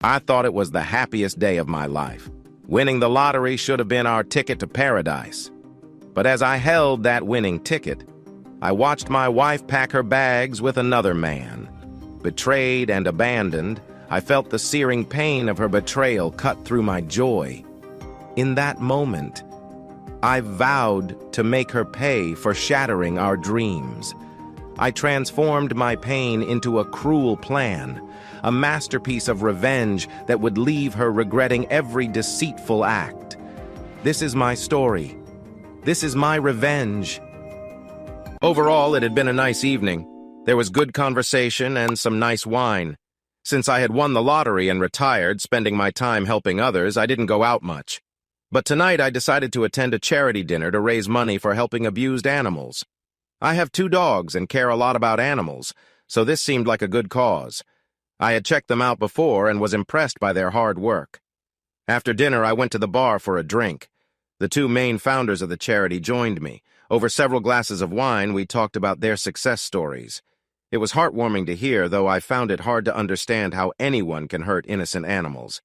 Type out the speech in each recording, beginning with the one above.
I thought it was the happiest day of my life. Winning the lottery should have been our ticket to paradise. But as I held that winning ticket, I watched my wife pack her bags with another man. Betrayed and abandoned, I felt the searing pain of her betrayal cut through my joy. In that moment, I vowed to make her pay for shattering our dreams. I transformed my pain into a cruel plan, a masterpiece of revenge that would leave her regretting every deceitful act. This is my story. This is my revenge. Overall, it had been a nice evening. There was good conversation and some nice wine. Since I had won the lottery and retired, spending my time helping others, I didn't go out much. But tonight I decided to attend a charity dinner to raise money for helping abused animals. I have 2 dogs and care a lot about animals, so this seemed like a good cause. I had checked them out before and was impressed by their hard work. After dinner, I went to the bar for a drink. The 2 main founders of the charity joined me. Over several glasses of wine, we talked about their success stories. It was heartwarming to hear, though I found it hard to understand how anyone can hurt innocent animals.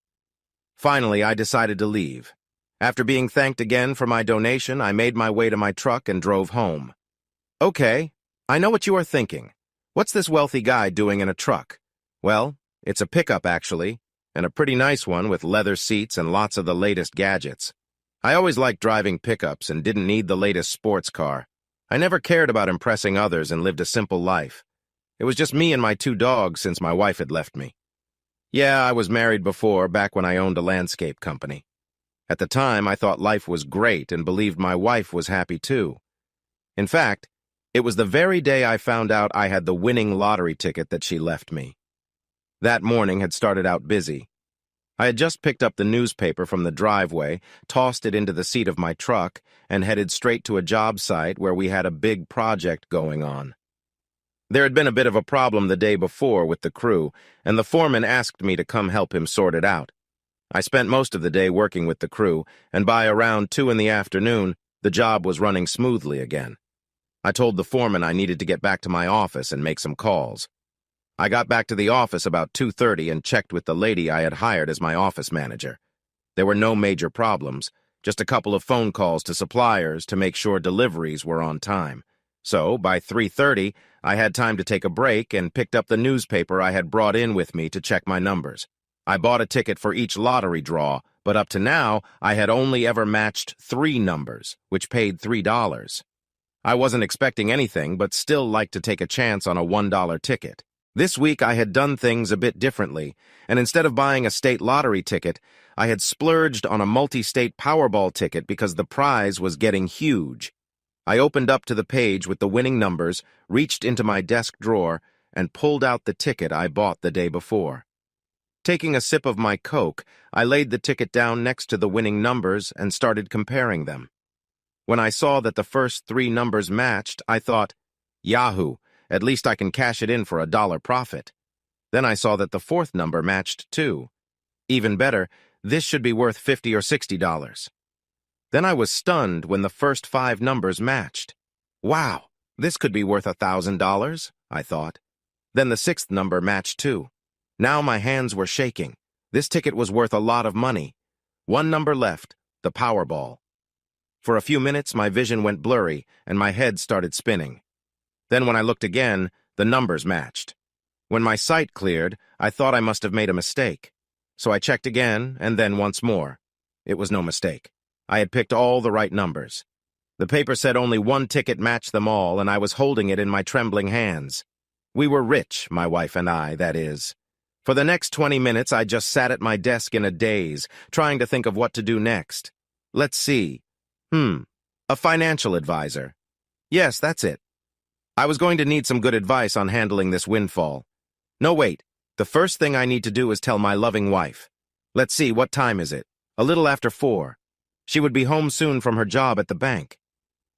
Finally, I decided to leave. After being thanked again for my donation, I made my way to my truck and drove home. Okay, I know what you are thinking. What's this wealthy guy doing in a truck? Well, it's a pickup actually, and a pretty nice one with leather seats and lots of the latest gadgets. I always liked driving pickups and didn't need the latest sports car. I never cared about impressing others and lived a simple life. It was just me and my 2 dogs since my wife had left me. Yeah, I was married before, back when I owned a landscape company. At the time, I thought life was great and believed my wife was happy too. In fact, it was the very day I found out I had the winning lottery ticket that she left me. That morning had started out busy. I had just picked up the newspaper from the driveway, tossed it into the seat of my truck, and headed straight to a job site where we had a big project going on. There had been a bit of a problem the day before with the crew, and the foreman asked me to come help him sort it out. I spent most of the day working with the crew, and by around 2 in the afternoon, the job was running smoothly again. I told the foreman I needed to get back to my office and make some calls. I got back to the office about 2:30 and checked with the lady I had hired as my office manager. There were no major problems, just a couple of phone calls to suppliers to make sure deliveries were on time. So, by 3:30, I had time to take a break and picked up the newspaper I had brought in with me to check my numbers. I bought a ticket for each lottery draw, but up to now, I had only ever matched 3 numbers, which paid $3. I wasn't expecting anything, but still liked to take a chance on a $1 ticket. This week, I had done things a bit differently, and instead of buying a state lottery ticket, I had splurged on a multi-state Powerball ticket because the prize was getting huge. I opened up to the page with the winning numbers, reached into my desk drawer, and pulled out the ticket I bought the day before. Taking a sip of my Coke, I laid the ticket down next to the winning numbers and started comparing them. When I saw that the first 3 numbers matched, I thought, Yahoo! At least I can cash it in for $1 profit. Then I saw that the 4th number matched too. Even better, this should be worth $50 or $60. Then I was stunned when the first 5 numbers matched. Wow, this could be worth $1,000, I thought. Then the 6th number matched too. Now my hands were shaking. This ticket was worth a lot of money. 1 number left, the Powerball. For a few minutes, my vision went blurry, and my head started spinning. Then when I looked again, the numbers matched. When my sight cleared, I thought I must have made a mistake. So I checked again, and then once more. It was no mistake. I had picked all the right numbers. The paper said only 1 ticket matched them all, and I was holding it in my trembling hands. We were rich, my wife and I, that is. For the next 20 minutes, I just sat at my desk in a daze, trying to think of what to do next. Let's see. A financial advisor. Yes, that's it. I was going to need some good advice on handling this windfall. No, wait. The first thing I need to do is tell my loving wife. Let's see, what time is it? A little after 4. She would be home soon from her job at the bank.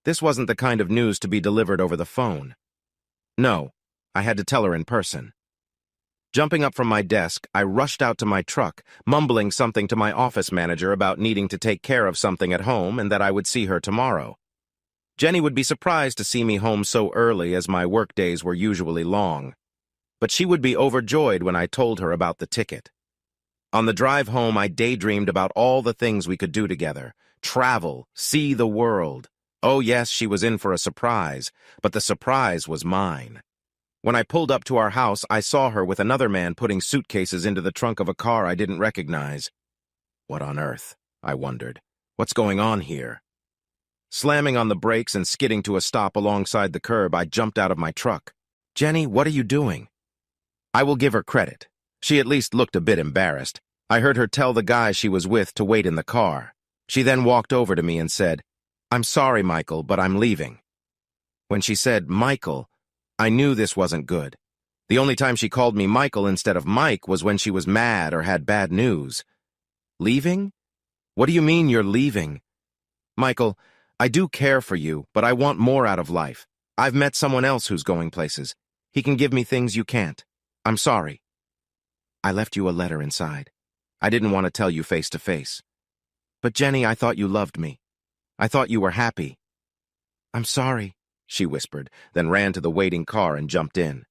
This wasn't the kind of news to be delivered over the phone. No, I had to tell her in person. Jumping up from my desk, I rushed out to my truck, mumbling something to my office manager about needing to take care of something at home and that I would see her tomorrow. Jenny would be surprised to see me home so early as my work days were usually long. But she would be overjoyed when I told her about the ticket. On the drive home, I daydreamed about all the things we could do together. Travel, see the world. Oh yes, she was in for a surprise, but the surprise was mine. When I pulled up to our house, I saw her with another man putting suitcases into the trunk of a car I didn't recognize. What on earth? I wondered. What's going on here? Slamming on the brakes and skidding to a stop alongside the curb, I jumped out of my truck. Jenny, what are you doing? I will give her credit. She at least looked a bit embarrassed. I heard her tell the guy she was with to wait in the car. She then walked over to me and said, "I'm sorry, Michael, but I'm leaving." When she said Michael, I knew this wasn't good. The only time she called me Michael instead of Mike was when she was mad or had bad news. Leaving? What do you mean you're leaving? Michael, I do care for you, but I want more out of life. I've met someone else who's going places. He can give me things you can't. I'm sorry. I left you a letter inside. I didn't want to tell you face to face. But Jenny, I thought you loved me. I thought you were happy. I'm sorry, she whispered, then ran to the waiting car and jumped in.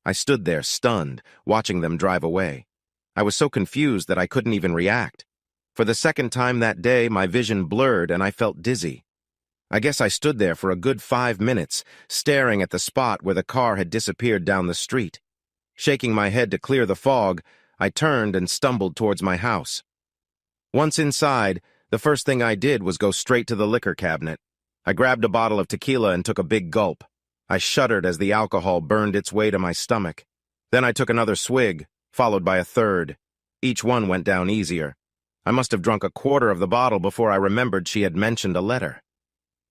I stood there, stunned, watching them drive away. I was so confused that I couldn't even react. For the second time that day, my vision blurred and I felt dizzy. I guess I stood there for a good 5 minutes, staring at the spot where the car had disappeared down the street. Shaking my head to clear the fog, I turned and stumbled towards my house. Once inside, the first thing I did was go straight to the liquor cabinet. I grabbed a bottle of tequila and took a big gulp. I shuddered as the alcohol burned its way to my stomach. Then I took another swig, followed by a third. Each one went down easier. I must have drunk a quarter of the bottle before I remembered she had mentioned a letter.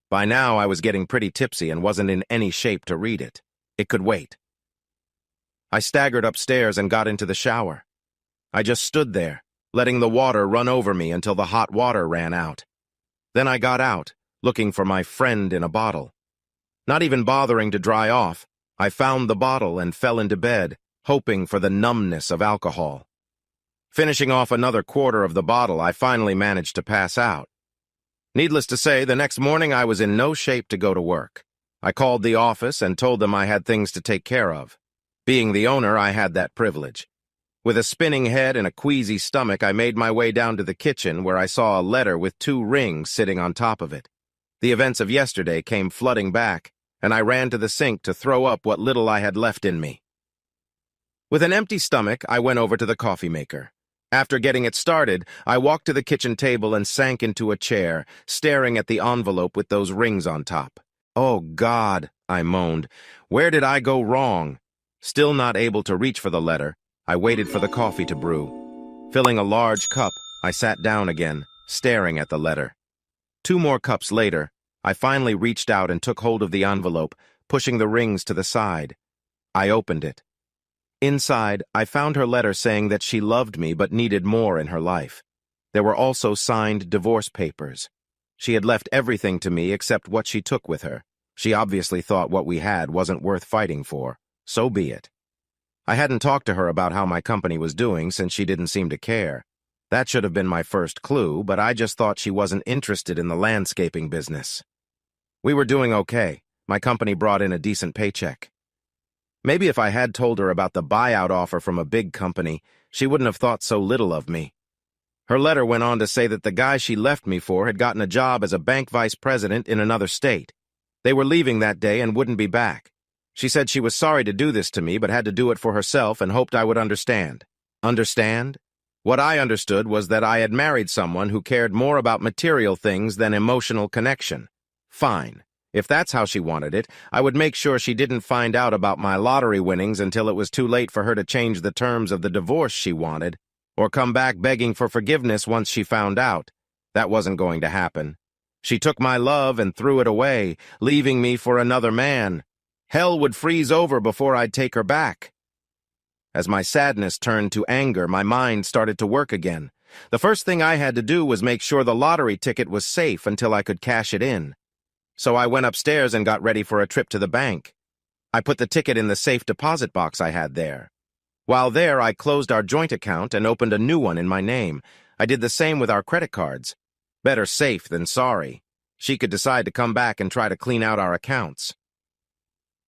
By now, I was getting pretty tipsy and wasn't in any shape to read it. It could wait. I staggered upstairs and got into the shower. I just stood there, letting the water run over me until the hot water ran out. Then I got out, looking for my friend in a bottle. Not even bothering to dry off, I found the bottle and fell into bed, hoping for the numbness of alcohol. Finishing off another quarter of the bottle, I finally managed to pass out. Needless to say, the next morning I was in no shape to go to work. I called the office and told them I had things to take care of. Being the owner, I had that privilege. With a spinning head and a queasy stomach, I made my way down to the kitchen where I saw a letter with 2 rings sitting on top of it. The events of yesterday came flooding back, and I ran to the sink to throw up what little I had left in me. With an empty stomach, I went over to the coffee maker. After getting it started, I walked to the kitchen table and sank into a chair, staring at the envelope with those rings on top. Oh, God, I moaned. Where did I go wrong? Still not able to reach for the letter, I waited for the coffee to brew. Filling a large cup, I sat down again, staring at the letter. 2 more cups later, I finally reached out and took hold of the envelope, pushing the rings to the side. I opened it. Inside, I found her letter saying that she loved me but needed more in her life. There were also signed divorce papers. She had left everything to me except what she took with her. She obviously thought what we had wasn't worth fighting for. So be it. I hadn't talked to her about how my company was doing since she didn't seem to care. That should have been my first clue, but I just thought she wasn't interested in the landscaping business. We were doing okay. My company brought in a decent paycheck. Maybe if I had told her about the buyout offer from a big company, she wouldn't have thought so little of me. Her letter went on to say that the guy she left me for had gotten a job as a bank vice president in another state. They were leaving that day and wouldn't be back. She said she was sorry to do this to me, but had to do it for herself and hoped I would understand. Understand? What I understood was that I had married someone who cared more about material things than emotional connection. Fine. If that's how she wanted it, I would make sure she didn't find out about my lottery winnings until it was too late for her to change the terms of the divorce she wanted, or come back begging for forgiveness once she found out. That wasn't going to happen. She took my love and threw it away, leaving me for another man. Hell would freeze over before I'd take her back. As my sadness turned to anger, my mind started to work again. The first thing I had to do was make sure the lottery ticket was safe until I could cash it in. So I went upstairs and got ready for a trip to the bank. I put the ticket in the safe deposit box I had there. While there, I closed our joint account and opened a new one in my name. I did the same with our credit cards. Better safe than sorry. She could decide to come back and try to clean out our accounts.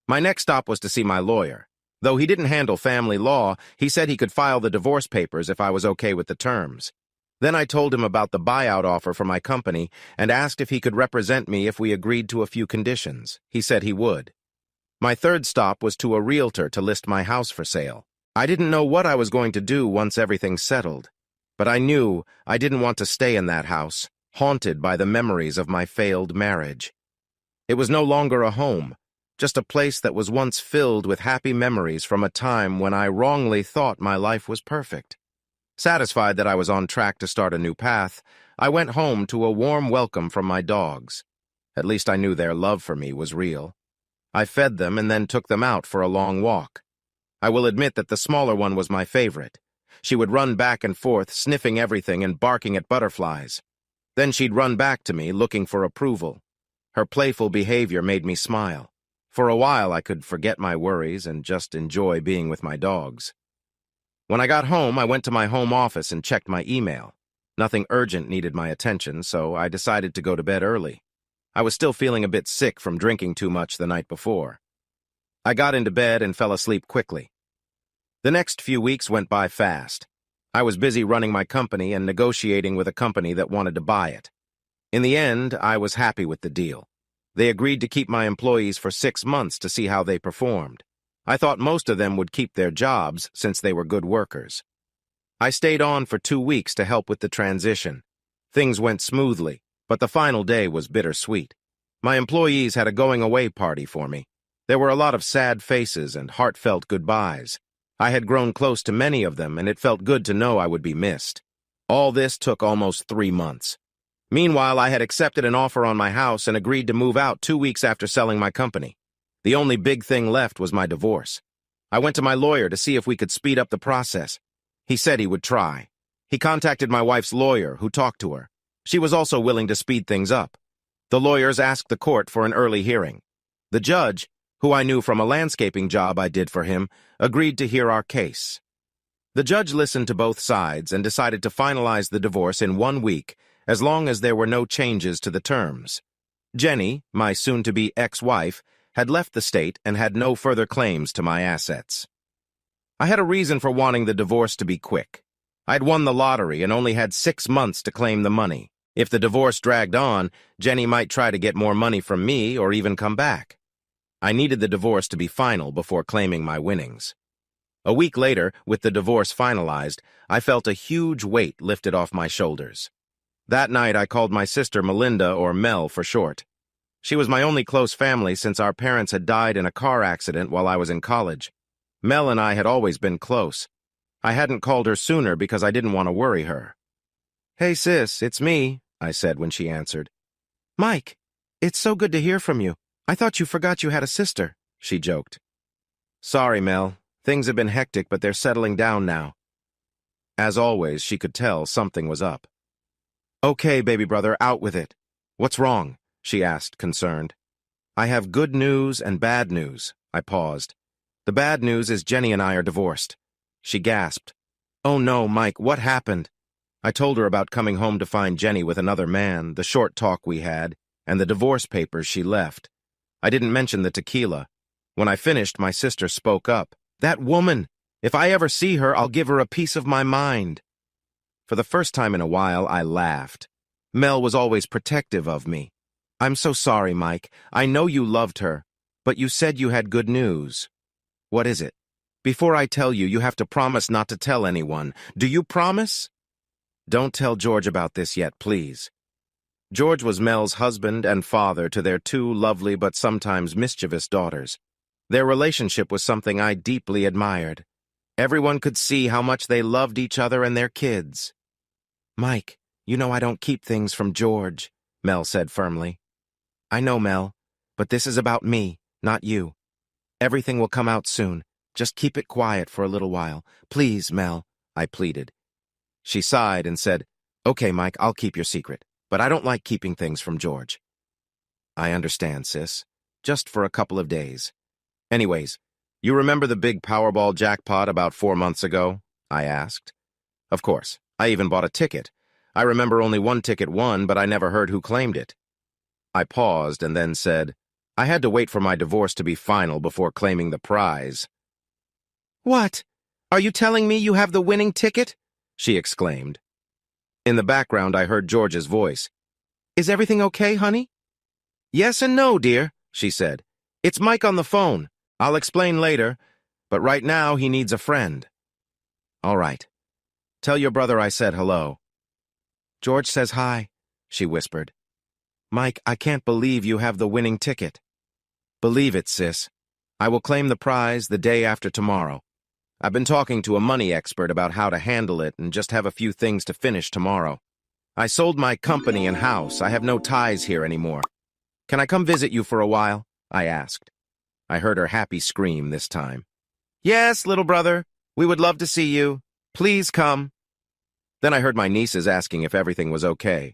My next stop was to see my lawyer. Though he didn't handle family law, he said he could file the divorce papers if I was okay with the terms. Then I told him about the buyout offer for my company and asked if he could represent me if we agreed to a few conditions. He said he would. My third stop was to a realtor to list my house for sale. I didn't know what I was going to do once everything settled, but I knew I didn't want to stay in that house, haunted by the memories of my failed marriage. It was no longer a home, just a place that was once filled with happy memories from a time when I wrongly thought my life was perfect. Satisfied that I was on track to start a new path, I went home to a warm welcome from my dogs. At least I knew their love for me was real. I fed them and then took them out for a long walk. I will admit that the smaller one was my favorite. She would run back and forth, sniffing everything and barking at butterflies. Then she'd run back to me, looking for approval. Her playful behavior made me smile. For a while, I could forget my worries and just enjoy being with my dogs. When I got home, I went to my home office and checked my email. Nothing urgent needed my attention, so I decided to go to bed early. I was still feeling a bit sick from drinking too much the night before. I got into bed and fell asleep quickly. The next few weeks went by fast. I was busy running my company and negotiating with a company that wanted to buy it. In the end, I was happy with the deal. They agreed to keep my employees for 6 months to see how they performed. I thought most of them would keep their jobs since they were good workers. I stayed on for 2 weeks to help with the transition. Things went smoothly, but the final day was bittersweet. My employees had a going-away party for me. There were a lot of sad faces and heartfelt goodbyes. I had grown close to many of them, and it felt good to know I would be missed. All this took almost 3 months. Meanwhile, I had accepted an offer on my house and agreed to move out 2 weeks after selling my company. The only big thing left was my divorce. I went to my lawyer to see if we could speed up the process. He said he would try. He contacted my wife's lawyer, who talked to her. She was also willing to speed things up. The lawyers asked the court for an early hearing. The judge, who I knew from a landscaping job I did for him, agreed to hear our case. The judge listened to both sides and decided to finalize the divorce in 1 week, as long as there were no changes to the terms. Jenny, my soon-to-be ex-wife, had left the state and had no further claims to my assets. I had a reason for wanting the divorce to be quick. I'd won the lottery and only had 6 months to claim the money. If the divorce dragged on, Jenny might try to get more money from me or even come back. I needed the divorce to be final before claiming my winnings. A week later, with the divorce finalized, I felt a huge weight lifted off my shoulders. That night, I called my sister Melinda, or Mel for short. She was my only close family since our parents had died in a car accident while I was in college. Mel and I had always been close. I hadn't called her sooner because I didn't want to worry her. "Hey, sis, it's me," I said when she answered. "Mike, it's so good to hear from you. I thought you forgot you had a sister," she joked. "Sorry, Mel. Things have been hectic, but they're settling down now." As always, she could tell something was up. "Okay, baby brother, out with it. What's wrong?" she asked, concerned. "I have good news and bad news." I paused. "The bad news is Jenny and I are divorced." She gasped. "Oh no, Mike, what happened?" I told her about coming home to find Jenny with another man, the short talk we had, and the divorce papers she left. I didn't mention the tequila. When I finished, my sister spoke up. "That woman! If I ever see her, I'll give her a piece of my mind." For the first time in a while, I laughed. Mel was always protective of me. "I'm so sorry, Mike. I know you loved her, but you said you had good news." "What is it?" "Before I tell you, you have to promise not to tell anyone. Do you promise?" "Don't tell George about this yet, please." George was Mel's husband and father to their 2 lovely but sometimes mischievous daughters. Their relationship was something I deeply admired. Everyone could see how much they loved each other and their kids. "Mike, you know I don't keep things from George," Mel said firmly. "I know, Mel, but this is about me, not you. Everything will come out soon. Just keep it quiet for a little while. Please, Mel," I pleaded. She sighed and said, "Okay, Mike, I'll keep your secret, but I don't like keeping things from George." "I understand, sis. Just for a couple of days. Anyways, you remember the big Powerball jackpot about 4 months ago?" I asked. "Of course. I even bought a ticket. I remember only one ticket won, but I never heard who claimed it." I paused and then said, "I had to wait for my divorce to be final before claiming the prize." What? Are you telling me you have the winning ticket? She exclaimed. In the background, I heard George's voice. Is everything okay, honey? Yes and no, dear, she said. It's Mike on the phone. I'll explain later, but right now he needs a friend. All right. Tell your brother I said hello. George says hi, she whispered. Mike, I can't believe you have the winning ticket. Believe it, sis. I will claim the prize the day after tomorrow. I've been talking to a money expert about how to handle it and just have a few things to finish tomorrow. I sold my company and house. I have no ties here anymore. Can I come visit you for a while? I asked. I heard her happy scream this time. Yes, little brother. We would love to see you. Please come. Then I heard my nieces asking if everything was okay.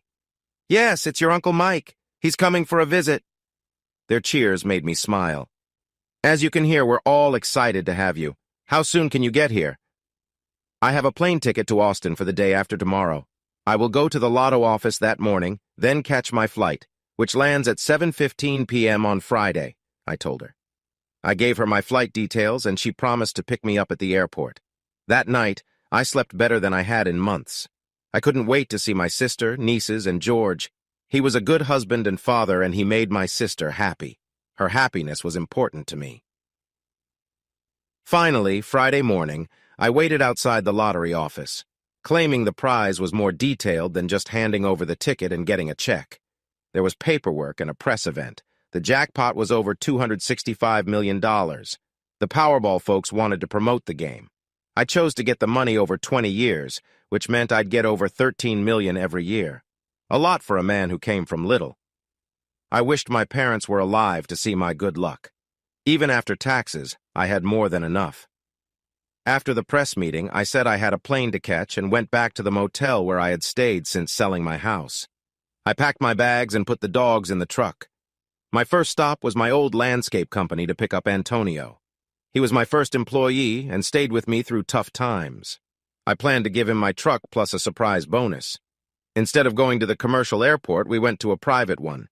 Yes, it's your Uncle Mike. He's coming for a visit. Their cheers made me smile. As you can hear, we're all excited to have you. How soon can you get here? I have a plane ticket to Austin for the day after tomorrow. I will go to the lotto office that morning, then catch my flight, which lands at 7:15 p.m. on Friday, I told her. I gave her my flight details, and she promised to pick me up at the airport. That night, I slept better than I had in months. I couldn't wait to see my sister, nieces, and George. He was a good husband and father, and he made my sister happy. Her happiness was important to me. Finally, Friday morning, I waited outside the lottery office. Claiming the prize was more detailed than just handing over the ticket and getting a check. There was paperwork and a press event. The jackpot was over $265 million. The Powerball folks wanted to promote the game. I chose to get the money over 20 years, which meant I'd get over $13 million every year. A lot for a man who came from little. I wished my parents were alive to see my good luck. Even after taxes, I had more than enough. After the press meeting, I said I had a plane to catch and went back to the motel where I had stayed since selling my house. I packed my bags and put the dogs in the truck. My first stop was my old landscape company to pick up Antonio. He was my first employee and stayed with me through tough times. I planned to give him my truck plus a surprise bonus. Instead of going to the commercial airport, we went to a private one.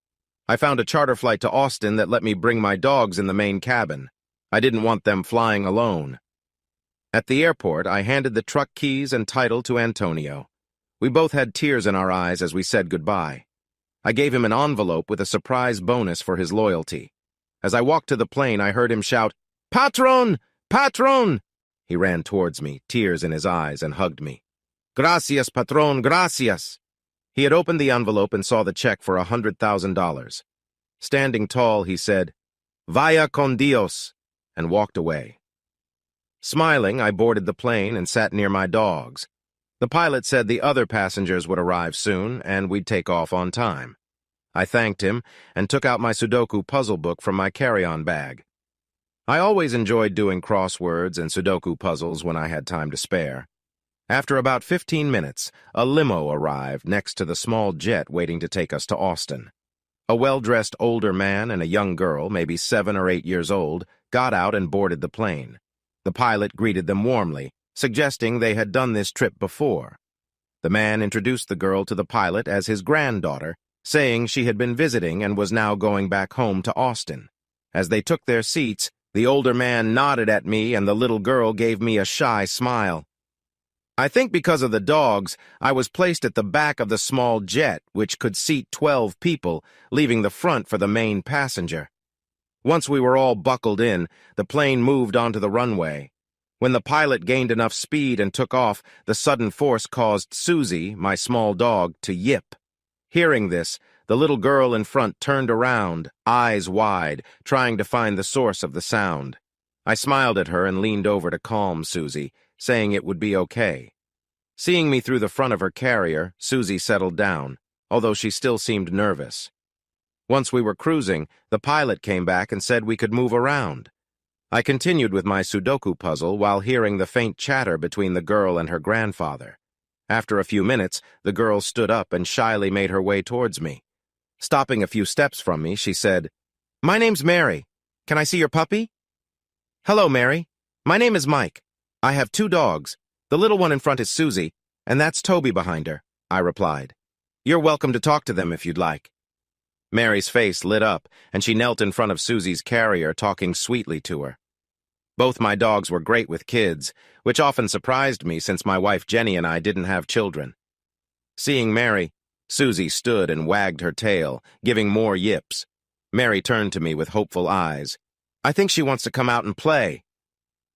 I found a charter flight to Austin that let me bring my dogs in the main cabin. I didn't want them flying alone. At the airport, I handed the truck keys and title to Antonio. We both had tears in our eyes as we said goodbye. I gave him an envelope with a surprise bonus for his loyalty. As I walked to the plane, I heard him shout, "Patron! Patron!" He ran towards me, tears in his eyes, and hugged me. "Gracias, patron, gracias!" He had opened the envelope and saw the check for $100,000. Standing tall, he said, "Vaya con Dios," and walked away. Smiling, I boarded the plane and sat near my dogs. The pilot said the other passengers would arrive soon, and we'd take off on time. I thanked him and took out my Sudoku puzzle book from my carry-on bag. I always enjoyed doing crosswords and Sudoku puzzles when I had time to spare. After about 15 minutes, a limo arrived next to the small jet waiting to take us to Austin. A well-dressed older man and a young girl, maybe 7 or 8 years old, got out and boarded the plane. The pilot greeted them warmly, suggesting they had done this trip before. The man introduced the girl to the pilot as his granddaughter, saying she had been visiting and was now going back home to Austin. As they took their seats, the older man nodded at me and the little girl gave me a shy smile. I think because of the dogs, I was placed at the back of the small jet, which could seat 12 people, leaving the front for the main passenger. Once we were all buckled in, the plane moved onto the runway. When the pilot gained enough speed and took off, the sudden force caused Susie, my small dog, to yip. Hearing this, the little girl in front turned around, eyes wide, trying to find the source of the sound. I smiled at her and leaned over to calm Susie, saying it would be okay. Seeing me through the front of her carrier, Susie settled down, although she still seemed nervous. Once we were cruising, the pilot came back and said we could move around. I continued with my Sudoku puzzle while hearing the faint chatter between the girl and her grandfather. After a few minutes, the girl stood up and shyly made her way towards me. Stopping a few steps from me, she said, "My name's Mary. Can I see your puppy?" "Hello, Mary. My name is Mike. I have 2 dogs. The little one in front is Susie, and that's Toby behind her," I replied. "You're welcome to talk to them if you'd like." Mary's face lit up, and she knelt in front of Susie's carrier, talking sweetly to her. Both my dogs were great with kids, which often surprised me since my wife Jenny and I didn't have children. Seeing Mary, Susie stood and wagged her tail, giving more yips. Mary turned to me with hopeful eyes. "I think she wants to come out and play."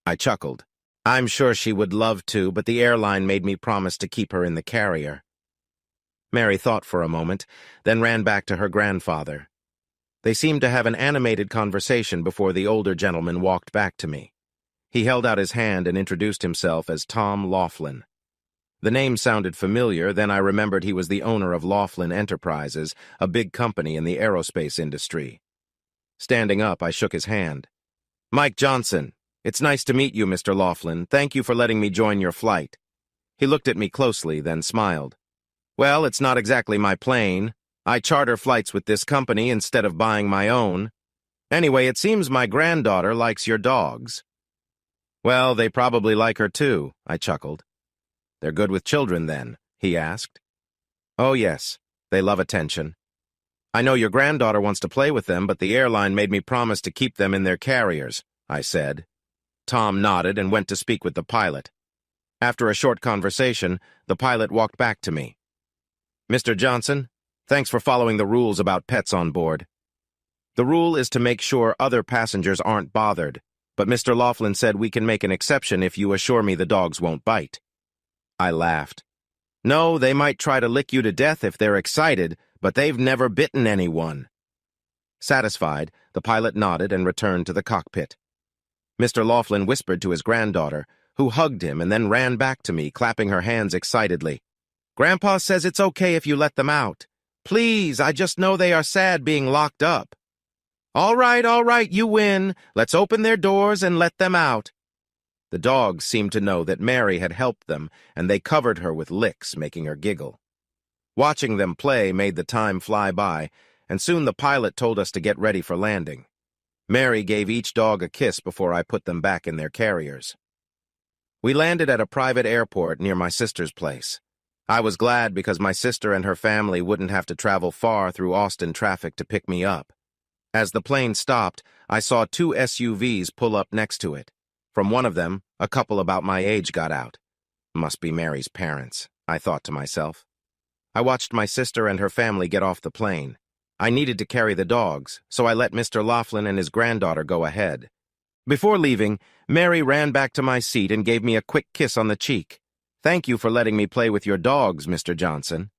I chuckled. "I'm sure she would love to, but the airline made me promise to keep her in the carrier." Mary thought for a moment, then ran back to her grandfather. They seemed to have an animated conversation before the older gentleman walked back to me. He held out his hand and introduced himself as Tom Laughlin. The name sounded familiar, then I remembered he was the owner of Laughlin Enterprises, a big company in the aerospace industry. Standing up, I shook his hand. "Mike Johnson, it's nice to meet you, Mr. Laughlin. Thank you for letting me join your flight." He looked at me closely, then smiled. "Well, it's not exactly my plane. I charter flights with this company instead of buying my own. Anyway, it seems my granddaughter likes your dogs." "Well, they probably like her too," I chuckled. "They're good with children, then?" he asked. "Oh, yes. They love attention. I know your granddaughter wants to play with them, but the airline made me promise to keep them in their carriers," I said. Tom nodded and went to speak with the pilot. After a short conversation, the pilot walked back to me. "Mr. Johnson, thanks for following the rules about pets on board. The rule is to make sure other passengers aren't bothered, but Mr. Laughlin said we can make an exception if you assure me the dogs won't bite." I laughed. "No, they might try to lick you to death if they're excited, but they've never bitten anyone." Satisfied, the pilot nodded and returned to the cockpit. Mr. Laughlin whispered to his granddaughter, who hugged him and then ran back to me, clapping her hands excitedly. "Grandpa says it's okay if you let them out. Please, I just know they are sad being locked up." All right, you win. Let's open their doors and let them out." The dogs seemed to know that Mary had helped them, and they covered her with licks, making her giggle. Watching them play made the time fly by, and soon the pilot told us to get ready for landing. Mary gave each dog a kiss before I put them back in their carriers. We landed at a private airport near my sister's place. I was glad because my sister and her family wouldn't have to travel far through Austin traffic to pick me up. As the plane stopped, I saw 2 SUVs pull up next to it. From one of them, a couple about my age got out. Must be Mary's parents, I thought to myself. I watched my sister and her family get off the plane. I needed to carry the dogs, so I let Mr. Laughlin and his granddaughter go ahead. Before leaving, Mary ran back to my seat and gave me a quick kiss on the cheek. "Thank you for letting me play with your dogs, Mr. Johnson."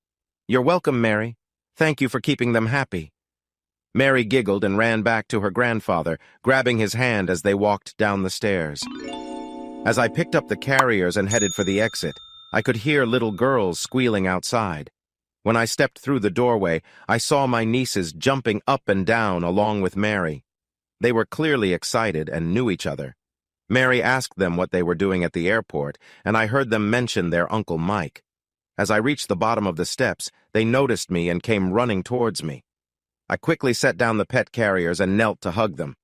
"You're welcome, Mary. Thank you for keeping them happy." Mary giggled and ran back to her grandfather, grabbing his hand as they walked down the stairs. As I picked up the carriers and headed for the exit, I could hear little girls squealing outside. When I stepped through the doorway, I saw my nieces jumping up and down along with Mary. They were clearly excited and knew each other. Mary asked them what they were doing at the airport, and I heard them mention their Uncle Mike. As I reached the bottom of the steps, they noticed me and came running towards me. I quickly set down the pet carriers and knelt to hug them.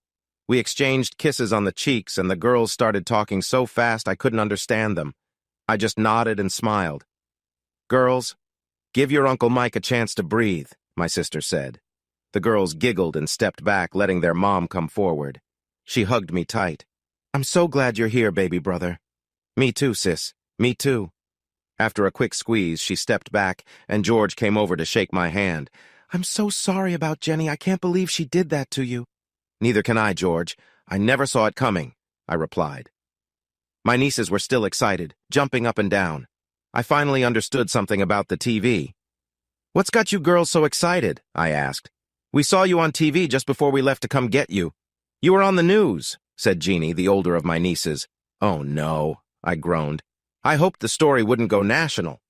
We exchanged kisses on the cheeks, and the girls started talking so fast I couldn't understand them. I just nodded and smiled. "Girls, give your Uncle Mike a chance to breathe," my sister said. The girls giggled and stepped back, letting their mom come forward. She hugged me tight. "I'm so glad you're here, baby brother." "Me too, sis. Me too." After a quick squeeze, she stepped back, and George came over to shake my hand. "I'm so sorry about Jenny. I can't believe she did that to you." "Neither can I, George. I never saw it coming," I replied. My nieces were still excited, jumping up and down. I finally understood something about the TV. "What's got you girls so excited?" I asked. "We saw you on TV just before we left to come get you." "You were on the news," said Jeannie, the older of my nieces. "Oh, no," I groaned. "I hoped the story wouldn't go national."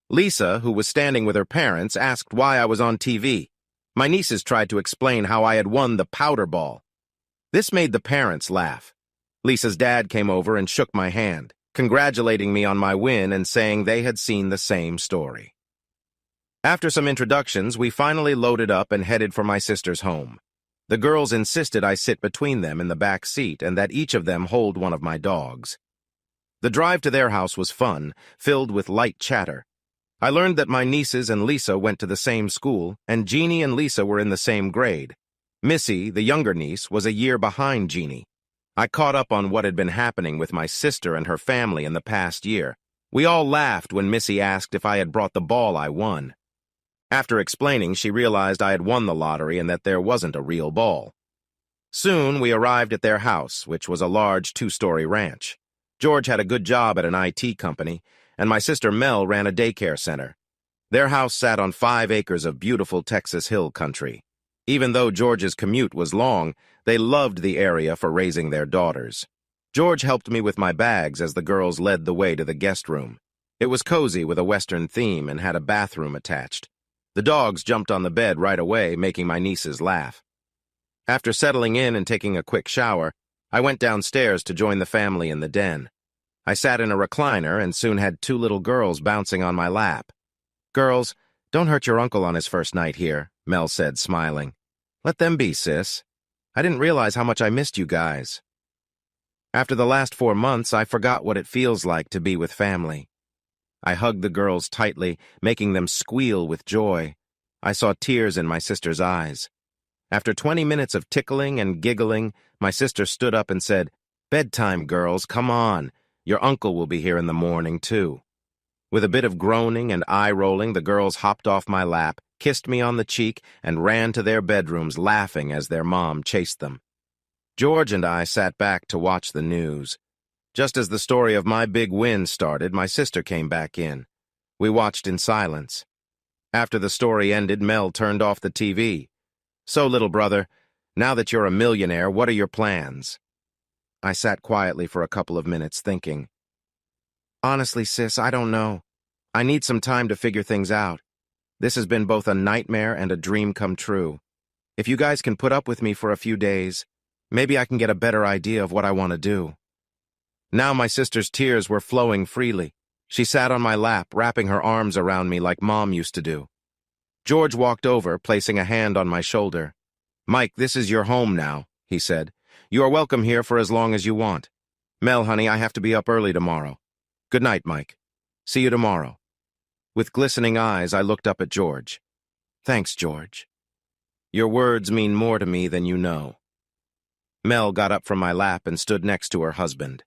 Lisa, who was standing with her parents, asked why I was on TV. My nieces tried to explain how I had won the powder ball. This made the parents laugh. Lisa's dad came over and shook my hand, congratulating me on my win and saying they had seen the same story. After some introductions, we finally loaded up and headed for my sister's home. The girls insisted I sit between them in the back seat and that each of them hold one of my dogs. The drive to their house was fun, filled with light chatter. I learned that my nieces and Lisa went to the same school, and Jeannie and Lisa were in the same grade. Missy, the younger niece, was a year behind Jeannie. I caught up on what had been happening with my sister and her family in the past year. We all laughed when Missy asked if I had brought the ball I won. After explaining, she realized I had won the lottery and that there wasn't a real ball. Soon, we arrived at their house, which was a large two-story ranch. George had a good job at an IT company, and my sister Mel ran a daycare center. Their house sat on 5 acres of beautiful Texas hill country. Even though George's commute was long, they loved the area for raising their daughters. George helped me with my bags as the girls led the way to the guest room. It was cozy with a Western theme and had a bathroom attached. The dogs jumped on the bed right away, making my nieces laugh. After settling in and taking a quick shower, I went downstairs to join the family in the den. I sat in a recliner and soon had 2 little girls bouncing on my lap. "Girls, don't hurt your uncle on his first night here," Mel said, smiling. "Let them be, sis. I didn't realize how much I missed you guys." After the last 4 months, I forgot what it feels like to be with family. I hugged the girls tightly, making them squeal with joy. I saw tears in my sister's eyes. After 20 minutes of tickling and giggling, my sister stood up and said, "Bedtime, girls, come on. Your uncle will be here in the morning, too." With a bit of groaning and eye-rolling, the girls hopped off my lap, kissed me on the cheek, and ran to their bedrooms laughing as their mom chased them. George and I sat back to watch the news. Just as the story of my big win started, my sister came back in. We watched in silence. After the story ended, Mel turned off the TV. "So, little brother, now that you're a millionaire, what are your plans?" I sat quietly for a couple of minutes thinking. "Honestly, sis, I don't know. I need some time to figure things out. This has been both a nightmare and a dream come true. If you guys can put up with me for a few days, maybe I can get a better idea of what I want to do." Now my sister's tears were flowing freely. She sat on my lap, wrapping her arms around me like Mom used to do. George walked over, placing a hand on my shoulder. "Mike, this is your home now," he said. "You are welcome here for as long as you want. Mel, honey, I have to be up early tomorrow. Good night, Mike. See you tomorrow." With glistening eyes, I looked up at George. "Thanks, George. Your words mean more to me than you know." Mel got up from my lap and stood next to her husband.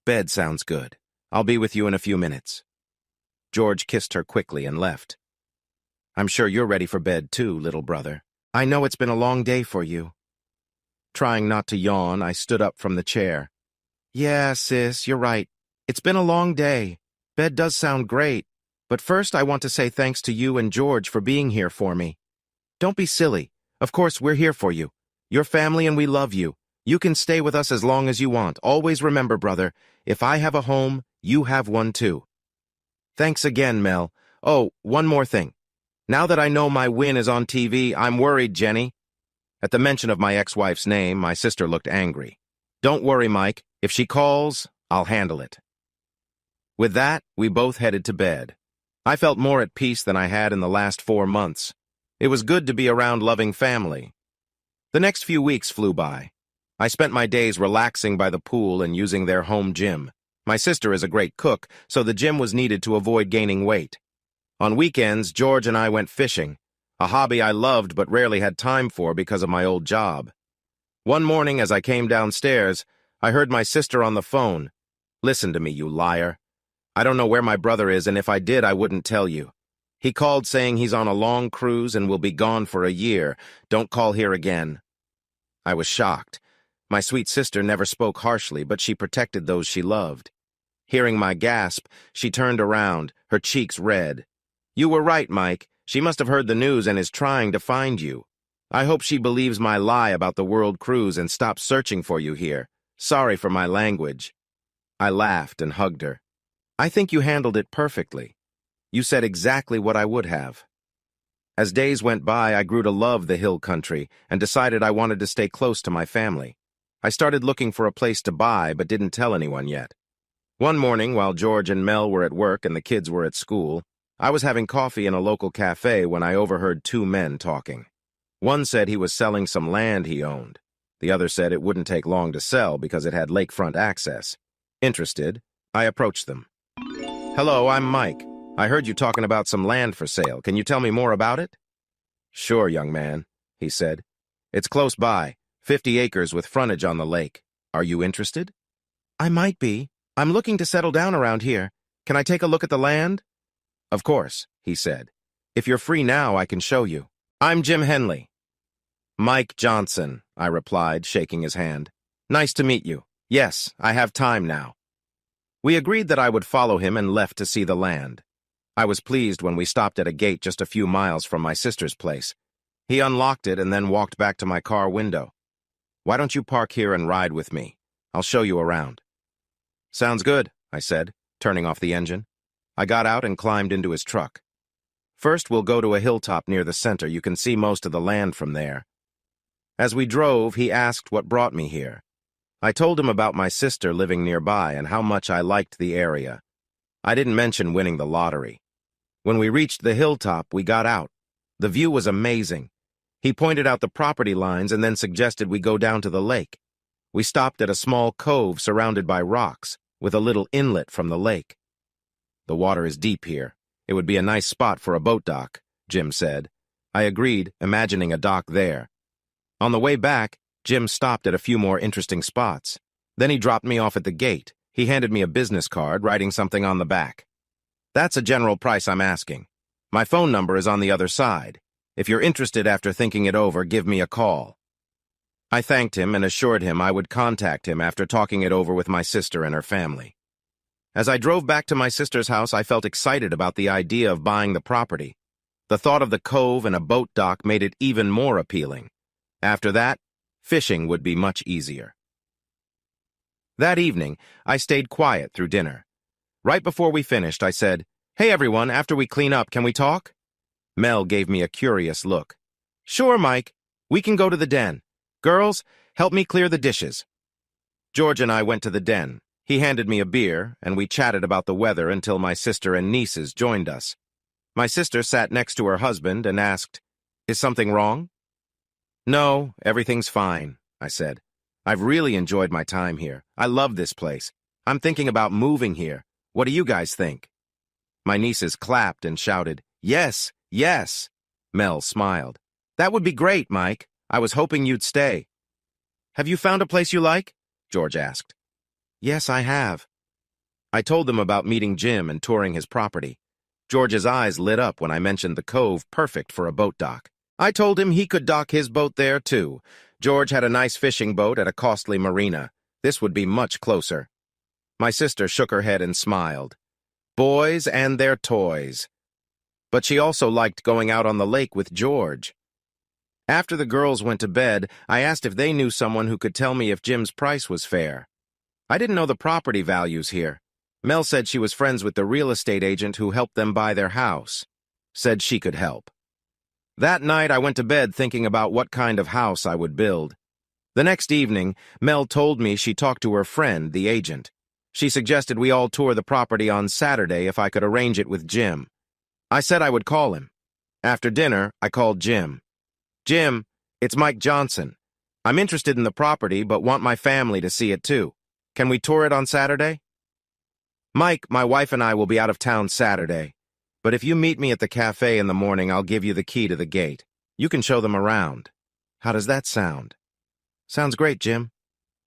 "Bed sounds good. I'll be with you in a few minutes." George kissed her quickly and left. "I'm sure you're ready for bed too, little brother. I know it's been a long day for you." Trying not to yawn, I stood up from the chair. "Yeah, sis, you're right. It's been a long day. Bed does sound great. But first I want to say thanks to you and George for being here for me. Don't be silly. Of course, we're here for you. Your family and we love you. You can stay with us as long as you want. Always remember, brother, if I have a home, you have one too." "Thanks again, Mel. Oh, one more thing. Now that I know my win is on TV, I'm worried, Jenny." At the mention of my ex-wife's name, my sister looked angry. "Don't worry, Mike. If she calls, I'll handle it." With that, we both headed to bed. I felt more at peace than I had in the last 4 months. It was good to be around loving family. The next few weeks flew by. I spent my days relaxing by the pool and using their home gym. My sister is a great cook, so the gym was needed to avoid gaining weight. On weekends, George and I went fishing, a hobby I loved but rarely had time for because of my old job. One morning, as I came downstairs, I heard my sister on the phone. "Listen to me, you liar. I don't know where my brother is, and if I did, I wouldn't tell you. He called saying he's on a long cruise and will be gone for a year. Don't call here again." I was shocked. My sweet sister never spoke harshly, but she protected those she loved. Hearing my gasp, she turned around, her cheeks red. "You were right, Mike. She must have heard the news and is trying to find you. I hope she believes my lie about the world cruise and stops searching for you here. Sorry for my language." I laughed and hugged her. "I think you handled it perfectly. You said exactly what I would have." As days went by, I grew to love the hill country and decided I wanted to stay close to my family. I started looking for a place to buy but didn't tell anyone yet. One morning, while George and Mel were at work and the kids were at school, I was having coffee in a local cafe when I overheard 2 men talking. One said he was selling some land he owned. The other said it wouldn't take long to sell because it had lakefront access. Interested, I approached them. "Hello, I'm Mike. I heard you talking about some land for sale. Can you tell me more about it?" "Sure, young man," he said. "It's close by, 50 acres with frontage on the lake. Are you interested? I might be. I'm looking to settle down around here. Can I take a look at the land? Of course, he said. If you're free now, I can show you. I'm Jim Henley. Mike Johnson, I replied, shaking his hand. Nice to meet you. Yes, I have time now. We agreed that I would follow him and left to see the land. I was pleased when we stopped at a gate just a few miles from my sister's place. He unlocked it and then walked back to my car window. Why don't you park here and ride with me? I'll show you around. Sounds good, I said, turning off the engine. I got out and climbed into his truck. First, we'll go to a hilltop near the center. You can see most of the land from there. As we drove, he asked what brought me here. I told him about my sister living nearby and how much I liked the area. I didn't mention winning the lottery. When we reached the hilltop, we got out. The view was amazing. He pointed out the property lines and then suggested we go down to the lake. We stopped at a small cove surrounded by rocks, with a little inlet from the lake. The water is deep here. It would be a nice spot for a boat dock, Jim said. I agreed, imagining a dock there. On the way back, Jim stopped at a few more interesting spots. Then he dropped me off at the gate. He handed me a business card, writing something on the back. That's a general price I'm asking. My phone number is on the other side. If you're interested after thinking it over, give me a call. I thanked him and assured him I would contact him after talking it over with my sister and her family. As I drove back to my sister's house, I felt excited about the idea of buying the property. The thought of the cove and a boat dock made it even more appealing. After that, fishing would be much easier. That evening, I stayed quiet through dinner. Right before we finished, I said, "Hey everyone, after we clean up, can we talk?" Mel gave me a curious look. "Sure, Mike. We can go to the den. Girls, help me clear the dishes." George and I went to the den. He handed me a beer, and we chatted about the weather until my sister and nieces joined us. My sister sat next to her husband and asked, "Is something wrong?" "No, everything's fine," I said. "I've really enjoyed my time here. I love this place. I'm thinking about moving here. What do you guys think?" My nieces clapped and shouted, "Yes, yes." Mel smiled. "That would be great, Mike. I was hoping you'd stay." "Have you found a place you like?" George asked. "Yes, I have." I told them about meeting Jim and touring his property. George's eyes lit up when I mentioned the cove, perfect for a boat dock. I told him he could dock his boat there, too. George had a nice fishing boat at a costly marina. This would be much closer. My sister shook her head and smiled. Boys and their toys. But she also liked going out on the lake with George. After the girls went to bed, I asked if they knew someone who could tell me if Jim's price was fair. I didn't know the property values here. Mel said she was friends with the real estate agent who helped them buy their house. Said she could help. That night, I went to bed thinking about what kind of house I would build. The next evening, Mel told me she talked to her friend, the agent. She suggested we all tour the property on Saturday if I could arrange it with Jim. I said I would call him. After dinner, I called Jim. "Jim, it's Mike Johnson. I'm interested in the property, but want my family to see it too. Can we tour it on Saturday?" "Mike, my wife and I will be out of town Saturday. But if you meet me at the cafe in the morning, I'll give you the key to the gate. You can show them around. How does that sound?" "Sounds great, Jim.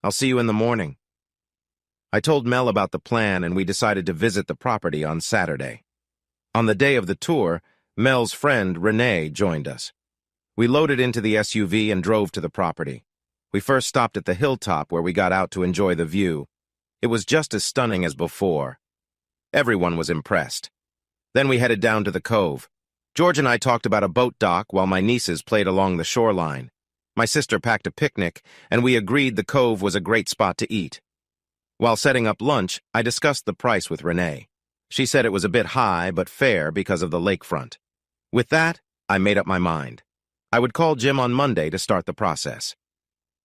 I'll see you in the morning." I told Mel about the plan, and we decided to visit the property on Saturday. On the day of the tour, Mel's friend, Renee, joined us. We loaded into the SUV and drove to the property. We first stopped at the hilltop where we got out to enjoy the view. It was just as stunning as before. Everyone was impressed. Then we headed down to the cove. George and I talked about a boat dock while my nieces played along the shoreline. My sister packed a picnic, and we agreed the cove was a great spot to eat. While setting up lunch, I discussed the price with Renee. She said it was a bit high but fair because of the lakefront. With that, I made up my mind. I would call Jim on Monday to start the process.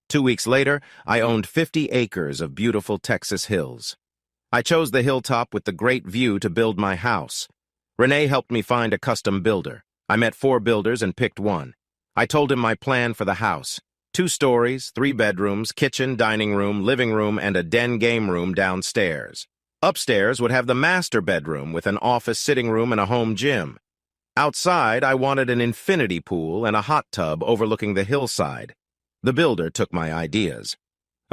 2 weeks later, I owned 50 acres of beautiful Texas hills. I chose the hilltop with the great view to build my house. Renee helped me find a custom builder. I met 4 builders and picked one. I told him my plan for the house. 2 stories, 3 bedrooms, kitchen, dining room, living room, and a den game room downstairs. Upstairs would have the master bedroom with an office, sitting room, and a home gym. Outside, I wanted an infinity pool and a hot tub overlooking the hillside. The builder took my ideas.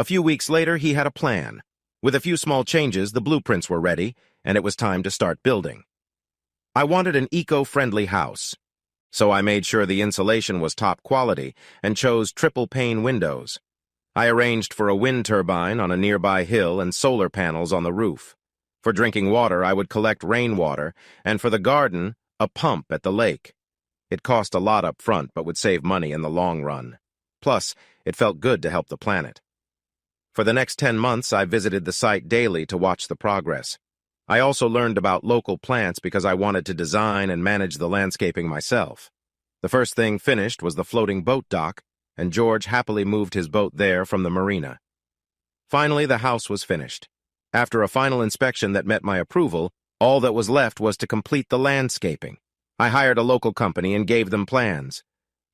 A few weeks later, he had a plan. With a few small changes, the blueprints were ready, and it was time to start building. I wanted an eco-friendly house, so I made sure the insulation was top quality and chose triple-pane windows. I arranged for a wind turbine on a nearby hill and solar panels on the roof. For drinking water, I would collect rainwater, and for the garden, a pump at the lake. It cost a lot up front, but would save money in the long run. Plus, it felt good to help the planet. For the next 10 months, I visited the site daily to watch the progress. I also learned about local plants because I wanted to design and manage the landscaping myself. The first thing finished was the floating boat dock, and George happily moved his boat there from the marina. Finally, the house was finished. After a final inspection that met my approval, all that was left was to complete the landscaping. I hired a local company and gave them plans.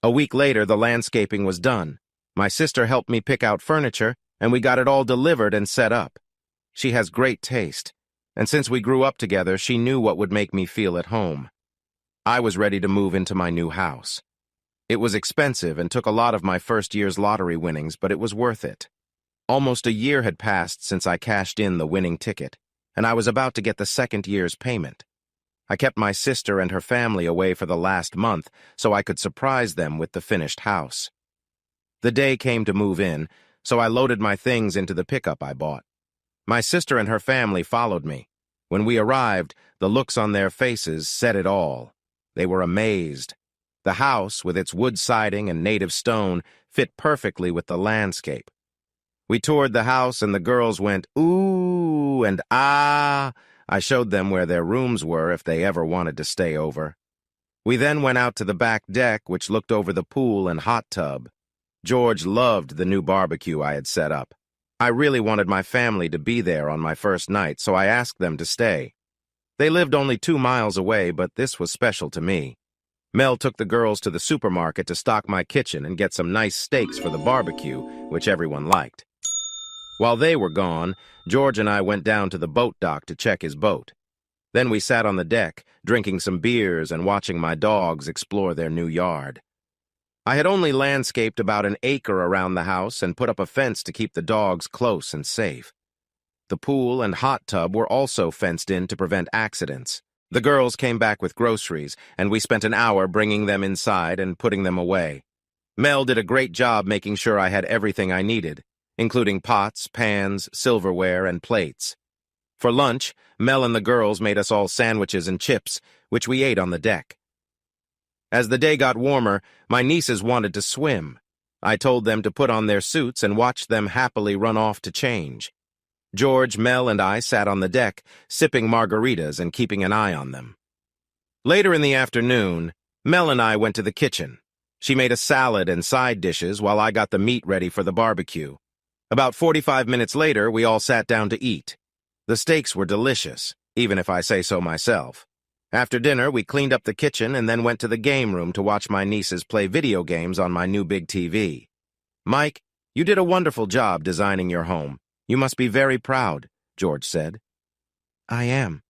A week later, the landscaping was done. My sister helped me pick out furniture, and we got it all delivered and set up. She has great taste, and since we grew up together, she knew what would make me feel at home. I was ready to move into my new house. It was expensive and took a lot of my first year's lottery winnings, but it was worth it. Almost a year had passed since I cashed in the winning ticket, and I was about to get the second year's payment. I kept my sister and her family away for the last month so I could surprise them with the finished house. The day came to move in, so I loaded my things into the pickup I bought. My sister and her family followed me. When we arrived, the looks on their faces said it all. They were amazed. The house, with its wood siding and native stone, fit perfectly with the landscape. We toured the house and the girls went, "Ooh," and "Ah." I showed them where their rooms were if they ever wanted to stay over. We then went out to the back deck, which looked over the pool and hot tub. George loved the new barbecue I had set up. I really wanted my family to be there on my first night, so I asked them to stay. They lived only 2 miles away, but this was special to me. Mel took the girls to the supermarket to stock my kitchen and get some nice steaks for the barbecue, which everyone liked. While they were gone, George and I went down to the boat dock to check his boat. Then we sat on the deck, drinking some beers and watching my dogs explore their new yard. I had only landscaped about an acre around the house and put up a fence to keep the dogs close and safe. The pool and hot tub were also fenced in to prevent accidents. The girls came back with groceries, and we spent an hour bringing them inside and putting them away. Mel did a great job making sure I had everything I needed, including pots, pans, silverware, and plates. For lunch, Mel and the girls made us all sandwiches and chips, which we ate on the deck. As the day got warmer, my nieces wanted to swim. I told them to put on their suits and watched them happily run off to change. George, Mel, and I sat on the deck, sipping margaritas and keeping an eye on them. Later in the afternoon, Mel and I went to the kitchen. She made a salad and side dishes while I got the meat ready for the barbecue. About 45 minutes later, we all sat down to eat. The steaks were delicious, even if I say so myself. After dinner, we cleaned up the kitchen and then went to the game room to watch my nieces play video games on my new big TV. "Mike, you did a wonderful job designing your home. You must be very proud," George said. "I am,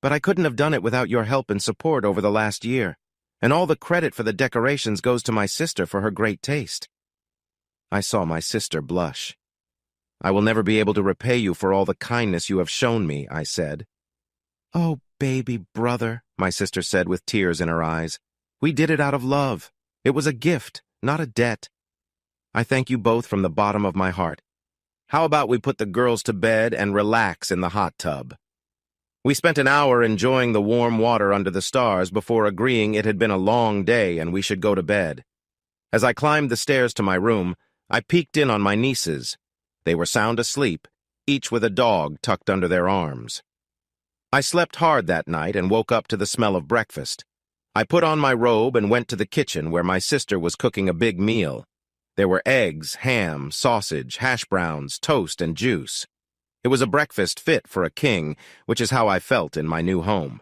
but I couldn't have done it without your help and support over the last year, and all the credit for the decorations goes to my sister for her great taste." I saw my sister blush. "I will never be able to repay you for all the kindness you have shown me," I said. "Oh, baby brother," my sister said with tears in her eyes. "We did it out of love. It was a gift, not a debt. I thank you both from the bottom of my heart. How about we put the girls to bed and relax in the hot tub?" We spent an hour enjoying the warm water under the stars before agreeing it had been a long day and we should go to bed. As I climbed the stairs to my room, I peeked in on my nieces. They were sound asleep, each with a dog tucked under their arms. I slept hard that night and woke up to the smell of breakfast. I put on my robe and went to the kitchen where my sister was cooking a big meal. There were eggs, ham, sausage, hash browns, toast, and juice. It was a breakfast fit for a king, which is how I felt in my new home.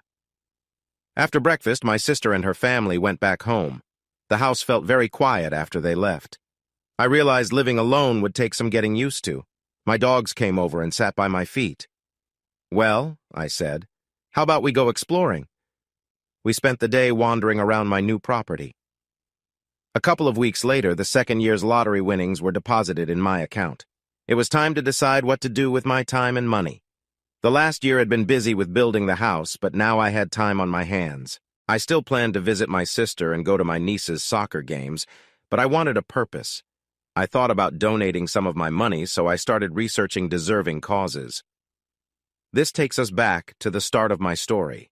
After breakfast, my sister and her family went back home. The house felt very quiet after they left. I realized living alone would take some getting used to. My dogs came over and sat by my feet. "Well," I said, "how about we go exploring?" We spent the day wandering around my new property. A couple of weeks later, the second year's lottery winnings were deposited in my account. It was time to decide what to do with my time and money. The last year had been busy with building the house, but now I had time on my hands. I still planned to visit my sister and go to my niece's soccer games, but I wanted a purpose. I thought about donating some of my money, so I started researching deserving causes. This takes us back to the start of my story.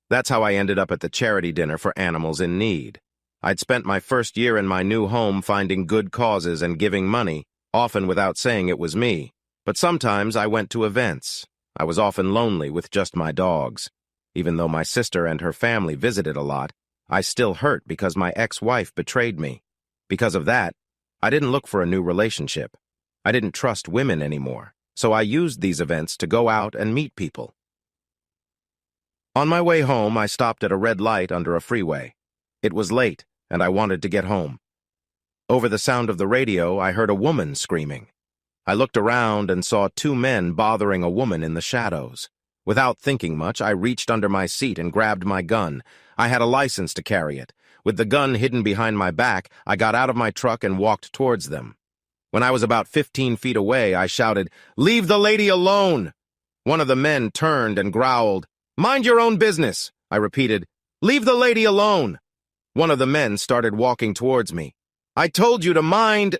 That's how I ended up at the charity dinner for animals in need. I'd spent my first year in my new home finding good causes and giving money, often without saying it was me. But sometimes I went to events. I was often lonely with just my dogs. Even though my sister and her family visited a lot, I still hurt because my ex-wife betrayed me. Because of that, I didn't look for a new relationship. I didn't trust women anymore, so I used these events to go out and meet people. On my way home, I stopped at a red light under a freeway. It was late, and I wanted to get home. Over the sound of the radio, I heard a woman screaming. I looked around and saw two men bothering a woman in the shadows. Without thinking much, I reached under my seat and grabbed my gun. I had a license to carry it. With the gun hidden behind my back, I got out of my truck and walked towards them. When I was about 15 feet away, I shouted, "Leave the lady alone!" One of the men turned and growled, "Mind your own business!" I repeated, "Leave the lady alone!" One of the men started walking towards me. "I told you to mind—"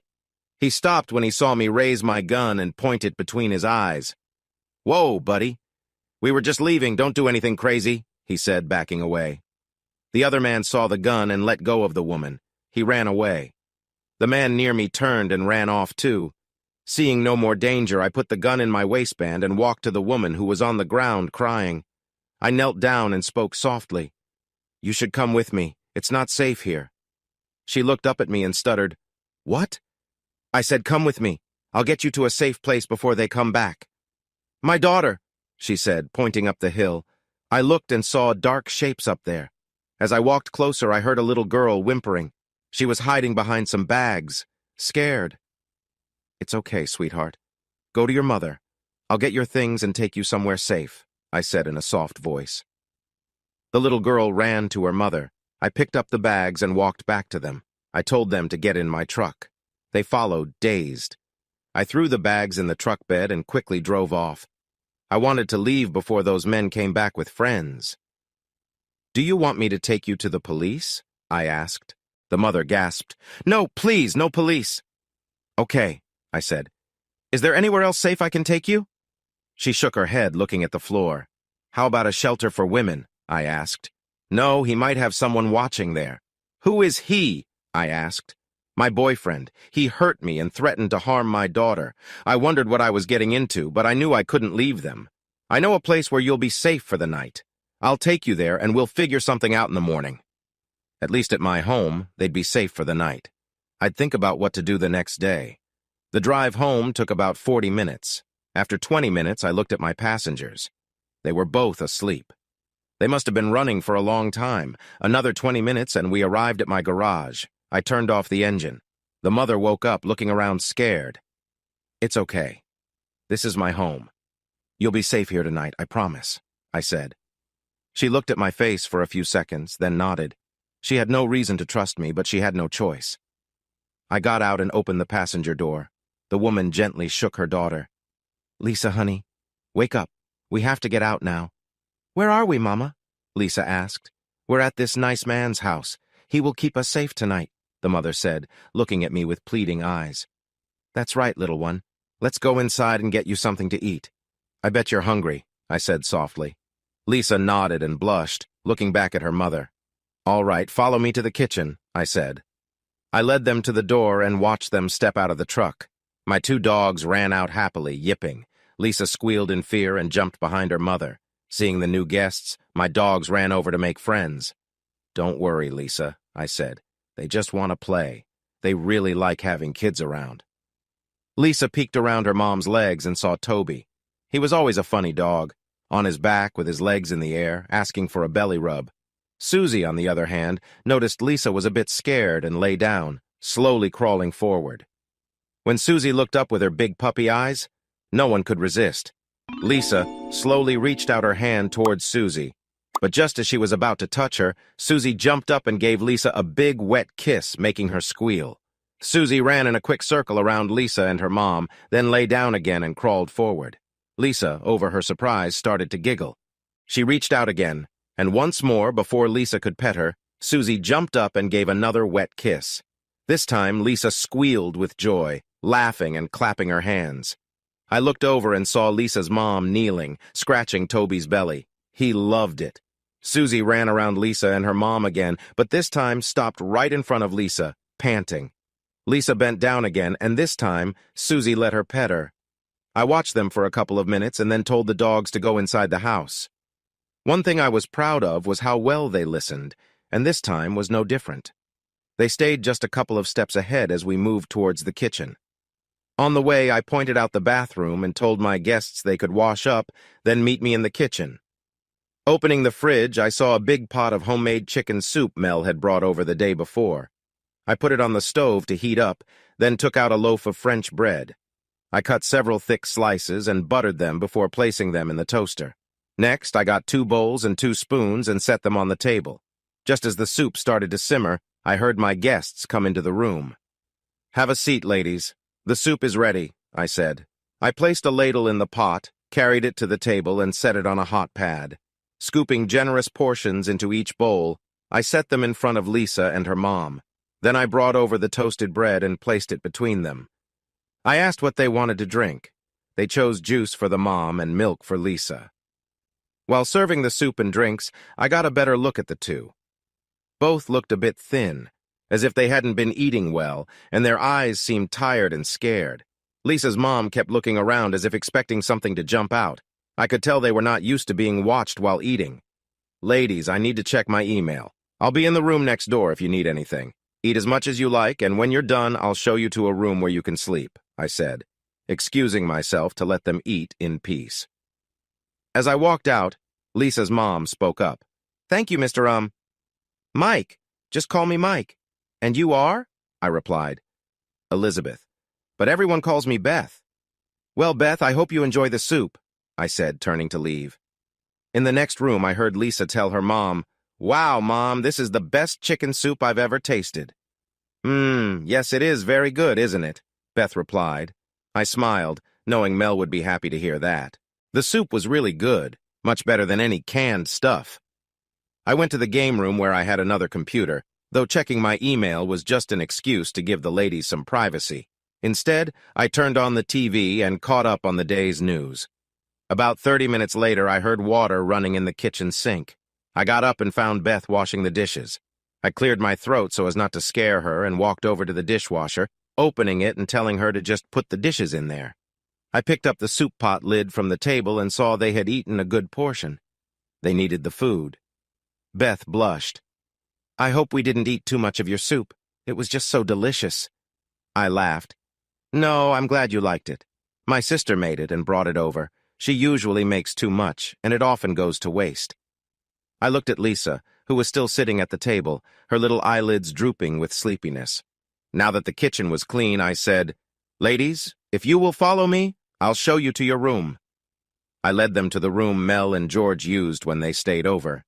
He stopped when he saw me raise my gun and point it between his eyes. "Whoa, buddy. We were just leaving, don't do anything crazy," he said, backing away. The other man saw the gun and let go of the woman. He ran away. The man near me turned and ran off too. Seeing no more danger, I put the gun in my waistband and walked to the woman who was on the ground crying. I knelt down and spoke softly. "You should come with me. It's not safe here." She looked up at me and stuttered, "What?" I said, "Come with me. I'll get you to a safe place before they come back." "My daughter," she said, pointing up the hill. I looked and saw dark shapes up there. As I walked closer, I heard a little girl whimpering. She was hiding behind some bags, scared. "It's okay, sweetheart. Go to your mother. I'll get your things and take you somewhere safe," I said in a soft voice. The little girl ran to her mother. I picked up the bags and walked back to them. I told them to get in my truck. They followed, dazed. I threw the bags in the truck bed and quickly drove off. I wanted to leave before those men came back with friends. "Do you want me to take you to the police?" I asked. The mother gasped. "No, please, no police." "Okay," I said. "Is there anywhere else safe I can take you?" She shook her head, looking at the floor. "How about a shelter for women?" I asked. "No, he might have someone watching there." "Who is he?" I asked. "My boyfriend. He hurt me and threatened to harm my daughter. I wondered what I was getting into, but I knew I couldn't leave them. I know a place where you'll be safe for the night. I'll take you there and we'll figure something out in the morning." At least at my home, they'd be safe for the night. I'd think about what to do the next day. The drive home took about 40 minutes. After 20 minutes, I looked at my passengers. They were both asleep. They must have been running for a long time. Another 20 minutes and we arrived at my garage. I turned off the engine. The mother woke up, looking around scared. "It's okay. This is my home. You'll be safe here tonight, I promise," I said. She looked at my face for a few seconds, then nodded. She had no reason to trust me, but she had no choice. I got out and opened the passenger door. The woman gently shook her daughter. "Lisa, honey, wake up. We have to get out now." "Where are we, Mama?" Lisa asked. "We're at this nice man's house. He will keep us safe tonight," the mother said, looking at me with pleading eyes. "That's right, little one. Let's go inside and get you something to eat." "I bet you're hungry," I said softly. Lisa nodded and blushed, looking back at her mother. "All right, follow me to the kitchen," I said. I led them to the door and watched them step out of the truck. My two dogs ran out happily, yipping. Lisa squealed in fear and jumped behind her mother. Seeing the new guests, my dogs ran over to make friends. "Don't worry, Lisa," I said. "They just want to play. They really like having kids around." Lisa peeked around her mom's legs and saw Toby. He was always a funny dog, on his back with his legs in the air, asking for a belly rub. Susie, on the other hand, noticed Lisa was a bit scared and lay down, slowly crawling forward. When Susie looked up with her big puppy eyes, no one could resist. Lisa slowly reached out her hand towards Susie, but just as she was about to touch her, Susie jumped up and gave Lisa a big, wet kiss, making her squeal. Susie ran in a quick circle around Lisa and her mom, then lay down again and crawled forward. Lisa, over her surprise, started to giggle. She reached out again, and once more, before Lisa could pet her, Susie jumped up and gave another wet kiss. This time, Lisa squealed with joy, laughing and clapping her hands. I looked over and saw Lisa's mom kneeling, scratching Toby's belly. He loved it. Susie ran around Lisa and her mom again, but this time stopped right in front of Lisa, panting. Lisa bent down again, and this time, Susie let her pet her. I watched them for a couple of minutes and then told the dogs to go inside the house. One thing I was proud of was how well they listened, and this time was no different. They stayed just a couple of steps ahead as we moved towards the kitchen. On the way, I pointed out the bathroom and told my guests they could wash up, then meet me in the kitchen. Opening the fridge, I saw a big pot of homemade chicken soup Mel had brought over the day before. I put it on the stove to heat up, then took out a loaf of French bread. I cut several thick slices and buttered them before placing them in the toaster. Next, I got 2 bowls and 2 spoons and set them on the table. Just as the soup started to simmer, I heard my guests come into the room. "Have a seat, ladies. The soup is ready," I said. I placed a ladle in the pot, carried it to the table, and set it on a hot pad. Scooping generous portions into each bowl, I set them in front of Lisa and her mom. Then I brought over the toasted bread and placed it between them. I asked what they wanted to drink. They chose juice for the mom and milk for Lisa. While serving the soup and drinks, I got a better look at the two. Both looked a bit thin, as if they hadn't been eating well, and their eyes seemed tired and scared. Lisa's mom kept looking around as if expecting something to jump out. I could tell they were not used to being watched while eating. "Ladies, I need to check my email. I'll be in the room next door if you need anything. Eat as much as you like, and when you're done, I'll show you to a room where you can sleep," I said, excusing myself to let them eat in peace. As I walked out, Lisa's mom spoke up. "Thank you, Mr. Mike. Just call me Mike." "And you are?" I replied. "Elizabeth. But everyone calls me Beth." "Well, Beth, I hope you enjoy the soup," I said, turning to leave. In the next room, I heard Lisa tell her mom, "Wow, Mom, this is the best chicken soup I've ever tasted." Yes, it is very good, isn't it?" Beth replied. I smiled, knowing Mel would be happy to hear that. The soup was really good, much better than any canned stuff. I went to the game room where I had another computer, though checking my email was just an excuse to give the ladies some privacy. Instead, I turned on the TV and caught up on the day's news. About 30 minutes later, I heard water running in the kitchen sink. I got up and found Beth washing the dishes. I cleared my throat so as not to scare her and walked over to the dishwasher, opening it and telling her to just put the dishes in there. I picked up the soup pot lid from the table and saw they had eaten a good portion. They needed the food. Beth blushed. "I hope we didn't eat too much of your soup. It was just so delicious." I laughed. "No, I'm glad you liked it. My sister made it and brought it over. She usually makes too much, and it often goes to waste." I looked at Lisa, who was still sitting at the table, her little eyelids drooping with sleepiness. Now that the kitchen was clean, I said, "Ladies, if you will follow me, I'll show you to your room." I led them to the room Mel and George used when they stayed over.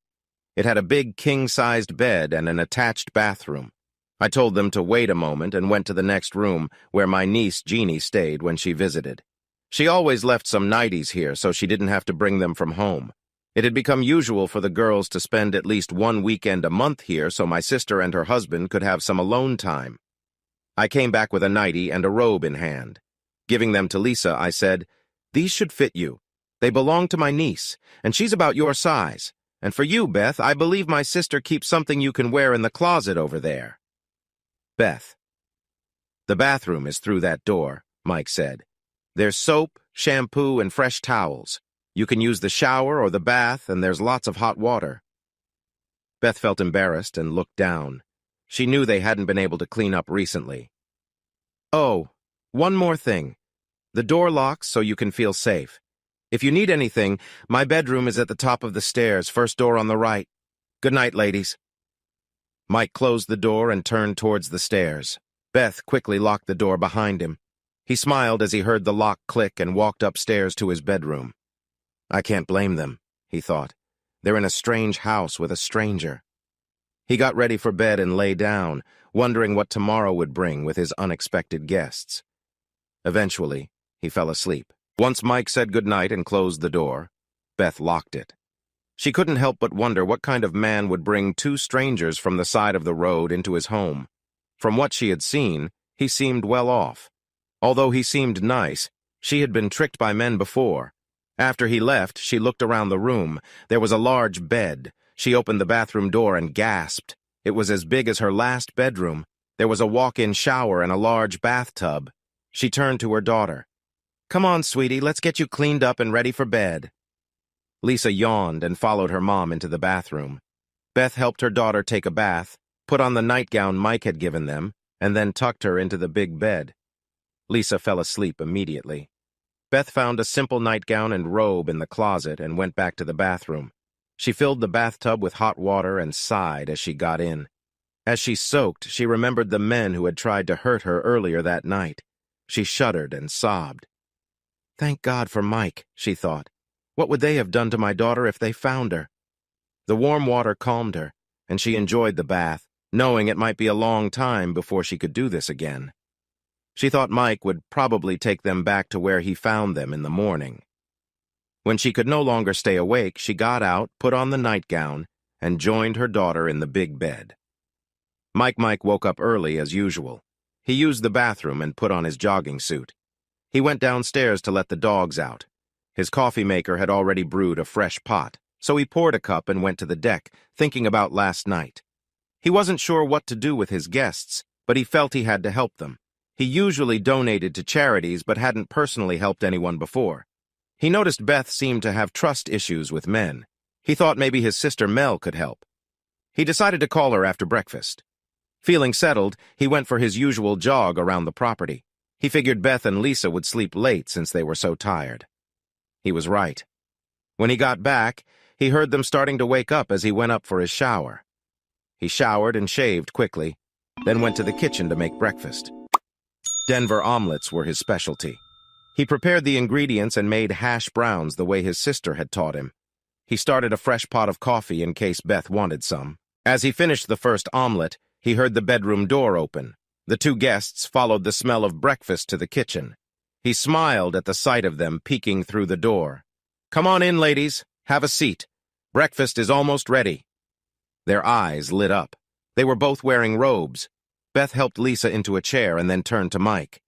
It had a big king-sized bed and an attached bathroom. I told them to wait a moment and went to the next room, where my niece Jeannie stayed when she visited. She always left some nighties here so she didn't have to bring them from home. It had become usual for the girls to spend at least one weekend a month here so my sister and her husband could have some alone time. I came back with a nightie and a robe in hand. Giving them to Lisa, I said, "These should fit you. They belong to my niece, and she's about your size. And for you, Beth, I believe my sister keeps something you can wear in the closet over there." Beth. "The bathroom is through that door," Mike said. "There's soap, shampoo, and fresh towels. You can use the shower or the bath, and there's lots of hot water." Beth felt embarrassed and looked down. She knew they hadn't been able to clean up recently. "Oh, one more thing. The door locks so you can feel safe. If you need anything, my bedroom is at the top of the stairs, first door on the right. Good night, ladies." Mike closed the door and turned towards the stairs. Beth quickly locked the door behind him. He smiled as he heard the lock click and walked upstairs to his bedroom. I can't blame them, he thought. They're in a strange house with a stranger. He got ready for bed and lay down, wondering what tomorrow would bring with his unexpected guests. Eventually, he fell asleep. Once Mike said goodnight and closed the door, Beth locked it. She couldn't help but wonder what kind of man would bring two strangers from the side of the road into his home. From what she had seen, he seemed well off. Although he seemed nice, she had been tricked by men before. After he left, she looked around the room. There was a large bed. She opened the bathroom door and gasped. It was as big as her last bedroom. There was a walk-in shower and a large bathtub. She turned to her daughter. "Come on, sweetie, let's get you cleaned up and ready for bed." Lisa yawned and followed her mom into the bathroom. Beth helped her daughter take a bath, put on the nightgown Mike had given them, and then tucked her into the big bed. Lisa fell asleep immediately. Beth found a simple nightgown and robe in the closet and went back to the bathroom. She filled the bathtub with hot water and sighed as she got in. As she soaked, she remembered the men who had tried to hurt her earlier that night. She shuddered and sobbed. "Thank God for Mike," she thought. "What would they have done to my daughter if they found her?" The warm water calmed her, and she enjoyed the bath, knowing it might be a long time before she could do this again. She thought Mike would probably take them back to where he found them in the morning. When she could no longer stay awake, she got out, put on the nightgown, and joined her daughter in the big bed. Mike woke up early as usual. He used the bathroom and put on his jogging suit. He went downstairs to let the dogs out. His coffee maker had already brewed a fresh pot, so he poured a cup and went to the deck, thinking about last night. He wasn't sure what to do with his guests, but he felt he had to help them. He usually donated to charities but hadn't personally helped anyone before. He noticed Beth seemed to have trust issues with men. He thought maybe his sister Mel could help. He decided to call her after breakfast. Feeling settled, he went for his usual jog around the property. He figured Beth and Lisa would sleep late since they were so tired. He was right. When he got back, he heard them starting to wake up as he went up for his shower. He showered and shaved quickly, then went to the kitchen to make breakfast. Denver omelets were his specialty. He prepared the ingredients and made hash browns the way his sister had taught him. He started a fresh pot of coffee in case Beth wanted some. As he finished the first omelet, he heard the bedroom door open. The two guests followed the smell of breakfast to the kitchen. He smiled at the sight of them peeking through the door. "Come on in, ladies. Have a seat. Breakfast is almost ready." Their eyes lit up. They were both wearing robes. Beth helped Lisa into a chair and then turned to Mike.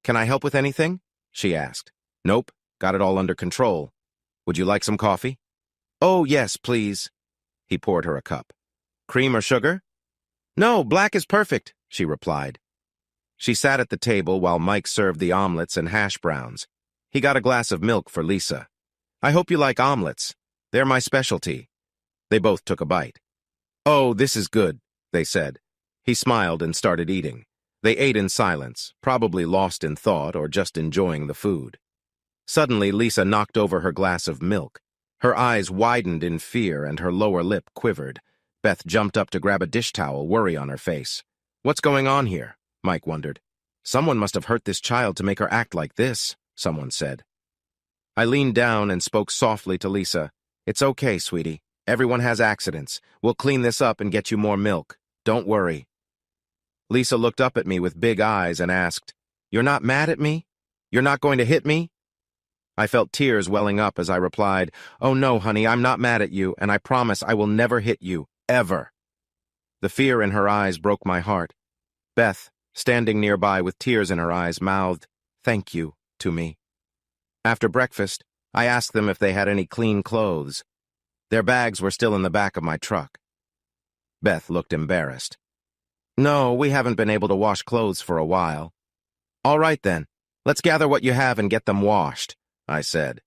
"Can I help with anything?" she asked. "Nope, got it all under control. Would you like some coffee?" "Oh, yes, please." He poured her a cup. "Cream or sugar?" "No, black is perfect," she replied. She sat at the table while Mike served the omelets and hash browns. He got a glass of milk for Lisa. "I hope you like omelets. They're my specialty." They both took a bite. "Oh, this is good," they said. He smiled and started eating. They ate in silence, probably lost in thought or just enjoying the food. Suddenly, Lisa knocked over her glass of milk. Her eyes widened in fear and her lower lip quivered. Beth jumped up to grab a dish towel, worry on her face. "What's going on here?" Mike wondered. "Someone must have hurt this child to make her act like this," someone said. I leaned down and spoke softly to Lisa. "It's okay, sweetie. Everyone has accidents. We'll clean this up and get you more milk. Don't worry." Lisa looked up at me with big eyes and asked, "You're not mad at me? You're not going to hit me?" I felt tears welling up as I replied, "Oh no, honey, I'm not mad at you, and I promise I will never hit you, ever." The fear in her eyes broke my heart. Beth, standing nearby with tears in her eyes, mouthed, "Thank you," to me. After breakfast, I asked them if they had any clean clothes. Their bags were still in the back of my truck. Beth looked embarrassed. "No, we haven't been able to wash clothes for a while." "All right then, let's gather what you have and get them washed," I said.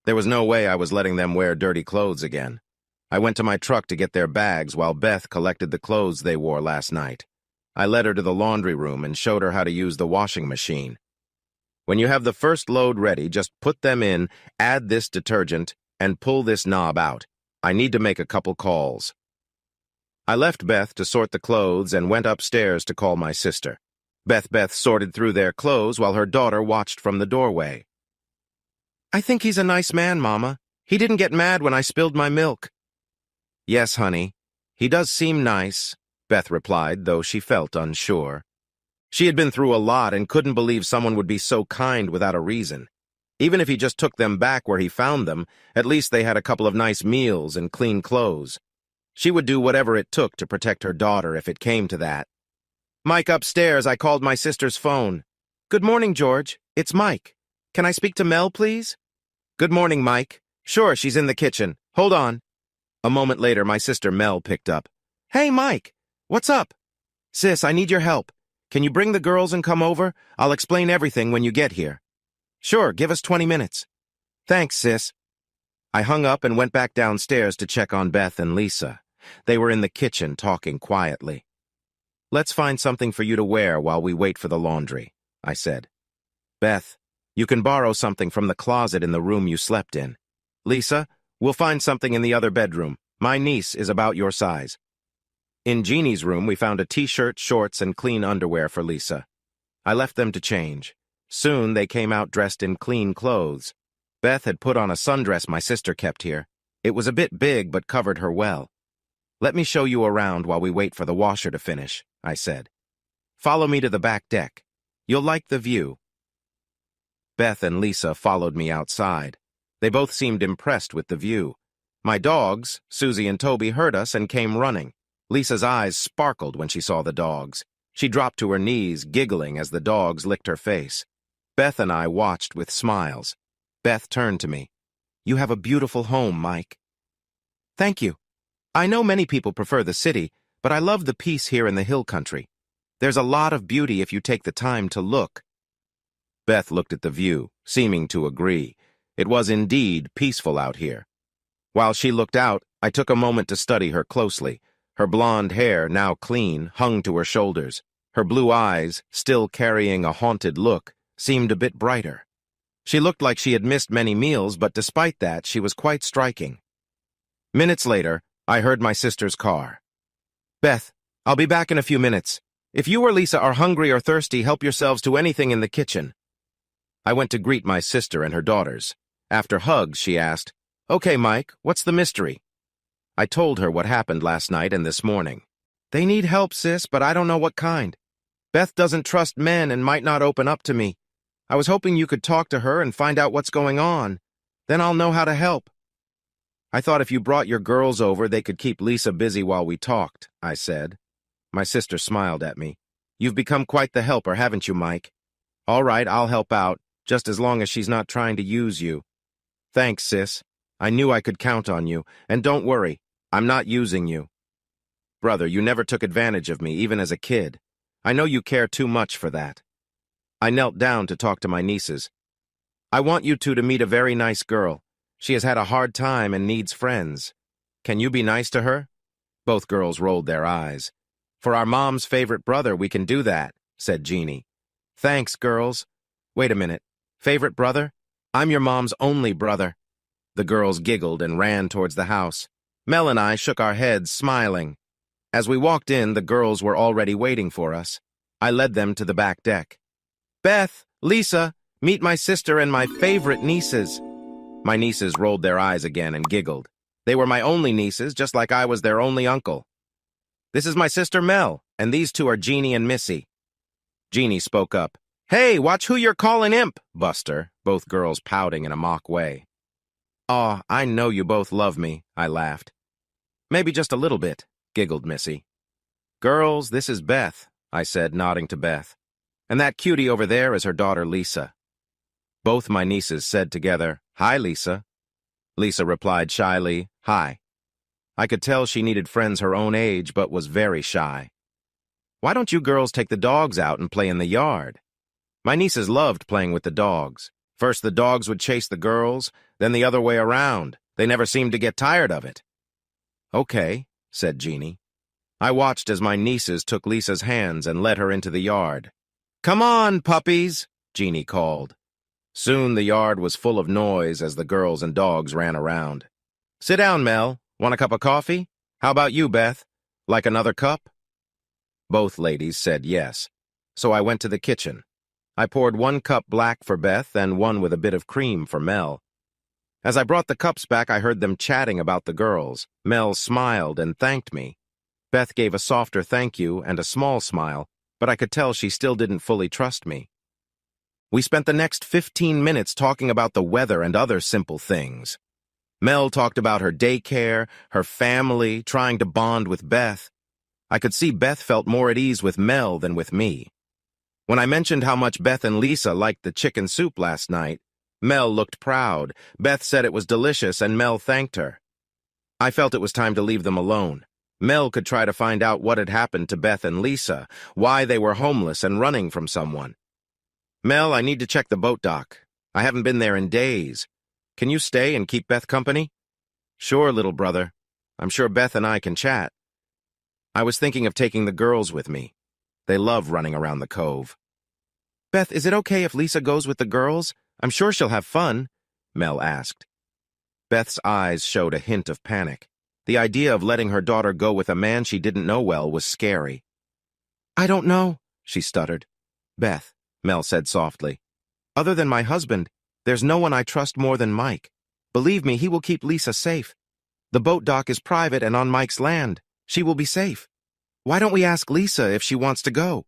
There was no way I was letting them wear dirty clothes again. I went to my truck to get their bags while Beth collected the clothes they wore last night. I led her to the laundry room and showed her how to use the washing machine. "When you have the first load ready, just put them in, add this detergent, and pull this knob out. I need to make a couple calls." I left Beth to sort the clothes and went upstairs to call my sister. Beth sorted through their clothes while her daughter watched from the doorway. "I think he's a nice man, Mama. He didn't get mad when I spilled my milk." "Yes, honey. He does seem nice, Beth replied, though she felt unsure. She had been through a lot and couldn't believe someone would be so kind without a reason. Even if he just took them back where he found them, at least they had a couple of nice meals and clean clothes. She would do whatever it took to protect her daughter if it came to that. Mike upstairs, I called my sister's phone. Good morning, George. It's Mike. Can I speak to Mel, please? Good morning, Mike. Sure, she's in the kitchen. Hold on. A moment later, my sister Mel picked up. Hey, Mike. What's up? Sis, I need your help. Can you bring the girls and come over? I'll explain everything when you get here. Sure, give us 20 minutes. Thanks, sis. I hung up and went back downstairs to check on Beth and Lisa. They were in the kitchen talking quietly. Let's find something for you to wear while we wait for the laundry, I said. Beth, you can borrow something from the closet in the room you slept in. Lisa, we'll find something in the other bedroom. My niece is about your size. In Jeannie's room, we found a t-shirt, shorts, and clean underwear for Lisa. I left them to change. Soon, they came out dressed in clean clothes. Beth had put on a sundress my sister kept here. It was a bit big, but covered her well. Let me show you around while we wait for the washer to finish, I said. Follow me to the back deck. You'll like the view. Beth and Lisa followed me outside. They both seemed impressed with the view. My dogs, Susie and Toby, heard us and came running. Lisa's eyes sparkled when she saw the dogs. She dropped to her knees, giggling as the dogs licked her face. Beth and I watched with smiles. Beth turned to me. You have a beautiful home, Mike. Thank you. I know many people prefer the city, but I love the peace here in the hill country. There's a lot of beauty if you take the time to look. Beth looked at the view, seeming to agree. It was indeed peaceful out here. While she looked out, I took a moment to study her closely. Her blonde hair, now clean, hung to her shoulders. Her blue eyes, still carrying a haunted look, seemed a bit brighter. She looked like she had missed many meals, but despite that, she was quite striking. Minutes later, I heard my sister's car. Beth, I'll be back in a few minutes. If you or Lisa are hungry or thirsty, help yourselves to anything in the kitchen. I went to greet my sister and her daughters. After hugs, she asked, Okay, Mike, what's the mystery? I told her what happened last night and this morning. They need help, sis, but I don't know what kind. Beth doesn't trust men and might not open up to me. I was hoping you could talk to her and find out what's going on. Then I'll know how to help. I thought if you brought your girls over, they could keep Lisa busy while we talked, I said. My sister smiled at me. You've become quite the helper, haven't you, Mike? All right, I'll help out, just as long as she's not trying to use you. Thanks, sis. I knew I could count on you, and don't worry, I'm not using you. Brother, you never took advantage of me, even as a kid. I know you care too much for that. I knelt down to talk to my nieces. I want you two to meet a very nice girl. She has had a hard time and needs friends. Can you be nice to her? Both girls rolled their eyes. For our mom's favorite brother, we can do that, said Jeannie. Thanks, girls. Wait a minute. Favorite brother? I'm your mom's only brother. The girls giggled and ran towards the house. Mel and I shook our heads, smiling. As we walked in, the girls were already waiting for us. I led them to the back deck. Beth, Lisa, meet my sister and my favorite nieces. My nieces rolled their eyes again and giggled. They were my only nieces, just like I was their only uncle. This is my sister Mel, and these two are Jeannie and Missy. Jeannie spoke up. Hey, watch who you're calling imp, Buster, both girls pouting in a mock way. Aw, I know you both love me, I laughed. Maybe just a little bit, giggled Missy. Girls, this is Beth, I said, nodding to Beth. And that cutie over there is her daughter Lisa. Both my nieces said together, Hi, Lisa. Lisa replied shyly, Hi. I could tell she needed friends her own age, but was very shy. Why don't you girls take the dogs out and play in the yard? My nieces loved playing with the dogs. First the dogs would chase the girls, then the other way around. They never seemed to get tired of it. Okay, said Jeannie. I watched as my nieces took Lisa's hands and led her into the yard. Come on, puppies, Jeannie called. Soon the yard was full of noise as the girls and dogs ran around. Sit down, Mel. Want a cup of coffee? How about you, Beth? Like another cup? Both ladies said yes, so I went to the kitchen. I poured 1 cup black for Beth and 1 with a bit of cream for Mel. As I brought the cups back, I heard them chatting about the girls. Mel smiled and thanked me. Beth gave a softer thank you and a small smile, but I could tell she still didn't fully trust me. We spent the next 15 minutes talking about the weather and other simple things. Mel talked about her daycare, her family, trying to bond with Beth. I could see Beth felt more at ease with Mel than with me. When I mentioned how much Beth and Lisa liked the chicken soup last night, Mel looked proud. Beth said it was delicious and Mel thanked her. I felt it was time to leave them alone. Mel could try to find out what had happened to Beth and Lisa, why they were homeless and running from someone. Mel, I need to check the boat dock. I haven't been there in days. Can you stay and keep Beth company? Sure, little brother. I'm sure Beth and I can chat. I was thinking of taking the girls with me. They love running around the cove. Beth, is it okay if Lisa goes with the girls? I'm sure she'll have fun, Mel asked. Beth's eyes showed a hint of panic. The idea of letting her daughter go with a man she didn't know well was scary. I don't know, she stuttered. Beth, Mel said softly. Other than my husband, there's no one I trust more than Mike. Believe me, he will keep Lisa safe. The boat dock is private and on Mike's land. She will be safe. Why don't we ask Lisa if she wants to go?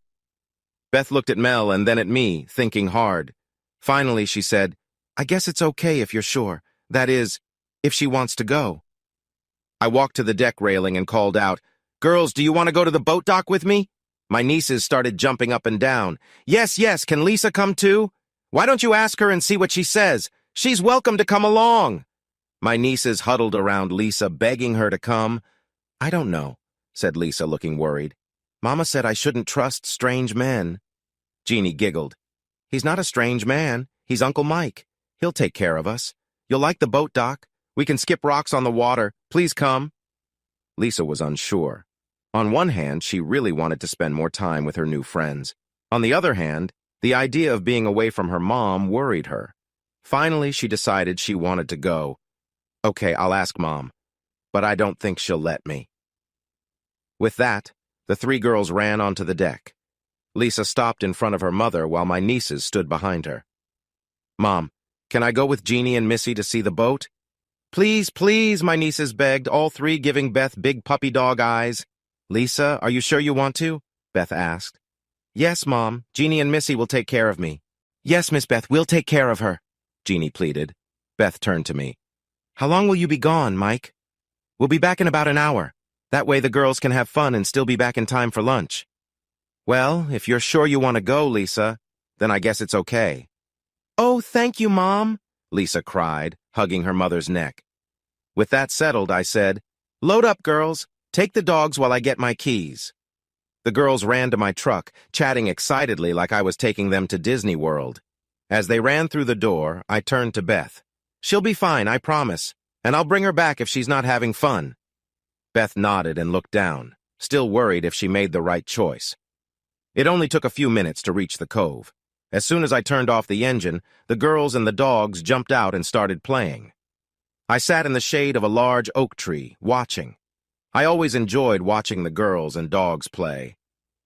Beth looked at Mel and then at me, thinking hard. Finally, she said, I guess it's okay if you're sure. That is, if she wants to go. I walked to the deck railing and called out, Girls, do you want to go to the boat dock with me? My nieces started jumping up and down. Yes, yes, can Lisa come too? Why don't you ask her and see what she says? She's welcome to come along. My nieces huddled around Lisa, begging her to come. I don't know, said Lisa, looking worried. Mama said I shouldn't trust strange men. Jeannie giggled. He's not a strange man. He's Uncle Mike. He'll take care of us. You'll like the boat dock. We can skip rocks on the water. Please come. Lisa was unsure. On one hand, she really wanted to spend more time with her new friends. On the other hand, the idea of being away from her mom worried her. Finally, she decided she wanted to go. Okay, I'll ask Mom, but I don't think she'll let me. With that, the three girls ran onto the deck. Lisa stopped in front of her mother while my nieces stood behind her. Mom, can I go with Jeannie and Missy to see the boat? Please, please, my nieces begged, all three giving Beth big puppy dog eyes. Lisa, are you sure you want to? Beth asked. Yes, Mom. Jeannie and Missy will take care of me. Yes, Miss Beth, we'll take care of her, Jeannie pleaded. Beth turned to me. How long will you be gone, Mike? We'll be back in about an hour. That way the girls can have fun and still be back in time for lunch. Well, if you're sure you want to go, Lisa, then I guess it's okay. Oh, thank you, Mom, Lisa cried, hugging her mother's neck. With that settled, I said, Load up, girls. Take the dogs while I get my keys. The girls ran to my truck, chatting excitedly like I was taking them to Disney World. As they ran through the door, I turned to Beth. She'll be fine, I promise, and I'll bring her back if she's not having fun. Beth nodded and looked down, still worried if she made the right choice. It only took a few minutes to reach the cove. As soon as I turned off the engine, the girls and the dogs jumped out and started playing. I sat in the shade of a large oak tree, watching. I always enjoyed watching the girls and dogs play.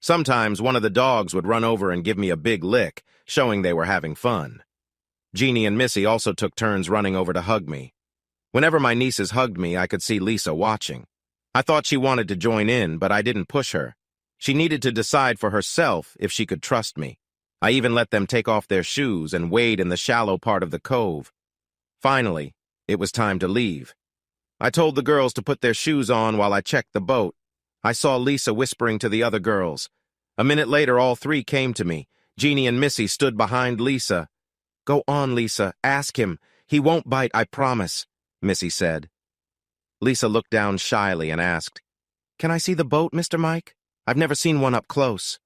Sometimes one of the dogs would run over and give me a big lick, showing they were having fun. Jeannie and Missy also took turns running over to hug me. Whenever my nieces hugged me, I could see Lisa watching. I thought she wanted to join in, but I didn't push her. She needed to decide for herself if she could trust me. I even let them take off their shoes and wade in the shallow part of the cove. Finally, it was time to leave. I told the girls to put their shoes on while I checked the boat. I saw Lisa whispering to the other girls. A minute later, all three came to me. Jeannie and Missy stood behind Lisa. Go on, Lisa. Ask him. He won't bite, I promise, Missy said. Lisa looked down shyly and asked, Can I see the boat, Mr. Mike? I've never seen one up close.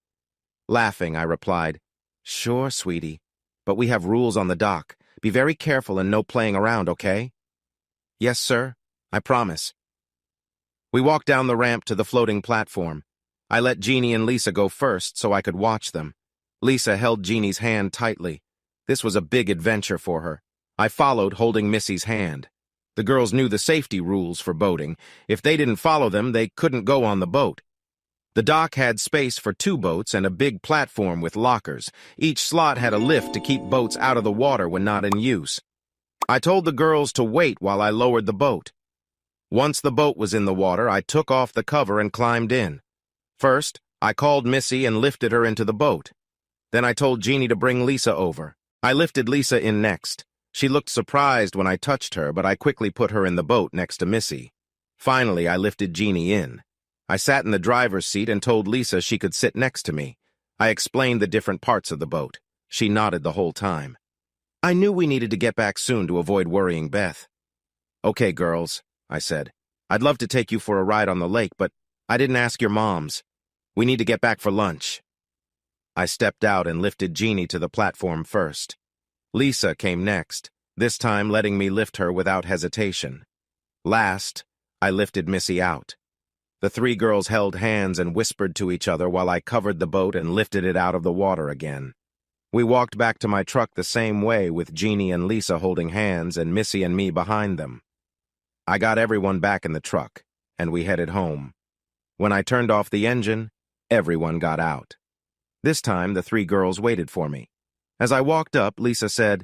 Laughing, I replied, Sure, sweetie, but we have rules on the dock. Be very careful and no playing around, okay? Yes, sir. I promise. We walked down the ramp to the floating platform. I let Jeannie and Lisa go first so I could watch them. Lisa held Jeannie's hand tightly. This was a big adventure for her. I followed, holding Missy's hand. The girls knew the safety rules for boating. If they didn't follow them, they couldn't go on the boat. The dock had space for 2 boats and a big platform with lockers. Each slot had a lift to keep boats out of the water when not in use. I told the girls to wait while I lowered the boat. Once the boat was in the water, I took off the cover and climbed in. First, I called Missy and lifted her into the boat. Then I told Jeannie to bring Lisa over. I lifted Lisa in next. She looked surprised when I touched her, but I quickly put her in the boat next to Missy. Finally, I lifted Jeannie in. I sat in the driver's seat and told Lisa she could sit next to me. I explained the different parts of the boat. She nodded the whole time. I knew we needed to get back soon to avoid worrying Beth. Okay, girls, I said. I'd love to take you for a ride on the lake, but I didn't ask your moms. We need to get back for lunch. I stepped out and lifted Jeannie to the platform first. Lisa came next, this time letting me lift her without hesitation. Last, I lifted Missy out. The three girls held hands and whispered to each other while I covered the boat and lifted it out of the water again. We walked back to my truck the same way with Jeannie and Lisa holding hands and Missy and me behind them. I got everyone back in the truck, and we headed home. When I turned off the engine, everyone got out. This time, the three girls waited for me. As I walked up, Lisa said,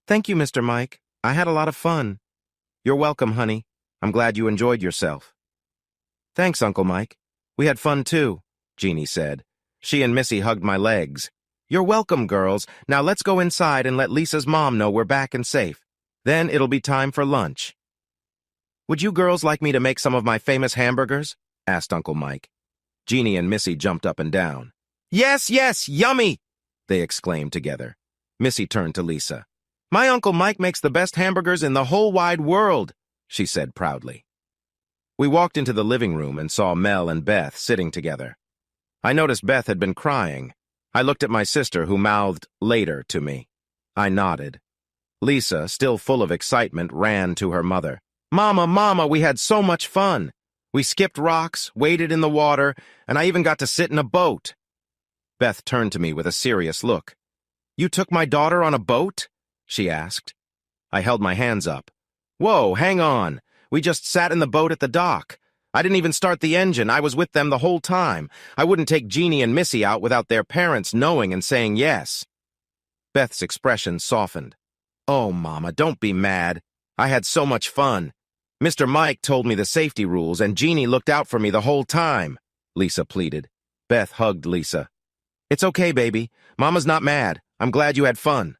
"Thank you, Mr. Mike. I had a lot of fun." "You're welcome, honey. I'm glad you enjoyed yourself." "Thanks, Uncle Mike. We had fun too," Jeannie said. She and Missy hugged my legs. "You're welcome, girls. Now let's go inside and let Lisa's mom know we're back and safe. Then it'll be time for lunch." "Would you girls like me to make some of my famous hamburgers?" asked Uncle Mike. Jeannie and Missy jumped up and down. "Yes, yes, yummy!" they exclaimed together. Missy turned to Lisa. "My Uncle Mike makes the best hamburgers in the whole wide world," she said proudly. We walked into the living room and saw Mel and Beth sitting together. I noticed Beth had been crying. I looked at my sister, who mouthed "later" to me. I nodded. Lisa, still full of excitement, ran to her mother. "Mama, Mama, we had so much fun. We skipped rocks, waded in the water, and I even got to sit in a boat." Beth turned to me with a serious look. "You took my daughter on a boat?" she asked. I held my hands up. "Whoa, hang on. We just sat in the boat at the dock. I didn't even start the engine. I was with them the whole time. I wouldn't take Jeannie and Missy out without their parents knowing and saying yes." Beth's expression softened. "Oh, Mama, don't be mad. I had so much fun. Mr. Mike told me the safety rules, and Jeannie looked out for me the whole time," Lisa pleaded. Beth hugged Lisa. "It's okay, baby. Mama's not mad. I'm glad you had fun."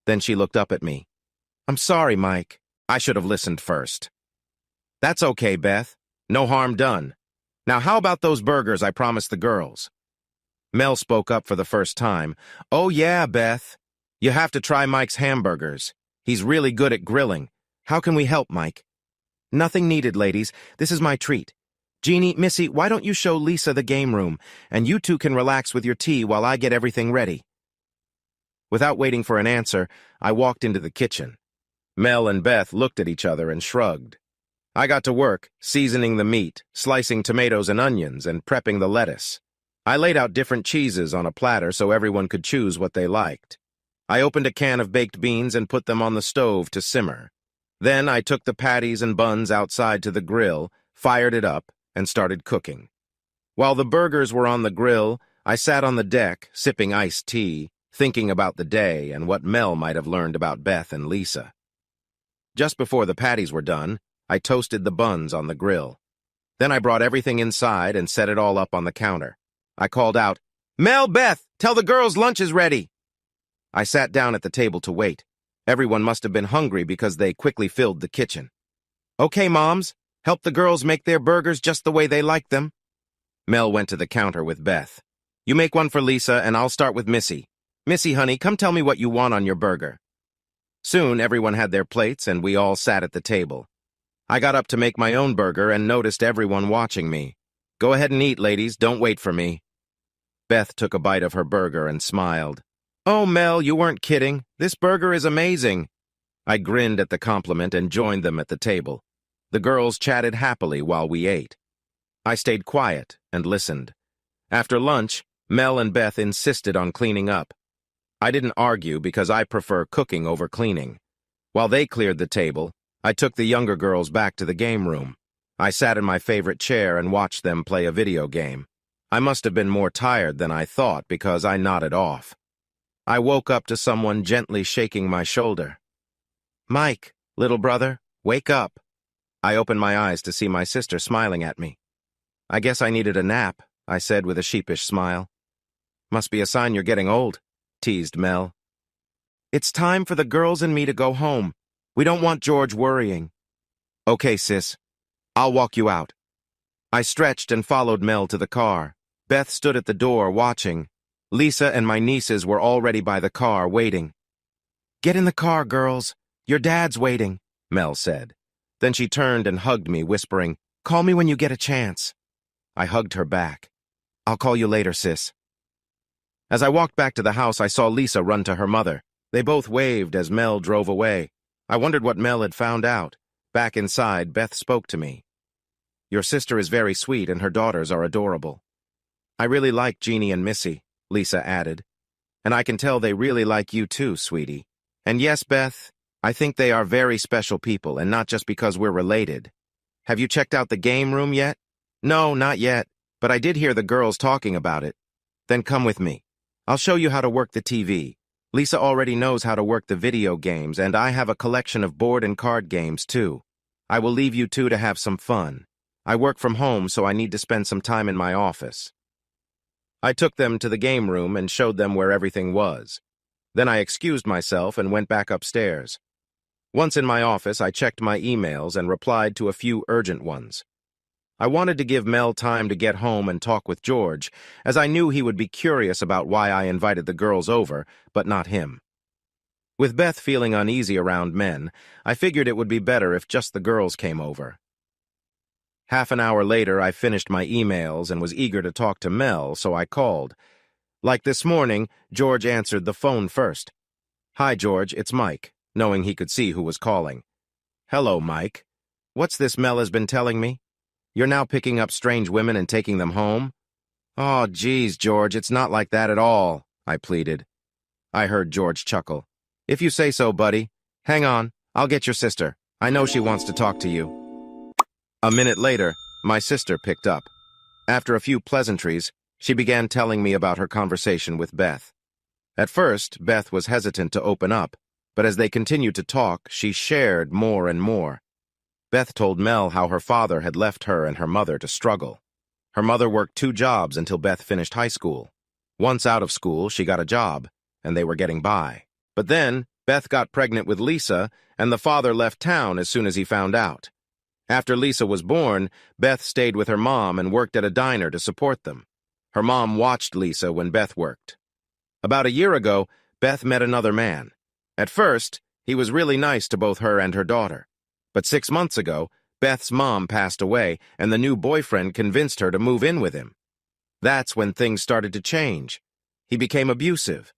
Then she looked up at me. "I'm sorry, Mike. I should have listened first." "That's okay, Beth. No harm done. Now how about those burgers I promised the girls?" Mel spoke up for the first time. "Oh yeah, Beth. You have to try Mike's hamburgers. He's really good at grilling. How can we help, Mike?" "Nothing needed, ladies. This is my treat. Jeannie, Missy, why don't you show Lisa the game room, and you two can relax with your tea while I get everything ready." Without waiting for an answer, I walked into the kitchen. Mel and Beth looked at each other and shrugged. I got to work, seasoning the meat, slicing tomatoes and onions, and prepping the lettuce. I laid out different cheeses on a platter so everyone could choose what they liked. I opened a can of baked beans and put them on the stove to simmer. Then I took the patties and buns outside to the grill, fired it up, and started cooking. While the burgers were on the grill, I sat on the deck, sipping iced tea, thinking about the day and what Mel might have learned about Beth and Lisa. Just before the patties were done, I toasted the buns on the grill. Then I brought everything inside and set it all up on the counter. I called out, "Mel, Beth, tell the girls lunch is ready." I sat down at the table to wait. Everyone must have been hungry because they quickly filled the kitchen. "Okay, moms, help the girls make their burgers just the way they like them." Mel went to the counter with Beth. "You make one for Lisa, and I'll start with Missy. Missy, honey, come tell me what you want on your burger." Soon, everyone had their plates, and we all sat at the table. I got up to make my own burger and noticed everyone watching me. "Go ahead and eat, ladies. Don't wait for me." Beth took a bite of her burger and smiled. "Oh, Mel, you weren't kidding. This burger is amazing." I grinned at the compliment and joined them at the table. The girls chatted happily while we ate. I stayed quiet and listened. After lunch, Mel and Beth insisted on cleaning up. I didn't argue because I prefer cooking over cleaning. While they cleared the table, I took the younger girls back to the game room. I sat in my favorite chair and watched them play a video game. I must have been more tired than I thought because I nodded off. I woke up to someone gently shaking my shoulder. "Mike, little brother, wake up." I opened my eyes to see my sister smiling at me. "I guess I needed a nap," I said with a sheepish smile. "Must be a sign you're getting old," teased Mel. "It's time for the girls and me to go home. We don't want George worrying." "Okay, sis. I'll walk you out." I stretched and followed Mel to the car. Beth stood at the door, watching. Lisa and my nieces were already by the car, waiting. "Get in the car, girls. Your dad's waiting," Mel said. Then she turned and hugged me, whispering, "Call me when you get a chance." I hugged her back. "I'll call you later, sis." As I walked back to the house, I saw Lisa run to her mother. They both waved as Mel drove away. I wondered what Mel had found out. Back inside, Beth spoke to me. "Your sister is very sweet and her daughters are adorable." "I really like Jeannie and Missy," Lisa added. "And I can tell they really like you too, sweetie. And yes, Beth, I think they are very special people, and not just because we're related. Have you checked out the game room yet?" "No, not yet, but I did hear the girls talking about it." "Then come with me. I'll show you how to work the TV. Lisa already knows how to work the video games, and I have a collection of board and card games too. I will leave you two to have some fun. I work from home, so I need to spend some time in my office." I took them to the game room and showed them where everything was. Then I excused myself and went back upstairs. Once in my office, I checked my emails and replied to a few urgent ones. I wanted to give Mel time to get home and talk with George, as I knew he would be curious about why I invited the girls over, but not him. With Beth feeling uneasy around men, I figured it would be better if just the girls came over. Half an hour later, I finished my emails and was eager to talk to Mel, so I called. Like this morning, George answered the phone first. "Hi, George, it's Mike," knowing he could see who was calling. "Hello, Mike. What's this Mel has been telling me? You're now picking up strange women and taking them home?" "Oh, geez, George, it's not like that at all," I pleaded. I heard George chuckle. "If you say so, buddy. Hang on, I'll get your sister. I know she wants to talk to you." A minute later, my sister picked up. After a few pleasantries, she began telling me about her conversation with Beth. At first, Beth was hesitant to open up, but as they continued to talk, she shared more and more. Beth told Mel how her father had left her and her mother to struggle. Her mother worked 2 jobs until Beth finished high school. Once out of school, she got a job, and they were getting by. But then, Beth got pregnant with Lisa, and the father left town as soon as he found out. After Lisa was born, Beth stayed with her mom and worked at a diner to support them. Her mom watched Lisa when Beth worked. About a year ago, Beth met another man. At first, he was really nice to both her and her daughter. But 6 months ago, Beth's mom passed away, and the new boyfriend convinced her to move in with him. That's when things started to change. He became abusive.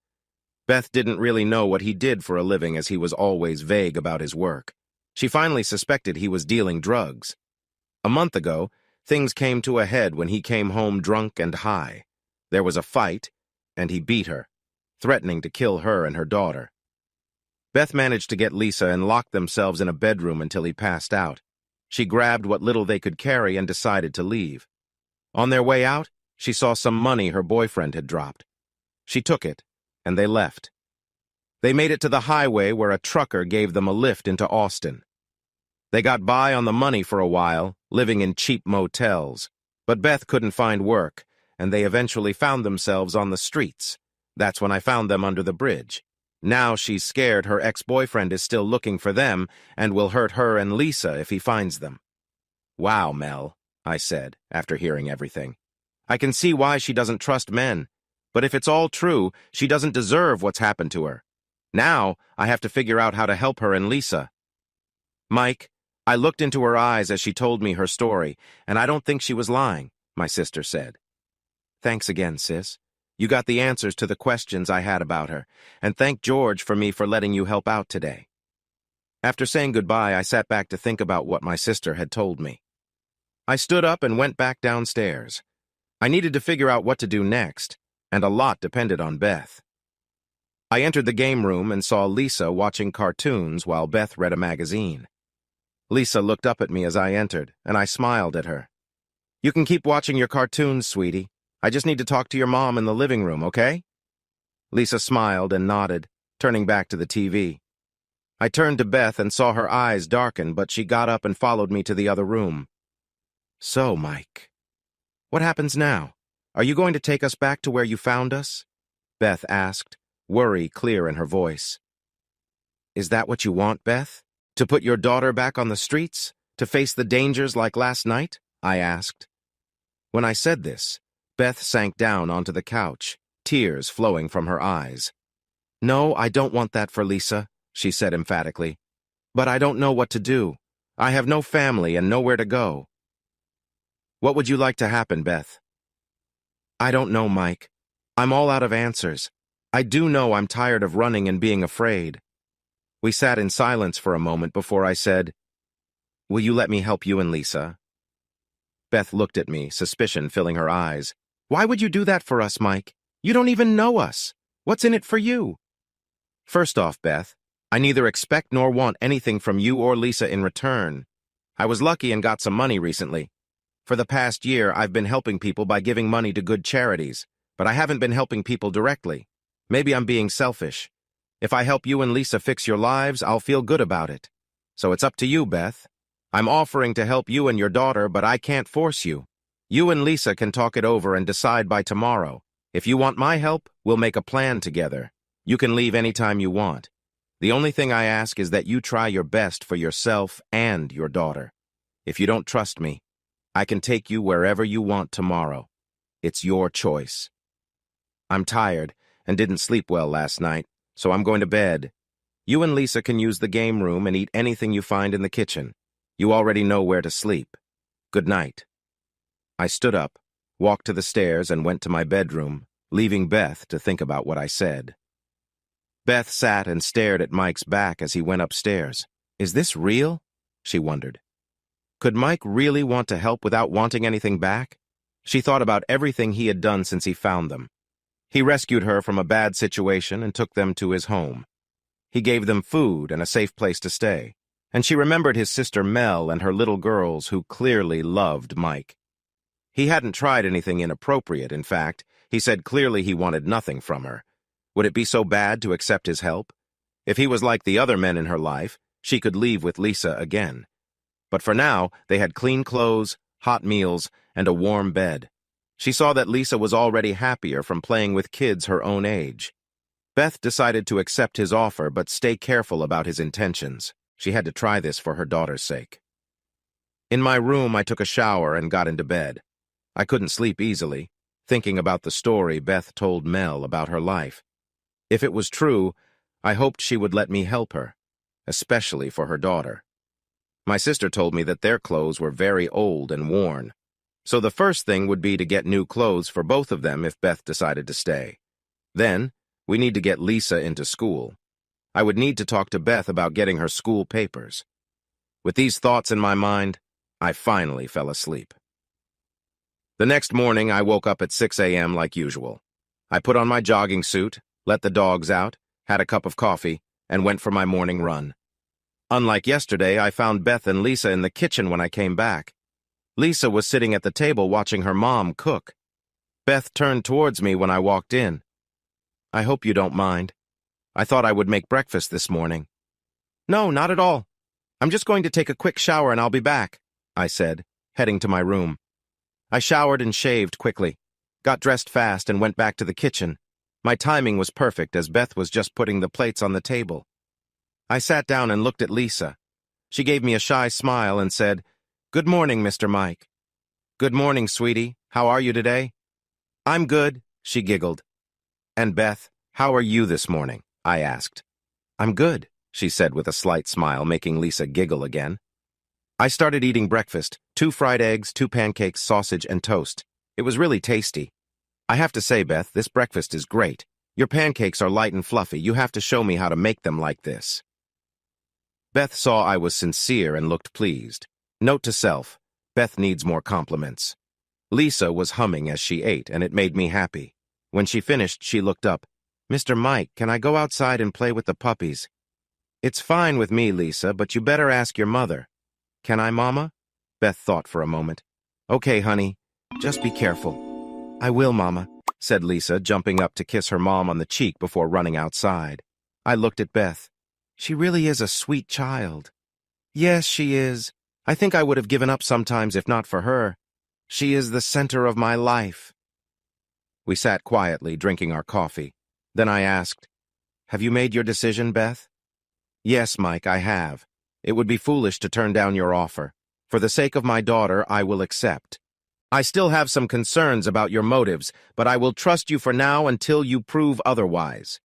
Beth didn't really know what he did for a living, as he was always vague about his work. She finally suspected he was dealing drugs. A month ago, things came to a head when he came home drunk and high. There was a fight, and he beat her, threatening to kill her and her daughter. Beth managed to get Lisa and locked themselves in a bedroom until he passed out. She grabbed what little they could carry and decided to leave. On their way out, she saw some money her boyfriend had dropped. She took it, and they left. They made it to the highway where a trucker gave them a lift into Austin. They got by on the money for a while, living in cheap motels. But Beth couldn't find work, and they eventually found themselves on the streets. That's when I found them under the bridge. Now she's scared her ex-boyfriend is still looking for them and will hurt her and Lisa if he finds them. "Wow, Mel," I said, after hearing everything. "I can see why she doesn't trust men. But if it's all true, she doesn't deserve what's happened to her. Now, I have to figure out how to help her and Lisa." "Mike, I looked into her eyes as she told me her story, and I don't think she was lying," my sister said. "Thanks again, sis. You got the answers to the questions I had about her, and thank George for letting you help out today." After saying goodbye, I sat back to think about what my sister had told me. I stood up and went back downstairs. I needed to figure out what to do next, and a lot depended on Beth. I entered the game room and saw Lisa watching cartoons while Beth read a magazine. Lisa looked up at me as I entered, and I smiled at her. "You can keep watching your cartoons, sweetie. I just need to talk to your mom in the living room, okay?" Lisa smiled and nodded, turning back to the TV. I turned to Beth and saw her eyes darken, but she got up and followed me to the other room. So, Mike, what happens now? Are you going to take us back to where you found us? Beth asked, worry clear in her voice. Is that what you want, Beth? To put your daughter back on the streets? To face the dangers like last night? I asked. When I said this, Beth sank down onto the couch, tears flowing from her eyes. No, I don't want that for Lisa, she said emphatically. But I don't know what to do. I have no family and nowhere to go. What would you like to happen, Beth? I don't know, Mike. I'm all out of answers. I do know I'm tired of running and being afraid. We sat in silence for a moment before I said, Will you let me help you and Lisa? Beth looked at me, suspicion filling her eyes. Why would you do that for us, Mike? You don't even know us. What's in it for you? First off, Beth, I neither expect nor want anything from you or Lisa in return. I was lucky and got some money recently. For the past year, I've been helping people by giving money to good charities, but I haven't been helping people directly. Maybe I'm being selfish. If I help you and Lisa fix your lives, I'll feel good about it. So it's up to you, Beth. I'm offering to help you and your daughter, but I can't force you. You and Lisa can talk it over and decide by tomorrow. If you want my help, we'll make a plan together. You can leave anytime you want. The only thing I ask is that you try your best for yourself and your daughter. If you don't trust me, I can take you wherever you want tomorrow. It's your choice. I'm tired and didn't sleep well last night, so I'm going to bed. You and Lisa can use the game room and eat anything you find in the kitchen. You already know where to sleep. Good night. I stood up, walked to the stairs, and went to my bedroom, leaving Beth to think about what I said. Beth sat and stared at Mike's back as he went upstairs. Is this real? She wondered. Could Mike really want to help without wanting anything back? She thought about everything he had done since he found them. He rescued her from a bad situation and took them to his home. He gave them food and a safe place to stay. And she remembered his sister Mel and her little girls who clearly loved Mike. He hadn't tried anything inappropriate, in fact. He said clearly he wanted nothing from her. Would it be so bad to accept his help? If he was like the other men in her life, she could leave with Lisa again. But for now, they had clean clothes, hot meals, and a warm bed. She saw that Lisa was already happier from playing with kids her own age. Beth decided to accept his offer but stay careful about his intentions. She had to try this for her daughter's sake. In my room, I took a shower and got into bed. I couldn't sleep easily, thinking about the story Beth told Mel about her life. If it was true, I hoped she would let me help her, especially for her daughter. My sister told me that their clothes were very old and worn, so the first thing would be to get new clothes for both of them if Beth decided to stay. Then, we need to get Lisa into school. I would need to talk to Beth about getting her school papers. With these thoughts in my mind, I finally fell asleep. The next morning, I woke up at 6 a.m. like usual. I put on my jogging suit, let the dogs out, had a cup of coffee, and went for my morning run. Unlike yesterday, I found Beth and Lisa in the kitchen when I came back. Lisa was sitting at the table watching her mom cook. Beth turned towards me when I walked in. I hope you don't mind. I thought I would make breakfast this morning. No, not at all. I'm just going to take a quick shower and I'll be back, I said, heading to my room. I showered and shaved quickly, got dressed fast and went back to the kitchen. My timing was perfect as Beth was just putting the plates on the table. I sat down and looked at Lisa. She gave me a shy smile and said, Good morning, Mr. Mike. Good morning, sweetie. How are you today? I'm good, she giggled. And Beth, how are you this morning? I asked. I'm good, she said with a slight smile, making Lisa giggle again. I started eating breakfast, 2 fried eggs, 2 pancakes, sausage, and toast. It was really tasty. I have to say, Beth, this breakfast is great. Your pancakes are light and fluffy. You have to show me how to make them like this. Beth saw I was sincere and looked pleased. Note to self, Beth needs more compliments. Lisa was humming as she ate, and it made me happy. When she finished, she looked up. Mr. Mike, can I go outside and play with the puppies? It's fine with me, Lisa, but you better ask your mother. Can I, Mama? Beth thought for a moment. Okay, honey, just be careful. I will, Mama, said Lisa, jumping up to kiss her mom on the cheek before running outside. I looked at Beth. She really is a sweet child. Yes, she is. I think I would have given up sometimes if not for her. She is the center of my life. We sat quietly, drinking our coffee. Then I asked, "Have you made your decision, Beth?" "Yes, Mike, I have. It would be foolish to turn down your offer. For the sake of my daughter, I will accept. I still have some concerns about your motives, but I will trust you for now until you prove otherwise."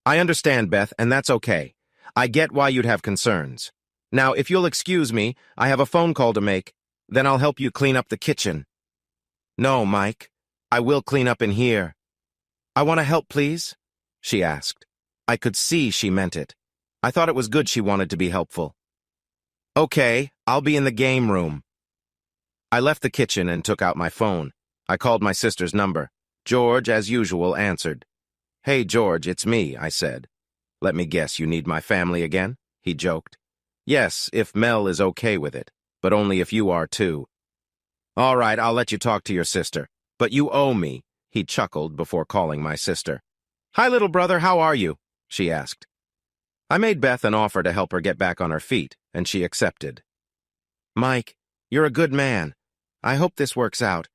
"I understand, Beth, and that's okay. I get why you'd have concerns. Now, if you'll excuse me, I have a phone call to make. Then I'll help you clean up the kitchen." "No, Mike. I will clean up in here." "I want to help, please?" she asked. I could see she meant it. I thought it was good she wanted to be helpful. "Okay, I'll be in the game room." I left the kitchen and took out my phone. I called my sister's number. George, as usual, answered. "Hey, George, it's me," I said. "Let me guess, you need my family again?" he joked. "Yes, if Mel is okay with it, but only if you are too." "All right, I'll let you talk to your sister. But you owe me," he chuckled before calling my sister. "Hi, little brother, how are you?" she asked. I made Beth an offer to help her get back on her feet, and she accepted. "Mike, you're a good man. I hope this works out.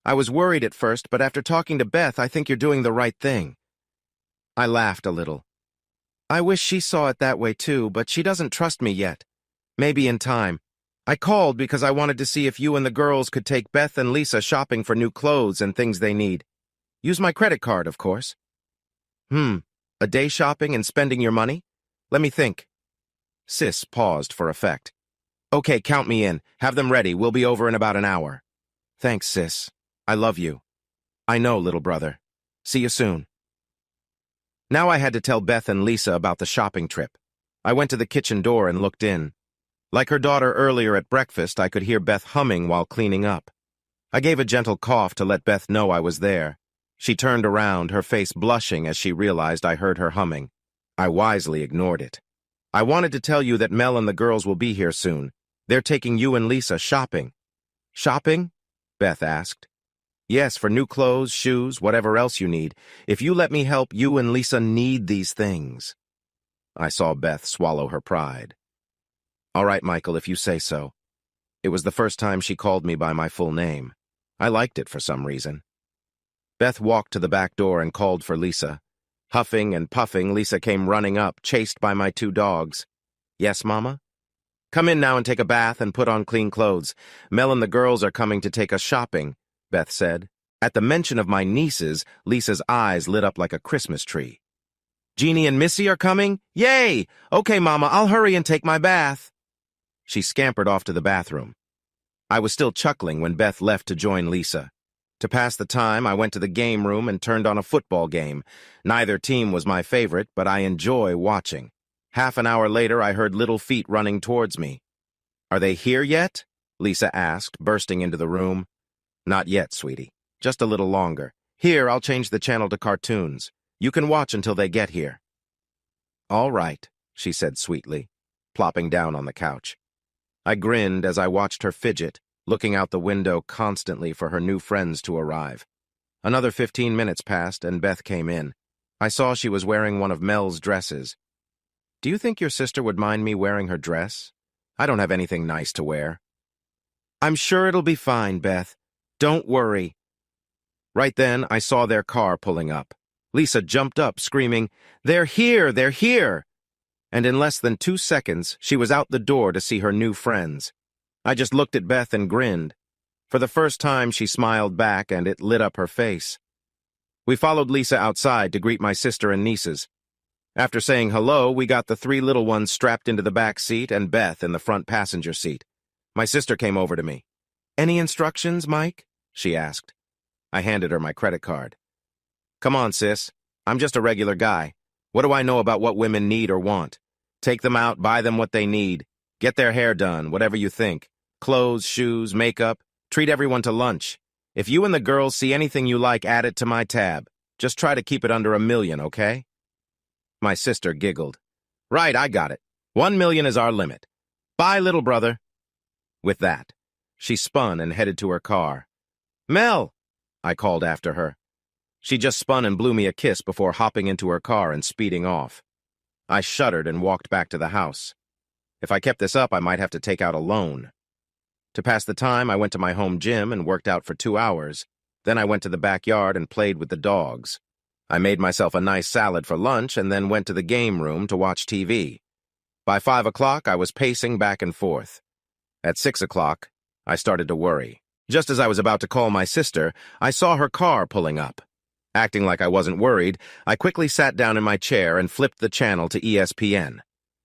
I was worried at first, but after talking to Beth, I think you're doing the right thing." I laughed a little. "I wish she saw it that way too, but she doesn't trust me yet. Maybe in time. I called because I wanted to see if you and the girls could take Beth and Lisa shopping for new clothes and things they need. Use my credit card, of course." A day shopping and spending your money? Let me think." Sis paused for effect. "Okay, count me in. Have them ready. We'll be over in about an hour." "Thanks, sis. I love you." "I know, little brother. See you soon." Now I had to tell Beth and Lisa about the shopping trip. I went to the kitchen door and looked in. Like her daughter earlier at breakfast, I could hear Beth humming while cleaning up. I gave a gentle cough to let Beth know I was there. She turned around, her face blushing as she realized I heard her humming. I wisely ignored it. "I wanted to tell you that Mel and the girls will be here soon. They're taking you and Lisa shopping." "Shopping?" Beth asked. "Yes, for new clothes, shoes, whatever else you need. If you let me help, you and Lisa need these things." I saw Beth swallow her pride. "All right, Michael, if you say so." It was the first time she called me by my full name. I liked it for some reason. Beth walked to the back door and called for Lisa. Huffing and puffing, Lisa came running up, chased by my two dogs. "Yes, Mama?" "Come in now and take a bath and put on clean clothes. Mel and the girls are coming to take us shopping," Beth said. At the mention of my nieces, Lisa's eyes lit up like a Christmas tree. "Jeannie and Missy are coming? Yay! Okay, Mama, I'll hurry and take my bath." She scampered off to the bathroom. I was still chuckling when Beth left to join Lisa. To pass the time, I went to the game room and turned on a football game. Neither team was my favorite, but I enjoy watching. Half an hour later, I heard little feet running towards me. "Are they here yet?" Lisa asked, bursting into the room. "Not yet, sweetie. Just a little longer. Here, I'll change the channel to cartoons. You can watch until they get here." "All right," she said sweetly, plopping down on the couch. I grinned as I watched her fidget, looking out the window constantly for her new friends to arrive. Another 15 minutes passed, and Beth came in. I saw she was wearing one of Mel's dresses. "Do you think your sister would mind me wearing her dress? I don't have anything nice to wear." "I'm sure it'll be fine, Beth. Don't worry." Right then, I saw their car pulling up. Lisa jumped up, screaming, "They're here! They're here!" And in less than 2 seconds, she was out the door to see her new friends. I just looked at Beth and grinned. For the first time, she smiled back, and it lit up her face. We followed Lisa outside to greet my sister and nieces. After saying hello, we got the 3 little ones strapped into the back seat and Beth in the front passenger seat. My sister came over to me. "Any instructions, Mike?" she asked. I handed her my credit card. "Come on, sis. I'm just a regular guy. What do I know about what women need or want? Take them out, buy them what they need. Get their hair done, whatever you think. Clothes, shoes, makeup. Treat everyone to lunch. If you and the girls see anything you like, add it to my tab. Just try to keep it under $1 million, okay?" My sister giggled. "Right, I got it. 1 million is our limit. Bye, little brother." With that, she spun and headed to her car. "Mel!" I called after her. She just spun and blew me a kiss before hopping into her car and speeding off. I shuddered and walked back to the house. If I kept this up, I might have to take out a loan. To pass the time, I went to my home gym and worked out for 2 hours. Then I went to the backyard and played with the dogs. I made myself a nice salad for lunch and then went to the game room to watch TV. By 5 o'clock, I was pacing back and forth. At 6 o'clock, I started to worry. Just as I was about to call my sister, I saw her car pulling up. Acting like I wasn't worried, I quickly sat down in my chair and flipped the channel to ESPN.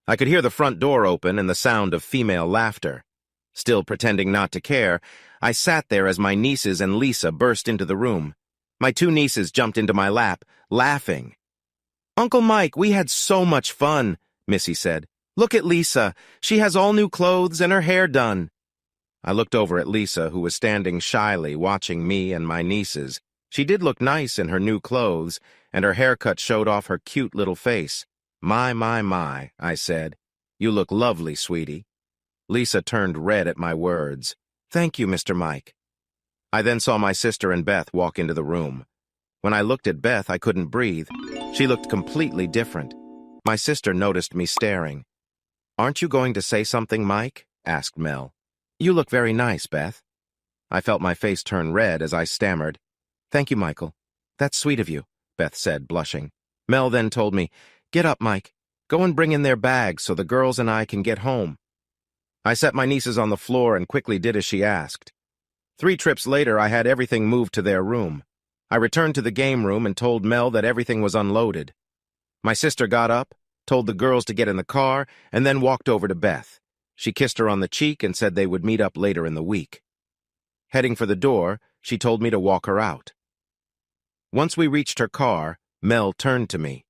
I could hear the front door open and the sound of female laughter. Still pretending not to care, I sat there as my nieces and Lisa burst into the room. My 2 nieces jumped into my lap, laughing. "Uncle Mike, we had so much fun," Missy said. "Look at Lisa. She has all new clothes and her hair done." I looked over at Lisa, who was standing shyly watching me and my nieces. She did look nice in her new clothes, and her haircut showed off her cute little face. My, I said. "You look lovely, sweetie." Lisa turned red at my words. "Thank you, Mr. Mike." I then saw my sister and Beth walk into the room. When I looked at Beth, I couldn't breathe. She looked completely different. My sister noticed me staring. "Aren't you going to say something, Mike?" asked Mel. "You look very nice, Beth." I felt my face turn red as I stammered. "Thank you, Michael. That's sweet of you," Beth said, blushing. Mel then told me, "Get up, Mike. Go and bring in their bags so the girls and I can get home." I set my nieces on the floor and quickly did as she asked. 3 trips later, I had everything moved to their room. I returned to the game room and told Mel that everything was unloaded. My sister got up, told the girls to get in the car, and then walked over to Beth. She kissed her on the cheek and said they would meet up later in the week. Heading for the door, she told me to walk her out. Once we reached her car, Mel turned to me.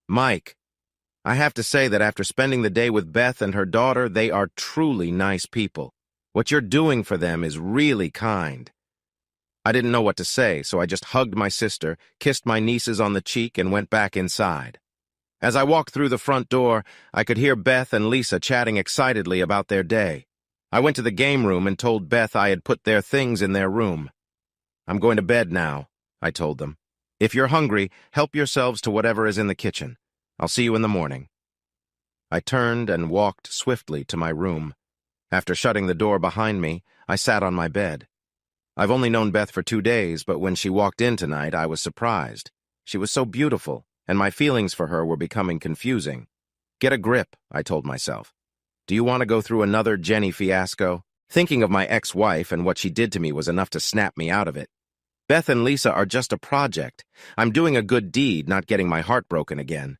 "Mike, I have to say that after spending the day with Beth and her daughter, they are truly nice people. What you're doing for them is really kind." I didn't know what to say, so I just hugged my sister, kissed my nieces on the cheek, and went back inside. As I walked through the front door, I could hear Beth and Lisa chatting excitedly about their day. I went to the game room and told Beth I had put their things in their room. "I'm going to bed now," I told them. "If you're hungry, help yourselves to whatever is in the kitchen. I'll see you in the morning." I turned and walked swiftly to my room. After shutting the door behind me, I sat on my bed. I've only known Beth for 2 days, but when she walked in tonight, I was surprised. She was so beautiful, and my feelings for her were becoming confusing. "Get a grip," I told myself. "Do you want to go through another Jenny fiasco?" Thinking of my ex-wife and what she did to me was enough to snap me out of it. Beth and Lisa are just a project. I'm doing a good deed, not getting my heart broken again.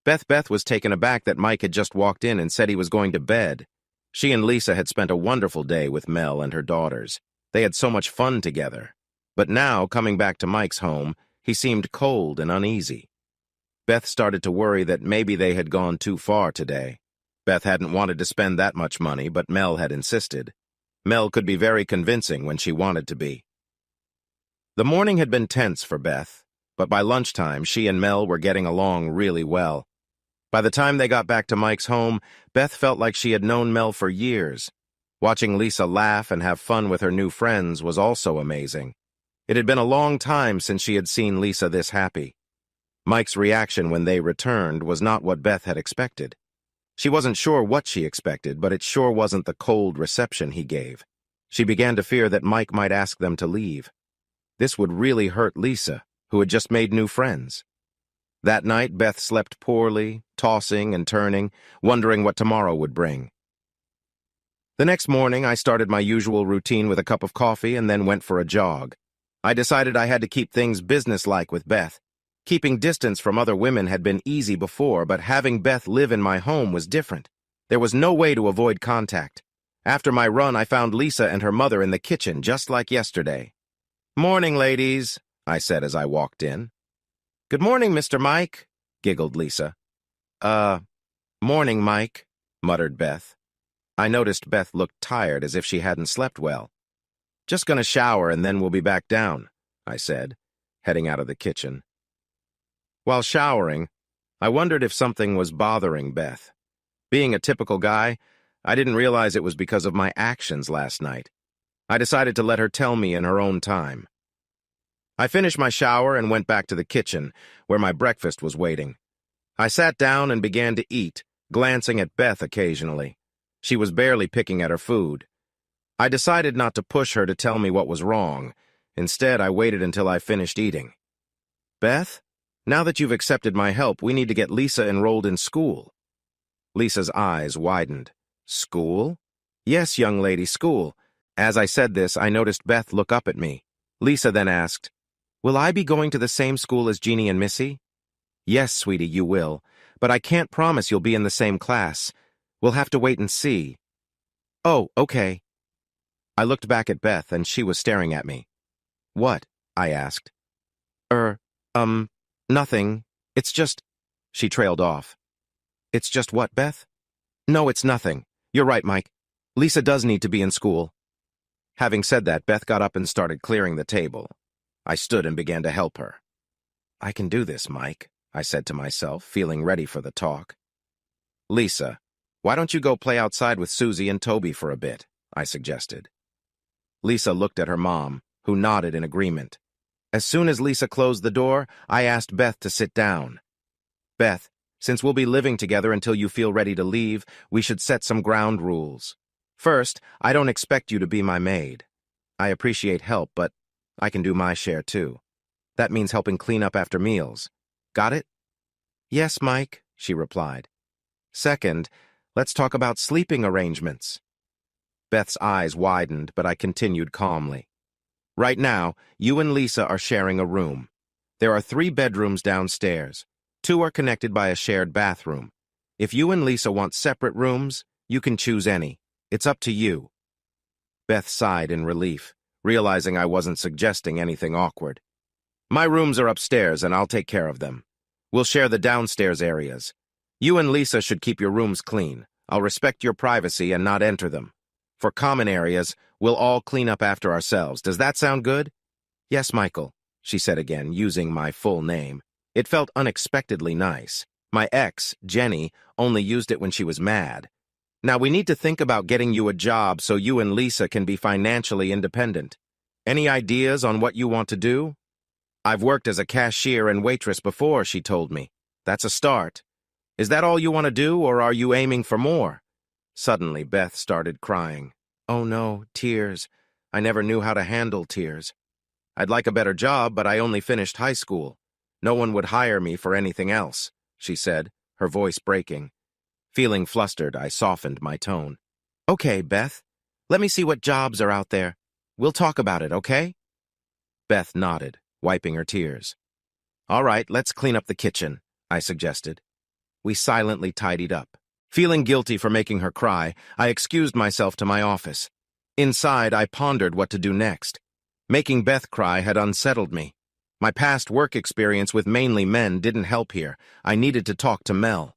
Beth was taken aback that Mike had just walked in and said he was going to bed. She and Lisa had spent a wonderful day with Mel and her daughters. They had so much fun together. But now, coming back to Mike's home, he seemed cold and uneasy. Beth started to worry that maybe they had gone too far today. Beth hadn't wanted to spend that much money, but Mel had insisted. Mel could be very convincing when she wanted to be. The morning had been tense for Beth, but by lunchtime she and Mel were getting along really well. By the time they got back to Mike's home, Beth felt like she had known Mel for years. Watching Lisa laugh and have fun with her new friends was also amazing. It had been a long time since she had seen Lisa this happy. Mike's reaction when they returned was not what Beth had expected. She wasn't sure what she expected, but it sure wasn't the cold reception he gave. She began to fear that Mike might ask them to leave. This would really hurt Lisa, who had just made new friends. That night, Beth slept poorly, tossing and turning, wondering what tomorrow would bring. The next morning, I started my usual routine with a cup of coffee and then went for a jog. I decided I had to keep things businesslike with Beth. Keeping distance from other women had been easy before, but having Beth live in my home was different. There was no way to avoid contact. After my run, I found Lisa and her mother in the kitchen, just like yesterday. "Morning, ladies," I said as I walked in. "Good morning, Mr. Mike," giggled Lisa. Morning, Mike," muttered Beth. I noticed Beth looked tired, as if she hadn't slept well. "Just gonna shower and then we'll be back down," I said, heading out of the kitchen. While showering, I wondered if something was bothering Beth. Being a typical guy, I didn't realize it was because of my actions last night. I decided to let her tell me in her own time. I finished my shower and went back to the kitchen, where my breakfast was waiting. I sat down and began to eat, glancing at Beth occasionally. She was barely picking at her food. I decided not to push her to tell me what was wrong. Instead, I waited until I finished eating. Beth, now that you've accepted my help, we need to get Lisa enrolled in school. Lisa's eyes widened. School? Yes, young lady, school. As I said this, I noticed Beth look up at me. Lisa then asked, Will I be going to the same school as Jeannie and Missy? Yes, sweetie, you will, but I can't promise you'll be in the same class. We'll have to wait and see. Oh, okay. I looked back at Beth and she was staring at me. What? I asked. Nothing. It's just... She trailed off. It's just what, Beth? No, it's nothing. You're right, Mike. Lisa does need to be in school. Having said that, Beth got up and started clearing the table. I stood and began to help her. I can do this, Mike, I said to myself, feeling ready for the talk. Lisa, why don't you go play outside with Susie and Toby for a bit? I suggested. Lisa looked at her mom, who nodded in agreement. As soon as Lisa closed the door, I asked Beth to sit down. Beth, since we'll be living together until you feel ready to leave, we should set some ground rules. First, I don't expect you to be my maid. I appreciate help, but I can do my share too. That means helping clean up after meals. Got it? Yes, Mike, she replied. Second, let's talk about sleeping arrangements. Beth's eyes widened, but I continued calmly. Right now, you and Lisa are sharing a room. There are 3 bedrooms downstairs. 2 are connected by a shared bathroom. If you and Lisa want separate rooms, you can choose any. It's up to you. Beth sighed in relief, realizing I wasn't suggesting anything awkward. My rooms are upstairs, and I'll take care of them. We'll share the downstairs areas. You and Lisa should keep your rooms clean. I'll respect your privacy and not enter them. For common areas, we'll all clean up after ourselves. Does that sound good? Yes, Michael, she said again, using my full name. It felt unexpectedly nice. My ex, Jenny, only used it when she was mad. Now we need to think about getting you a job so you and Lisa can be financially independent. Any ideas on what you want to do? I've worked as a cashier and waitress before, she told me. That's a start. Is that all you want to do, or are you aiming for more? Suddenly, Beth started crying. Oh no, tears. I never knew how to handle tears. I'd like a better job, but I only finished high school. No one would hire me for anything else, she said, her voice breaking. Feeling flustered, I softened my tone. Okay, Beth. Let me see what jobs are out there. We'll talk about it, okay? Beth nodded, wiping her tears. All right, let's clean up the kitchen, I suggested. We silently tidied up. Feeling guilty for making her cry, I excused myself to my office. Inside, I pondered what to do next. Making Beth cry had unsettled me. My past work experience with mainly men didn't help here. I needed to talk to Mel.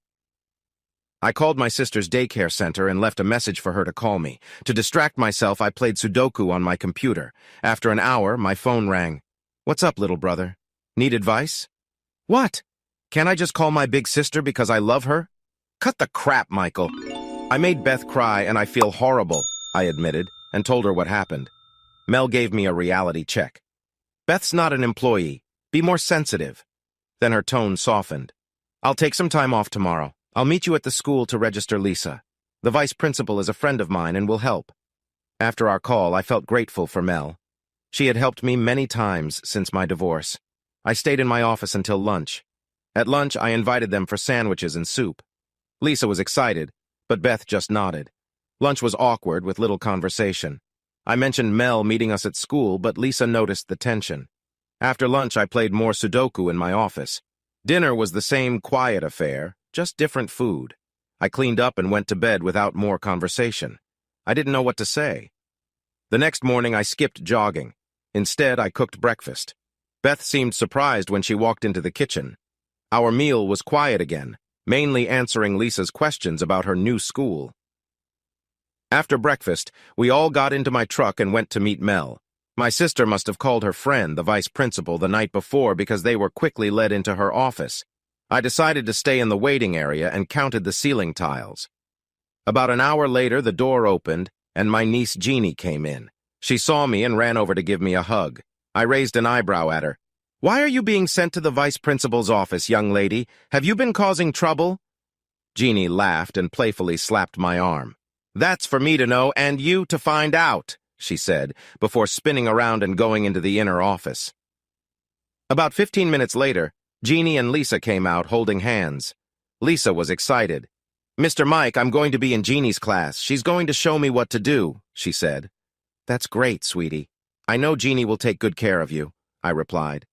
I called my sister's daycare center and left a message for her to call me. To distract myself, I played Sudoku on my computer. After an hour, my phone rang. What's up, little brother? Need advice? What? Can't I just call my big sister because I love her? Cut the crap, Michael. I made Beth cry and I feel horrible, I admitted, and told her what happened. Mel gave me a reality check. Beth's not an employee. Be more sensitive. Then her tone softened. I'll take some time off tomorrow. I'll meet you at the school to register Lisa. The vice principal is a friend of mine and will help. After our call, I felt grateful for Mel. She had helped me many times since my divorce. I stayed in my office until lunch. At lunch, I invited them for sandwiches and soup. Lisa was excited, but Beth just nodded. Lunch was awkward with little conversation. I mentioned Mel meeting us at school, but Lisa noticed the tension. After lunch, I played more Sudoku in my office. Dinner was the same quiet affair, just different food. I cleaned up and went to bed without more conversation. I didn't know what to say. The next morning, I skipped jogging. Instead, I cooked breakfast. Beth seemed surprised when she walked into the kitchen. Our meal was quiet again, mainly answering Lisa's questions about her new school. After breakfast, we all got into my truck and went to meet Mel. My sister must have called her friend, the vice principal, the night before because they were quickly led into her office. I decided to stay in the waiting area and counted the ceiling tiles. About an hour later, the door opened, and my niece Jeannie came in. She saw me and ran over to give me a hug. I raised an eyebrow at her. Why are you being sent to the vice principal's office, young lady? Have you been causing trouble? Jeannie laughed and playfully slapped my arm. That's for me to know and you to find out, she said, before spinning around and going into the inner office. About 15 minutes later, Jeannie and Lisa came out holding hands. Lisa was excited. Mr. Mike, I'm going to be in Jeannie's class. She's going to show me what to do, she said. That's great, sweetie. I know Jeannie will take good care of you, I replied.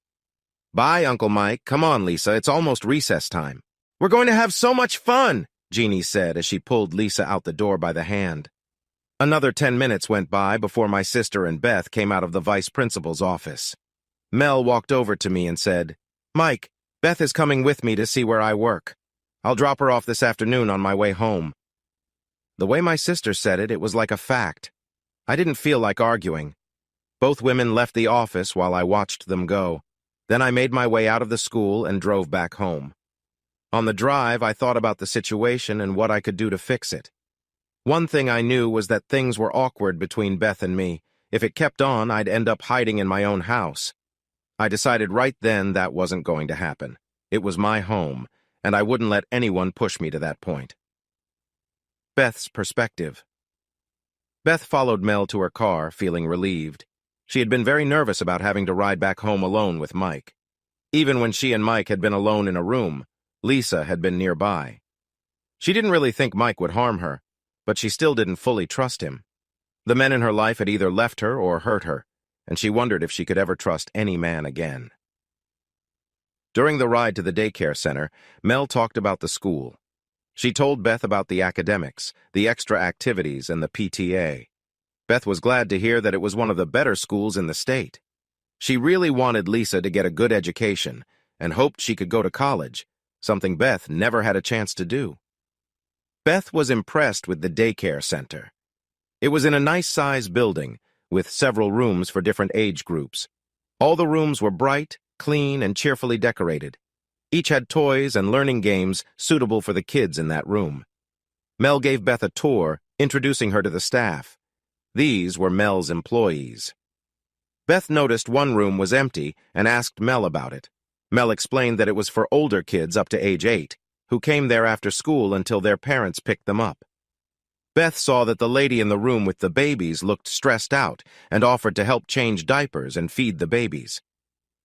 Bye, Uncle Mike. Come on, Lisa. It's almost recess time. We're going to have so much fun, Jeannie said as she pulled Lisa out the door by the hand. Another 10 minutes went by before my sister and Beth came out of the vice principal's office. Mel walked over to me and said, Mike, Beth is coming with me to see where I work. I'll drop her off this afternoon on my way home. The way my sister said it, it was like a fact. I didn't feel like arguing. Both women left the office while I watched them go. Then I made my way out of the school and drove back home. On the drive, I thought about the situation and what I could do to fix it. One thing I knew was that things were awkward between Beth and me. If it kept on, I'd end up hiding in my own house. I decided right then that wasn't going to happen. It was my home, and I wouldn't let anyone push me to that point. Beth's perspective. Beth followed Mel to her car, feeling relieved. She had been very nervous about having to ride back home alone with Mike. Even when she and Mike had been alone in a room, Lisa had been nearby. She didn't really think Mike would harm her, but she still didn't fully trust him. The men in her life had either left her or hurt her, and she wondered if she could ever trust any man again. During the ride to the daycare center, Mel talked about the school. She told Beth about the academics, the extra activities, and the PTA. Beth was glad to hear that it was one of the better schools in the state. She really wanted Lisa to get a good education and hoped she could go to college, something Beth never had a chance to do. Beth was impressed with the daycare center. It was in a nice-sized building, with several rooms for different age groups. All the rooms were bright, clean, and cheerfully decorated. Each had toys and learning games suitable for the kids in that room. Mel gave Beth a tour, introducing her to the staff. These were Mel's employees. Beth noticed one room was empty and asked Mel about it. Mel explained that it was for older kids up to age 8, who came there after school until their parents picked them up. Beth saw that the lady in the room with the babies looked stressed out and offered to help change diapers and feed the babies.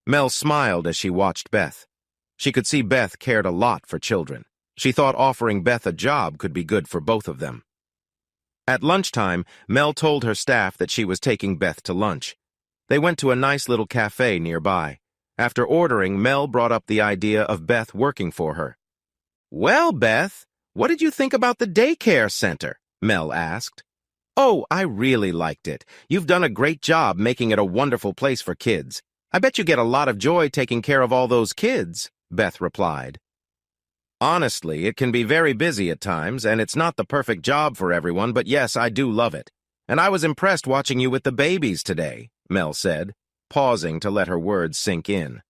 Mel smiled as she watched Beth. She could see Beth cared a lot for children. She thought offering Beth a job could be good for both of them. At lunchtime, Mel told her staff that she was taking Beth to lunch. They went to a nice little cafe nearby. After ordering, Mel brought up the idea of Beth working for her. Well, Beth, what did you think about the daycare center? Mel asked. Oh, I really liked it. You've done a great job making it a wonderful place for kids. I bet you get a lot of joy taking care of all those kids, Beth replied. Honestly, it can be very busy at times, and it's not the perfect job for everyone, but yes, I do love it. And I was impressed watching you with the babies today, Mel said, pausing to let her words sink in.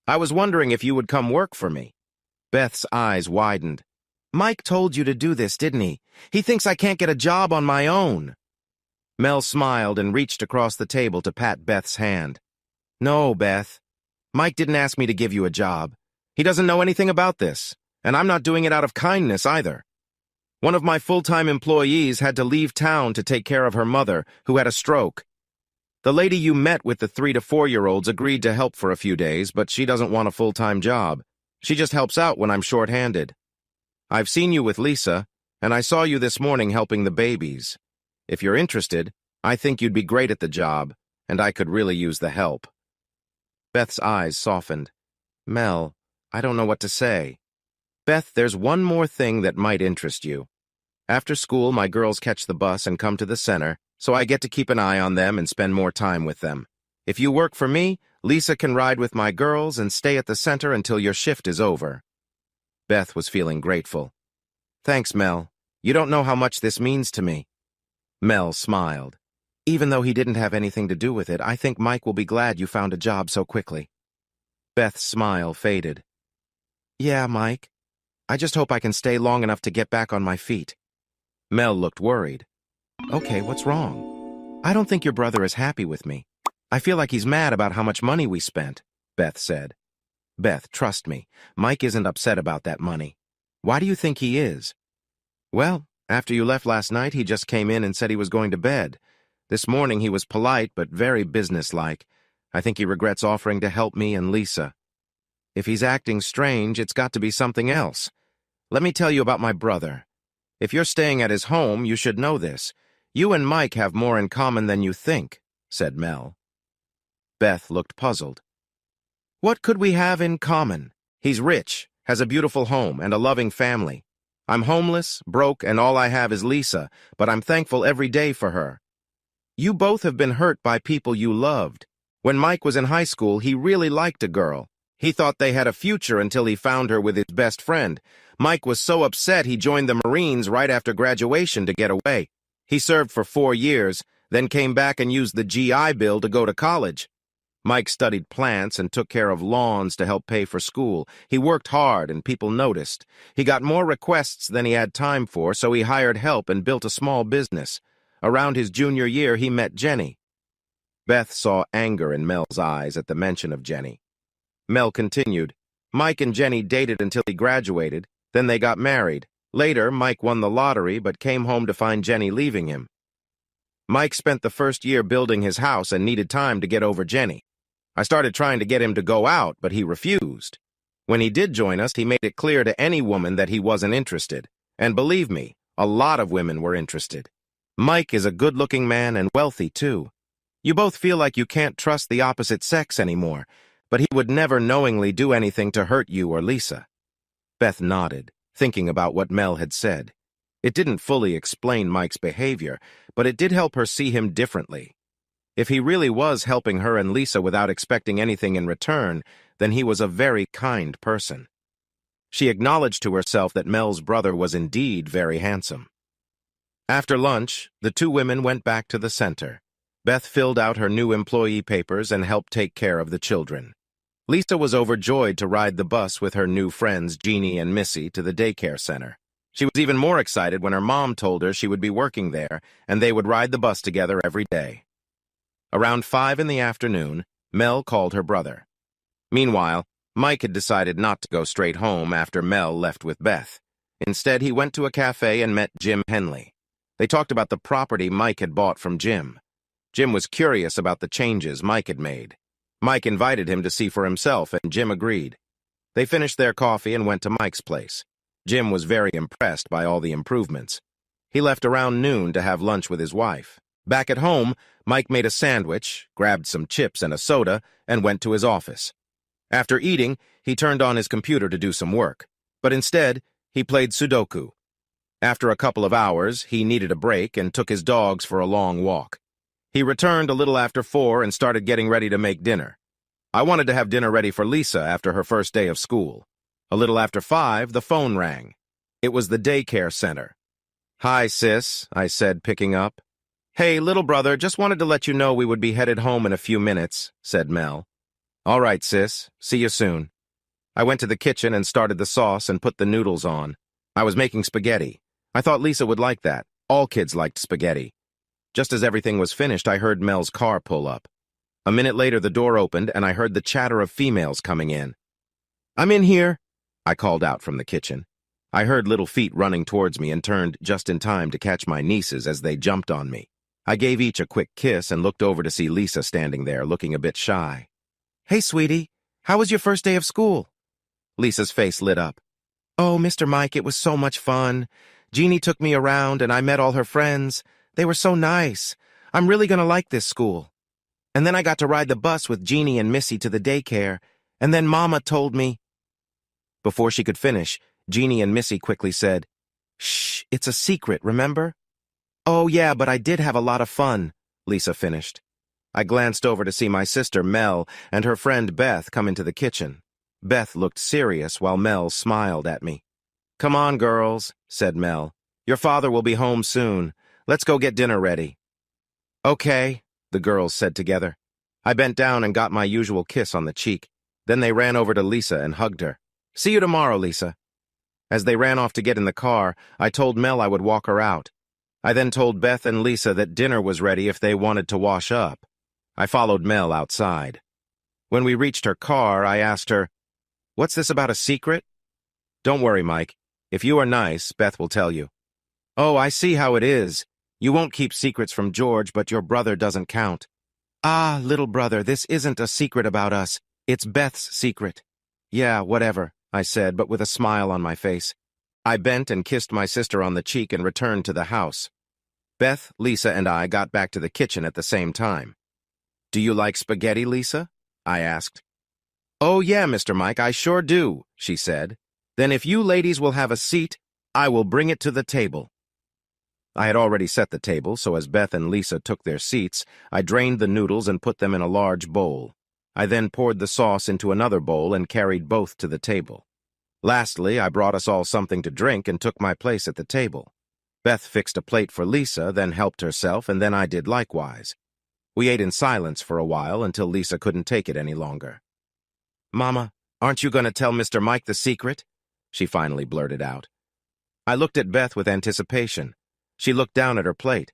I was wondering if you would come work for me. Beth's eyes widened. Mike told you to do this, didn't he? He thinks I can't get a job on my own. Mel smiled and reached across the table to pat Beth's hand. No, Beth. Mike didn't ask me to give you a job. He doesn't know anything about this, and I'm not doing it out of kindness either. One of my full-time employees had to leave town to take care of her mother, who had a stroke. The lady you met with the 3 to 4-year-olds agreed to help for a few days, but she doesn't want a full-time job. She just helps out when I'm short-handed. I've seen you with Lisa, and I saw you this morning helping the babies. If you're interested, I think you'd be great at the job, and I could really use the help. Beth's eyes softened. Mel, I don't know what to say. Beth, there's one more thing that might interest you. After school, my girls catch the bus and come to the center, so I get to keep an eye on them and spend more time with them. If you work for me, Lisa can ride with my girls and stay at the center until your shift is over. Beth was feeling grateful. Thanks, Mel. You don't know how much this means to me. Mel smiled. Even though he didn't have anything to do with it, I think Mike will be glad you found a job so quickly. Beth's smile faded. Yeah, Mike. I just hope I can stay long enough to get back on my feet. Mel looked worried. Okay, what's wrong? I don't think your brother is happy with me. I feel like he's mad about how much money we spent. Beth said. Beth, trust me, Mike isn't upset about that money. Why do you think he is? Well, after you left last night, he just came in and said he was going to bed. This morning he was polite but very businesslike. I think he regrets offering to help me and Lisa. If he's acting strange, it's got to be something else. Let me tell you about my brother. If you're staying at his home, you should know this. You and Mike have more in common than you think, said Mel. Beth looked puzzled. What could we have in common? He's rich, has a beautiful home, and a loving family. I'm homeless, broke, and all I have is Lisa, but I'm thankful every day for her. You both have been hurt by people you loved. When Mike was in high school, he really liked a girl. He thought they had a future until he found her with his best friend. Mike was so upset he joined the Marines right after graduation to get away. He served for 4 years, then came back and used the GI Bill to go to college. Mike studied plants and took care of lawns to help pay for school. He worked hard and people noticed. He got more requests than he had time for, so he hired help and built a small business. Around his junior year, he met Jenny. Beth saw anger in Mel's eyes at the mention of Jenny. Mel continued. Mike and Jenny dated until he graduated, then they got married. Later, Mike won the lottery but came home to find Jenny leaving him. Mike spent the first year building his house and needed time to get over Jenny. I started trying to get him to go out, but he refused. When he did join us, he made it clear to any woman that he wasn't interested. And believe me, a lot of women were interested. Mike is a good-looking man and wealthy, too. You both feel like you can't trust the opposite sex anymore, but he would never knowingly do anything to hurt you or Lisa. Beth nodded, thinking about what Mel had said. It didn't fully explain Mike's behavior, but it did help her see him differently. If he really was helping her and Lisa without expecting anything in return, then he was a very kind person. She acknowledged to herself that Mel's brother was indeed very handsome. After lunch, the two women went back to the center. Beth filled out her new employee papers and helped take care of the children. Lisa was overjoyed to ride the bus with her new friends Jeannie and Missy to the daycare center. She was even more excited when her mom told her she would be working there and they would ride the bus together every day. Around 5 in the afternoon, Mel called her brother. Meanwhile, Mike had decided not to go straight home after Mel left with Beth. Instead, he went to a cafe and met Jim Henley. They talked about the property Mike had bought from Jim. Jim was curious about the changes Mike had made. Mike invited him to see for himself, and Jim agreed. They finished their coffee and went to Mike's place. Jim was very impressed by all the improvements. He left around noon to have lunch with his wife. Back at home, Mike made a sandwich, grabbed some chips and a soda, and went to his office. After eating, he turned on his computer to do some work, but instead, he played Sudoku. After a couple of hours, he needed a break and took his dogs for a long walk. He returned a little after 4 and started getting ready to make dinner. I wanted to have dinner ready for Lisa after her first day of school. A little after 5, the phone rang. It was the daycare center. "Hi, sis," I said, picking up. "Hey, little brother, just wanted to let you know we would be headed home in a few minutes," said Mel. "All right, sis. See you soon." I went to the kitchen and started the sauce and put the noodles on. I was making spaghetti. I thought Lisa would like that. All kids liked spaghetti. Just as everything was finished, I heard Mel's car pull up. A minute later, the door opened, and I heard the chatter of females coming in. "I'm in here," I called out from the kitchen. I heard little feet running towards me and turned just in time to catch my nieces as they jumped on me. I gave each a quick kiss and looked over to see Lisa standing there, looking a bit shy. "Hey, sweetie, how was your first day of school?" Lisa's face lit up. "Oh, Mr. Mike, it was so much fun. Jeannie took me around and I met all her friends. They were so nice. I'm really going to like this school. And then I got to ride the bus with Jeannie and Missy to the daycare, and then Mama told me—" Before she could finish, Jeannie and Missy quickly said, "Shh, it's a secret, remember?" "Oh, yeah, but I did have a lot of fun," Lisa finished. I glanced over to see my sister, Mel, and her friend Beth come into the kitchen. Beth looked serious while Mel smiled at me. "Come on, girls," said Mel. "Your father will be home soon. Let's go get dinner ready." "Okay," the girls said together. I bent down and got my usual kiss on the cheek. Then they ran over to Lisa and hugged her. "See you tomorrow, Lisa." As they ran off to get in the car, I told Mel I would walk her out. I then told Beth and Lisa that dinner was ready if they wanted to wash up. I followed Mel outside. When we reached her car, I asked her, "What's this about a secret?" "Don't worry, Mike. If you are nice, Beth will tell you." "Oh, I see how it is. You won't keep secrets from George, but your brother doesn't count." "Ah, little brother, this isn't a secret about us. It's Beth's secret." "Yeah, whatever," I said, but with a smile on my face. I bent and kissed my sister on the cheek and returned to the house. Beth, Lisa, and I got back to the kitchen at the same time. "Do you like spaghetti, Lisa?" I asked. "Oh, yeah, Mr. Mike, I sure do," she said. "Then if you ladies will have a seat, I will bring it to the table." I had already set the table, so as Beth and Lisa took their seats, I drained the noodles and put them in a large bowl. I then poured the sauce into another bowl and carried both to the table. Lastly, I brought us all something to drink and took my place at the table. Beth fixed a plate for Lisa, then helped herself, and then I did likewise. We ate in silence for a while until Lisa couldn't take it any longer. "Mama, aren't you going to tell Mr. Mike the secret?" she finally blurted out. I looked at Beth with anticipation. She looked down at her plate.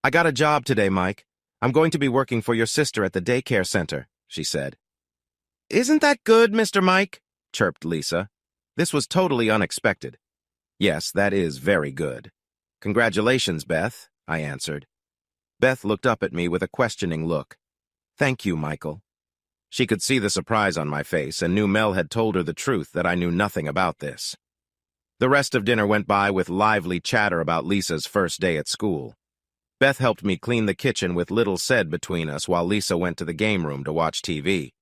"I got a job today, Mike. I'm going to be working for your sister at the daycare center," she said. "Isn't that good, Mr. Mike?" chirped Lisa. This was totally unexpected. "Yes, that is very good." "Congratulations, Beth," I answered. Beth looked up at me with a questioning look. "Thank you, Michael." She could see the surprise on my face and knew Mel had told her the truth that I knew nothing about this. The rest of dinner went by with lively chatter about Lisa's first day at school. Beth helped me clean the kitchen with little said between us while Lisa went to the game room to watch TV.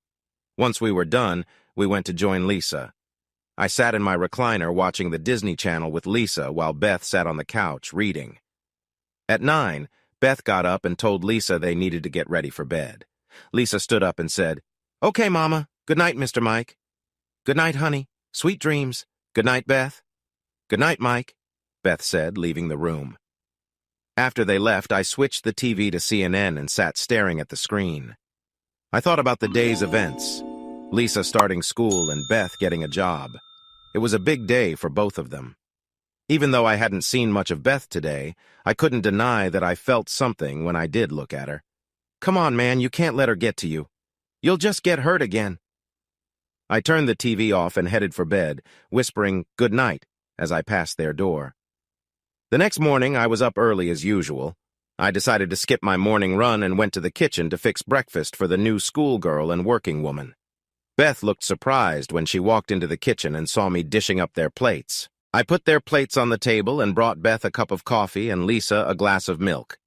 Once we were done, we went to join Lisa. I sat in my recliner watching the Disney Channel with Lisa while Beth sat on the couch reading. At 9, Beth got up and told Lisa they needed to get ready for bed. Lisa stood up and said, "Okay, Mama. Good night, Mr. Mike." "Good night, honey. Sweet dreams. Good night, Beth." "Good night, Mike," Beth said, leaving the room. After they left, I switched the TV to CNN and sat staring at the screen. I thought about the day's events. Lisa starting school and Beth getting a job. It was a big day for both of them. Even though I hadn't seen much of Beth today, I couldn't deny that I felt something when I did look at her. "Come on, man, you can't let her get to you. You'll just get hurt again." I turned the TV off and headed for bed, whispering "good night" as I passed their door. The next morning, I was up early as usual. I decided to skip my morning run and went to the kitchen to fix breakfast for the new schoolgirl and working woman. Beth looked surprised when she walked into the kitchen and saw me dishing up their plates. I put their plates on the table and brought Beth a cup of coffee and Lisa a glass of milk.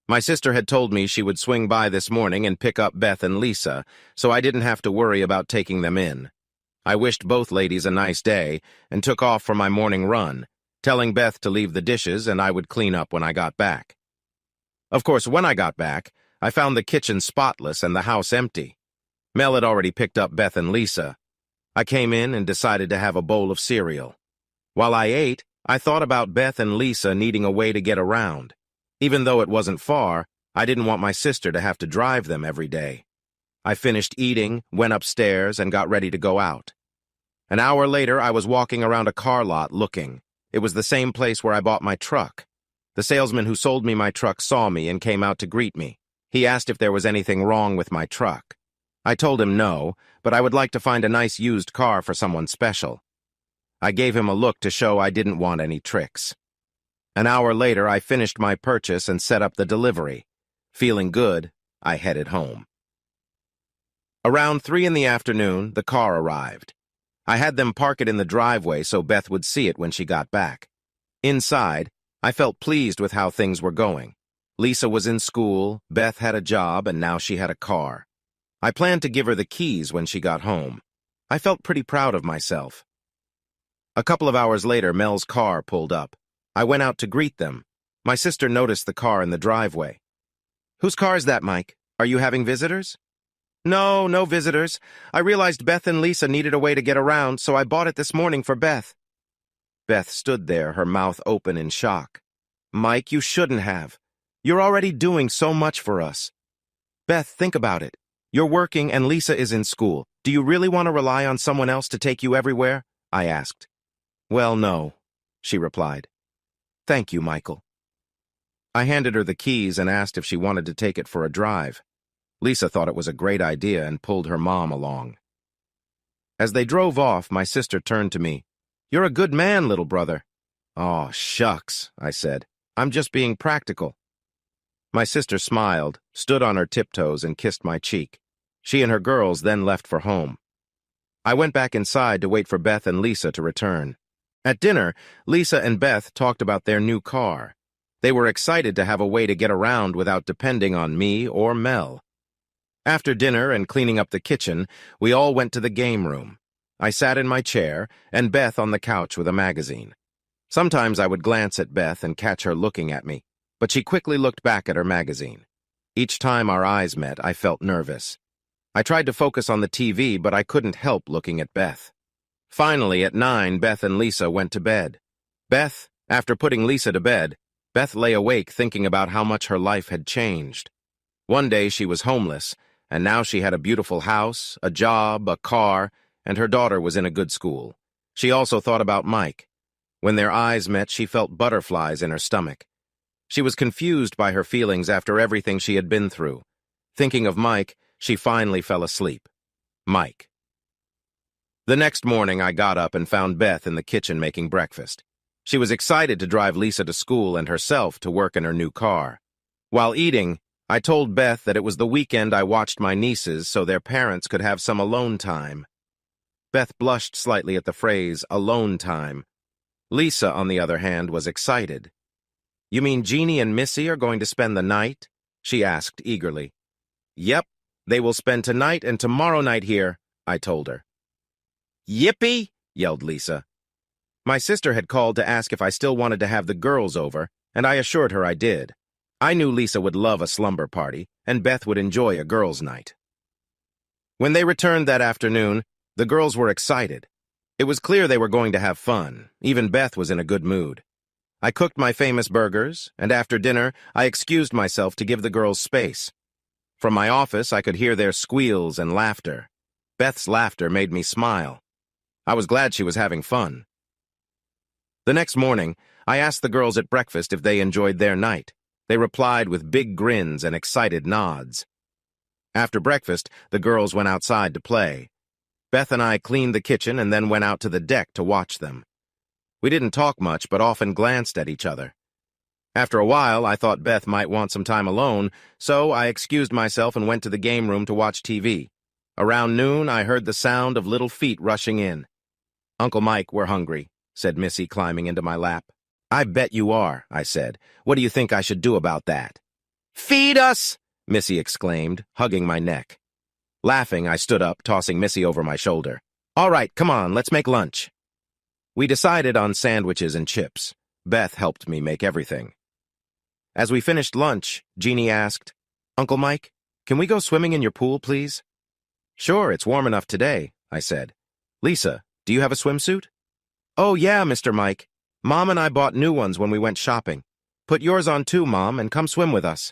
My sister had told me she would swing by this morning and pick up Beth and Lisa, so I didn't have to worry about taking them in. I wished both ladies a nice day and took off for my morning run, telling Beth to leave the dishes and I would clean up when I got back. Of course, when I got back, I found the kitchen spotless and the house empty. Mel had already picked up Beth and Lisa. I came in and decided to have a bowl of cereal. While I ate, I thought about Beth and Lisa needing a way to get around. Even though it wasn't far, I didn't want my sister to have to drive them every day. I finished eating, went upstairs, and got ready to go out. An hour later, I was walking around a car lot looking. It was the same place where I bought my truck. The salesman who sold me my truck saw me and came out to greet me. He asked if there was anything wrong with my truck. I told him no, but I would like to find a nice used car for someone special. I gave him a look to show I didn't want any tricks. An hour later, I finished my purchase and set up the delivery. Feeling good, I headed home. Around 3 in the afternoon, the car arrived. I had them park it in the driveway so Beth would see it when she got back. Inside, I felt pleased with how things were going. Lisa was in school, Beth had a job, and now she had a car. I planned to give her the keys when she got home. I felt pretty proud of myself. A couple of hours later, Mel's car pulled up. I went out to greet them. My sister noticed the car in the driveway. "Whose car is that, Mike? Are you having visitors?" "No, no visitors. I realized Beth and Lisa needed a way to get around, so I bought it this morning for Beth." Beth stood there, her mouth open in shock. "Mike, you shouldn't have. You're already doing so much for us." "Beth, think about it. You're working and Lisa is in school. Do you really want to rely on someone else to take you everywhere?" I asked. "Well, no," she replied. "Thank you, Michael." I handed her the keys and asked if she wanted to take it for a drive. Lisa thought it was a great idea and pulled her mom along. As they drove off, my sister turned to me. "You're a good man, little brother." "Aw, shucks," I said. "I'm just being practical." My sister smiled, stood on her tiptoes, and kissed my cheek. She and her girls then left for home. I went back inside to wait for Beth and Lisa to return. At dinner, Lisa and Beth talked about their new car. They were excited to have a way to get around without depending on me or Mel. After dinner and cleaning up the kitchen, we all went to the game room. I sat in my chair, and Beth on the couch with a magazine. Sometimes I would glance at Beth and catch her looking at me, but she quickly looked back at her magazine. Each time our eyes met, I felt nervous. I tried to focus on the TV, but I couldn't help looking at Beth. Finally, at 9, Beth and Lisa went to bed. After putting Lisa to bed, Beth lay awake thinking about how much her life had changed. One day she was homeless, and now she had a beautiful house, a job, a car, and her daughter was in a good school. She also thought about Mike. When their eyes met, she felt butterflies in her stomach. She was confused by her feelings after everything she had been through. Thinking of Mike, she finally fell asleep. Mike. The next morning, I got up and found Beth in the kitchen making breakfast. She was excited to drive Lisa to school and herself to work in her new car. While eating, I told Beth that it was the weekend I watched my nieces so their parents could have some alone time. Beth blushed slightly at the phrase, alone time. Lisa, on the other hand, was excited. "You mean Jeannie and Missy are going to spend the night?" she asked eagerly. "Yep, they will spend tonight and tomorrow night here," I told her. "Yippee!" yelled Lisa. My sister had called to ask if I still wanted to have the girls over, and I assured her I did. I knew Lisa would love a slumber party, and Beth would enjoy a girls' night. When they returned that afternoon, the girls were excited. It was clear they were going to have fun. Even Beth was in a good mood. I cooked my famous burgers, and after dinner, I excused myself to give the girls space. From my office, I could hear their squeals and laughter. Beth's laughter made me smile. I was glad she was having fun. The next morning, I asked the girls at breakfast if they enjoyed their night. They replied with big grins and excited nods. After breakfast, the girls went outside to play. Beth and I cleaned the kitchen and then went out to the deck to watch them. We didn't talk much, but often glanced at each other. After a while, I thought Beth might want some time alone, so I excused myself and went to the game room to watch TV. Around noon, I heard the sound of little feet rushing in. "Uncle Mike, we're hungry," said Missy, climbing into my lap. "I bet you are," I said. "What do you think I should do about that?" "Feed us!" Missy exclaimed, hugging my neck. Laughing, I stood up, tossing Missy over my shoulder. "All right, come on, let's make lunch." We decided on sandwiches and chips. Beth helped me make everything. As we finished lunch, Jeannie asked, "Uncle Mike, can we go swimming in your pool, please?" "Sure, it's warm enough today," I said. "Lisa, do you have a swimsuit?" "Oh, yeah, Mr. Mike. Mom and I bought new ones when we went shopping. Put yours on too, Mom, and come swim with us."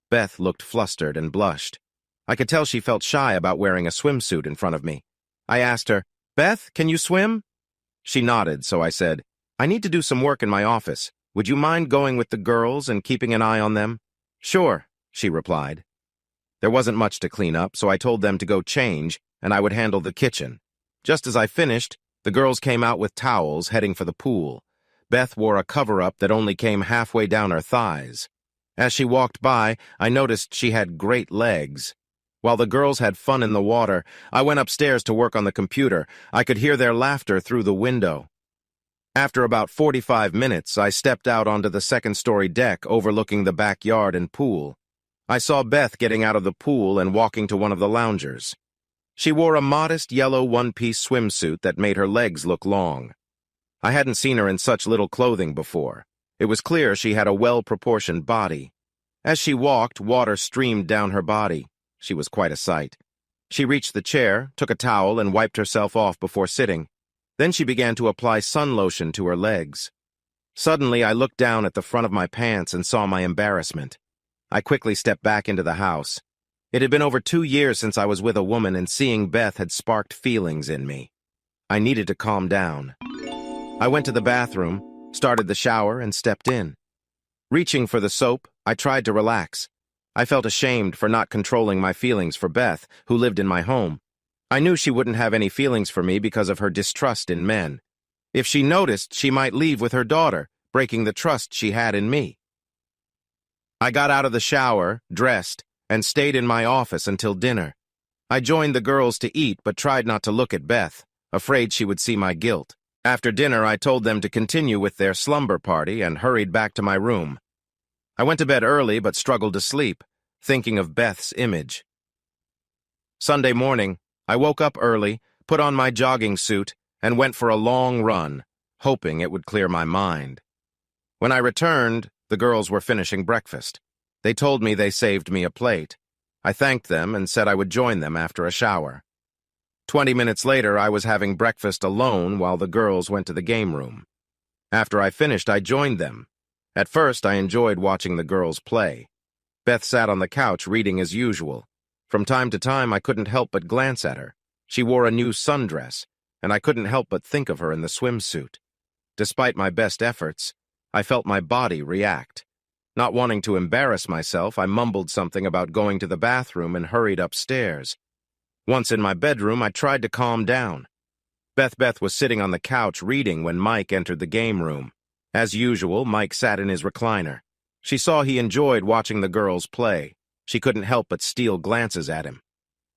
Beth looked flustered and blushed. I could tell she felt shy about wearing a swimsuit in front of me. I asked her, "Beth, can you swim?" She nodded, so I said, "I need to do some work in my office. Would you mind going with the girls and keeping an eye on them?" "Sure," she replied. There wasn't much to clean up, so I told them to go change, and I would handle the kitchen. Just as I finished, the girls came out with towels, heading for the pool. Beth wore a cover-up that only came halfway down her thighs. As she walked by, I noticed she had great legs. While the girls had fun in the water, I went upstairs to work on the computer. I could hear their laughter through the window. After about 45 minutes, I stepped out onto the second-story deck overlooking the backyard and pool. I saw Beth getting out of the pool and walking to one of the loungers. She wore a modest yellow one-piece swimsuit that made her legs look long. I hadn't seen her in such little clothing before. It was clear she had a well-proportioned body. As she walked, water streamed down her body. She was quite a sight. She reached the chair, took a towel, and wiped herself off before sitting. Then she began to apply sun lotion to her legs. Suddenly, I looked down at the front of my pants and saw my embarrassment. I quickly stepped back into the house. It had been over 2 years since I was with a woman, and seeing Beth had sparked feelings in me. I needed to calm down. I went to the bathroom, started the shower, and stepped in. Reaching for the soap, I tried to relax. I felt ashamed for not controlling my feelings for Beth, who lived in my home. I knew she wouldn't have any feelings for me because of her distrust in men. If she noticed, she might leave with her daughter, breaking the trust she had in me. I got out of the shower, dressed, and stayed in my office until dinner. I joined the girls to eat but tried not to look at Beth, afraid she would see my guilt. After dinner, I told them to continue with their slumber party and hurried back to my room. I went to bed early but struggled to sleep, thinking of Beth's image. Sunday morning, I woke up early, put on my jogging suit, and went for a long run, hoping it would clear my mind. When I returned, the girls were finishing breakfast. They told me they saved me a plate. I thanked them and said I would join them after a shower. 20 minutes later, I was having breakfast alone while the girls went to the game room. After I finished, I joined them. At first, I enjoyed watching the girls play. Beth sat on the couch reading as usual. From time to time, I couldn't help but glance at her. She wore a new sundress, and I couldn't help but think of her in the swimsuit. Despite my best efforts, I felt my body react. Not wanting to embarrass myself, I mumbled something about going to the bathroom and hurried upstairs. Once in my bedroom, I tried to calm down. Beth was sitting on the couch reading when Mike entered the game room. As usual, Mike sat in his recliner. She saw he enjoyed watching the girls play. She couldn't help but steal glances at him.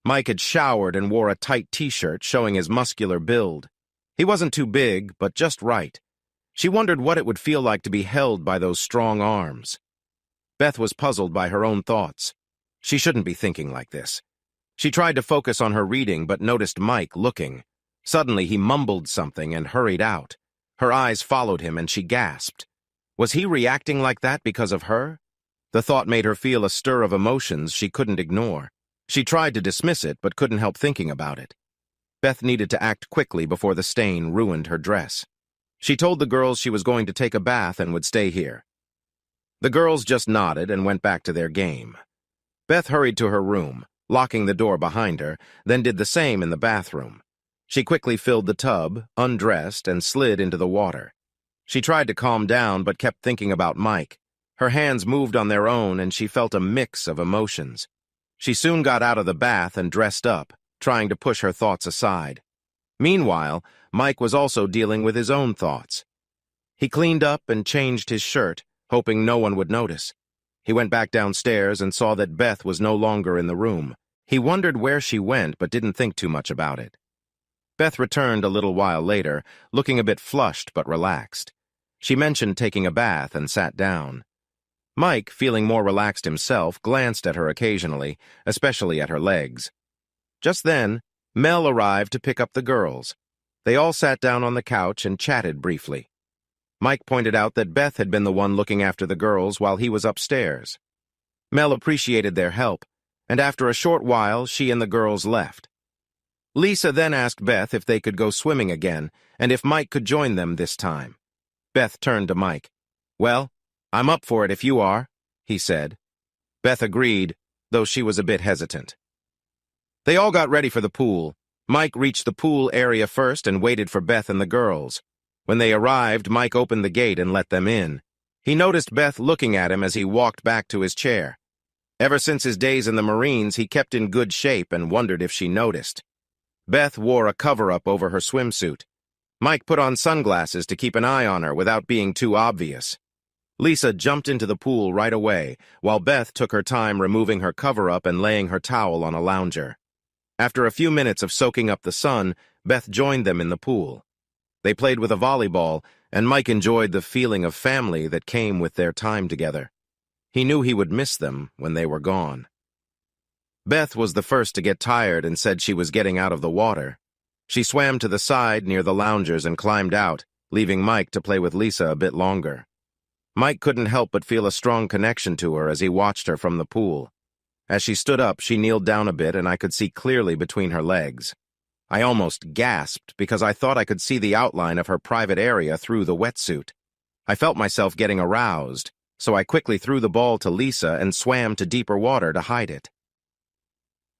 Mike had showered and wore a tight t-shirt showing his muscular build. He wasn't too big, but just right. She wondered what it would feel like to be held by those strong arms. Beth was puzzled by her own thoughts. She shouldn't be thinking like this. She tried to focus on her reading but noticed Mike looking. Suddenly he mumbled something and hurried out. Her eyes followed him and she gasped. Was he reacting like that because of her? The thought made her feel a stir of emotions she couldn't ignore. She tried to dismiss it but couldn't help thinking about it. Beth needed to act quickly before the stain ruined her dress. She told the girls she was going to take a bath and would stay here. The girls just nodded and went back to their game. Beth hurried to her room, locking the door behind her, then did the same in the bathroom. She quickly filled the tub, undressed, and slid into the water. She tried to calm down but kept thinking about Mike. Her hands moved on their own and she felt a mix of emotions. She soon got out of the bath and dressed up, trying to push her thoughts aside. Meanwhile, Mike was also dealing with his own thoughts. He cleaned up and changed his shirt, hoping no one would notice. He went back downstairs and saw that Beth was no longer in the room. He wondered where she went but didn't think too much about it. Beth returned a little while later, looking a bit flushed but relaxed. She mentioned taking a bath and sat down. Mike, feeling more relaxed himself, glanced at her occasionally, especially at her legs. Just then, Mel arrived to pick up the girls. They all sat down on the couch and chatted briefly. Mike pointed out that Beth had been the one looking after the girls while he was upstairs. Mel appreciated their help, and after a short while, she and the girls left. Lisa then asked Beth if they could go swimming again, and if Mike could join them this time. Beth turned to Mike. "Well, I'm up for it if you are," he said. Beth agreed, though she was a bit hesitant. They all got ready for the pool. Mike reached the pool area first and waited for Beth and the girls. When they arrived, Mike opened the gate and let them in. He noticed Beth looking at him as he walked back to his chair. Ever since his days in the Marines, he kept in good shape and wondered if she noticed. Beth wore a cover-up over her swimsuit. Mike put on sunglasses to keep an eye on her without being too obvious. Lisa jumped into the pool right away, while Beth took her time removing her cover-up and laying her towel on a lounger. After a few minutes of soaking up the sun, Beth joined them in the pool. They played with a volleyball, and Mike enjoyed the feeling of family that came with their time together. He knew he would miss them when they were gone. Beth was the first to get tired and said she was getting out of the water. She swam to the side near the loungers and climbed out, leaving Mike to play with Lisa a bit longer. Mike couldn't help but feel a strong connection to her as he watched her from the pool. As she stood up, she kneeled down a bit and I could see clearly between her legs. I almost gasped because I thought I could see the outline of her private area through the wetsuit. I felt myself getting aroused, so I quickly threw the ball to Lisa and swam to deeper water to hide it.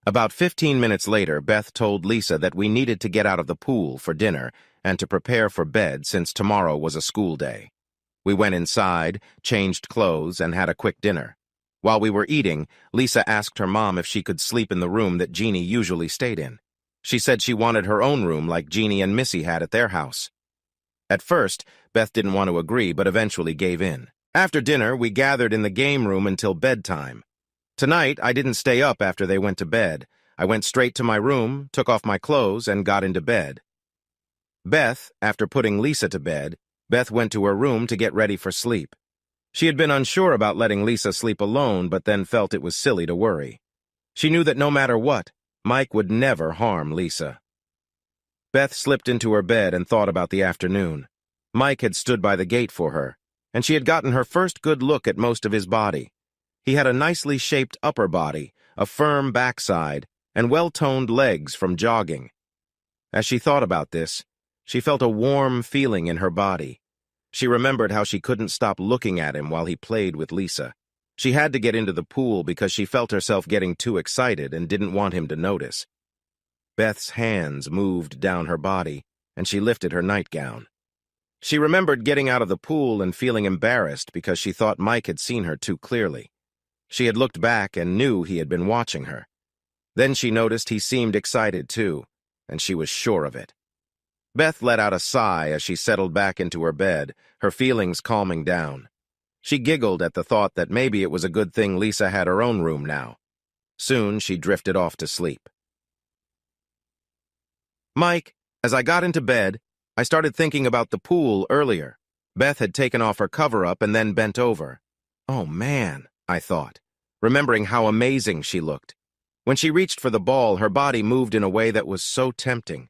About 15 minutes later, Beth told Lisa that we needed to get out of the pool for dinner and to prepare for bed since tomorrow was a school day. We went inside, changed clothes, and had a quick dinner. While we were eating, Lisa asked her mom if she could sleep in the room that Jeannie usually stayed in. She said she wanted her own room like Jeannie and Missy had at their house. At first, Beth didn't want to agree, but eventually gave in. After dinner, we gathered in the game room until bedtime. Tonight, I didn't stay up after they went to bed. I went straight to my room, took off my clothes, and got into bed. After putting Lisa to bed, Beth went to her room to get ready for sleep. She had been unsure about letting Lisa sleep alone, but then felt it was silly to worry. She knew that no matter what, Mike would never harm Lisa. Beth slipped into her bed and thought about the afternoon. Mike had stood by the gate for her, and she had gotten her first good look at most of his body. He had a nicely shaped upper body, a firm backside, and well-toned legs from jogging. As she thought about this, she felt a warm feeling in her body. She remembered how she couldn't stop looking at him while he played with Lisa. She had to get into the pool because she felt herself getting too excited and didn't want him to notice. Beth's hands moved down her body, and she lifted her nightgown. She remembered getting out of the pool and feeling embarrassed because she thought Mike had seen her too clearly. She had looked back and knew he had been watching her. Then she noticed he seemed excited too, and she was sure of it. Beth let out a sigh as she settled back into her bed, her feelings calming down. She giggled at the thought that maybe it was a good thing Lisa had her own room now. Soon she drifted off to sleep. Mike, as I got into bed, I started thinking about the pool earlier. Beth had taken off her cover-up and then bent over. Oh man, I thought, remembering how amazing she looked. When she reached for the ball, her body moved in a way that was so tempting.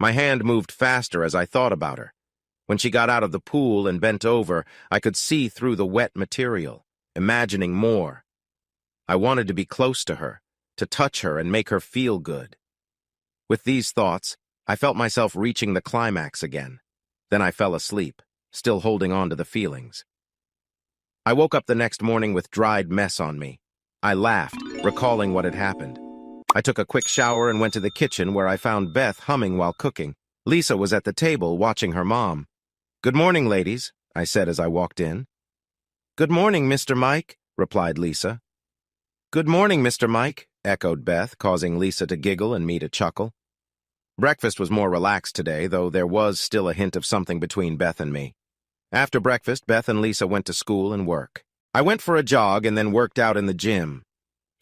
My hand moved faster as I thought about her. When she got out of the pool and bent over, I could see through the wet material, imagining more. I wanted to be close to her, to touch her and make her feel good. With these thoughts, I felt myself reaching the climax again. Then I fell asleep, still holding on to the feelings. I woke up the next morning with dried mess on me. I laughed, recalling what had happened. I took a quick shower and went to the kitchen where I found Beth humming while cooking. Lisa was at the table watching her mom. "Good morning, ladies," I said as I walked in. "Good morning, Mr. Mike," replied Lisa. "Good morning, Mr. Mike," echoed Beth, causing Lisa to giggle and me to chuckle. Breakfast was more relaxed today, though there was still a hint of something between Beth and me. After breakfast, Beth and Lisa went to school and work. I went for a jog and then worked out in the gym.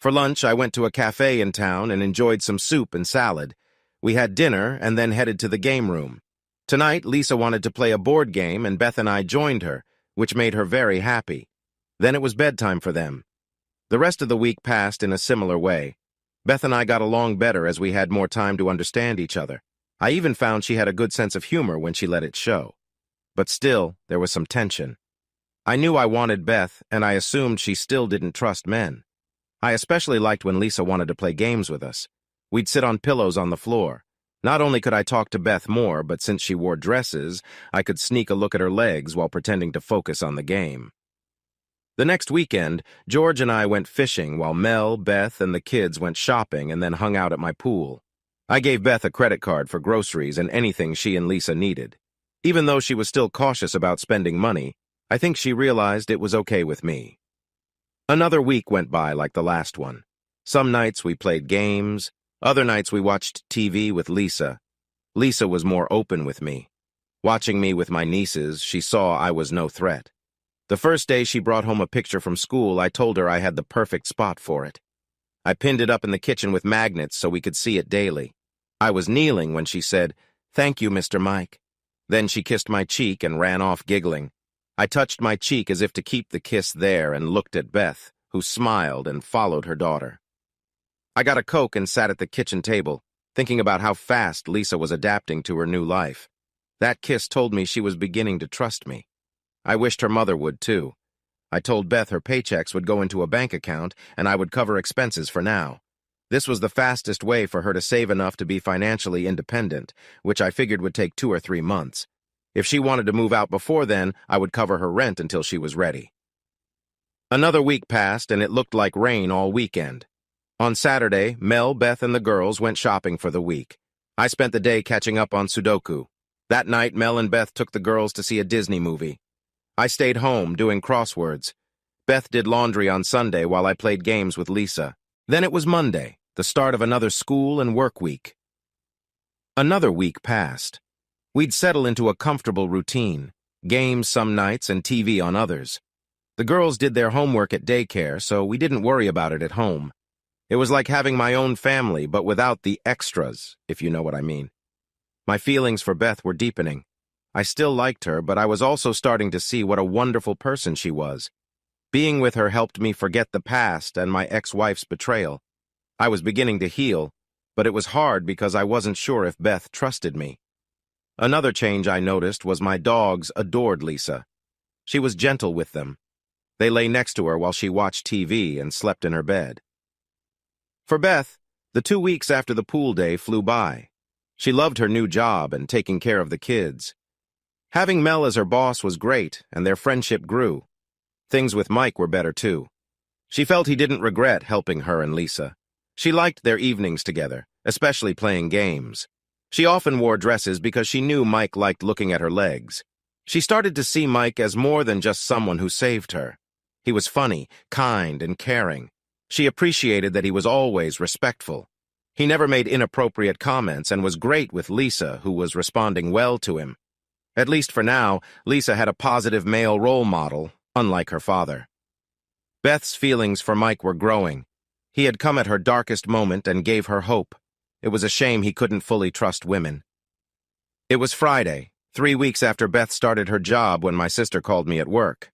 For lunch, I went to a cafe in town and enjoyed some soup and salad. We had dinner and then headed to the game room. Tonight, Lisa wanted to play a board game and Beth and I joined her, which made her very happy. Then it was bedtime for them. The rest of the week passed in a similar way. Beth and I got along better as we had more time to understand each other. I even found she had a good sense of humor when she let it show. But still, there was some tension. I knew I wanted Beth, and I assumed she still didn't trust men. I especially liked when Lisa wanted to play games with us. We'd sit on pillows on the floor. Not only could I talk to Beth more, but since she wore dresses, I could sneak a look at her legs while pretending to focus on the game. The next weekend, George and I went fishing while Mel, Beth, and the kids went shopping and then hung out at my pool. I gave Beth a credit card for groceries and anything she and Lisa needed. Even though she was still cautious about spending money, I think she realized it was okay with me. Another week went by like the last one. Some nights we played games, other nights we watched TV with Lisa. Lisa was more open with me. Watching me with my nieces, she saw I was no threat. The first day she brought home a picture from school, I told her I had the perfect spot for it. I pinned it up in the kitchen with magnets so we could see it daily. I was kneeling when she said, "Thank you, Mr. Mike." Then she kissed my cheek and ran off giggling. I touched my cheek as if to keep the kiss there and looked at Beth, who smiled and followed her daughter. I got a Coke and sat at the kitchen table, thinking about how fast Lisa was adapting to her new life. That kiss told me she was beginning to trust me. I wished her mother would, too. I told Beth her paychecks would go into a bank account and I would cover expenses for now. This was the fastest way for her to save enough to be financially independent, which I figured would take 2 or 3 months. If she wanted to move out before then, I would cover her rent until she was ready. Another week passed, and it looked like rain all weekend. On Saturday, Mel, Beth, and the girls went shopping for the week. I spent the day catching up on Sudoku. That night, Mel and Beth took the girls to see a Disney movie. I stayed home doing crosswords. Beth did laundry on Sunday while I played games with Lisa. Then it was Monday, the start of another school and work week. Another week passed. We'd settle into a comfortable routine, games some nights and TV on others. The girls did their homework at daycare, so we didn't worry about it at home. It was like having my own family, but without the extras, if you know what I mean. My feelings for Beth were deepening. I still liked her, but I was also starting to see what a wonderful person she was. Being with her helped me forget the past and my ex-wife's betrayal. I was beginning to heal, but it was hard because I wasn't sure if Beth trusted me. Another change I noticed was my dogs adored Lisa. She was gentle with them. They lay next to her while she watched TV and slept in her bed. For Beth, the 2 weeks after the pool day flew by. She loved her new job and taking care of the kids. Having Mel as her boss was great, and their friendship grew. Things with Mike were better, too. She felt he didn't regret helping her and Lisa. She liked their evenings together, especially playing games. She often wore dresses because she knew Mike liked looking at her legs. She started to see Mike as more than just someone who saved her. He was funny, kind, and caring. She appreciated that he was always respectful. He never made inappropriate comments and was great with Lisa, who was responding well to him. At least for now, Lisa had a positive male role model, unlike her father. Beth's feelings for Mike were growing. He had come at her darkest moment and gave her hope. It was a shame he couldn't fully trust women. It was Friday, 3 weeks after Beth started her job, when my sister called me at work.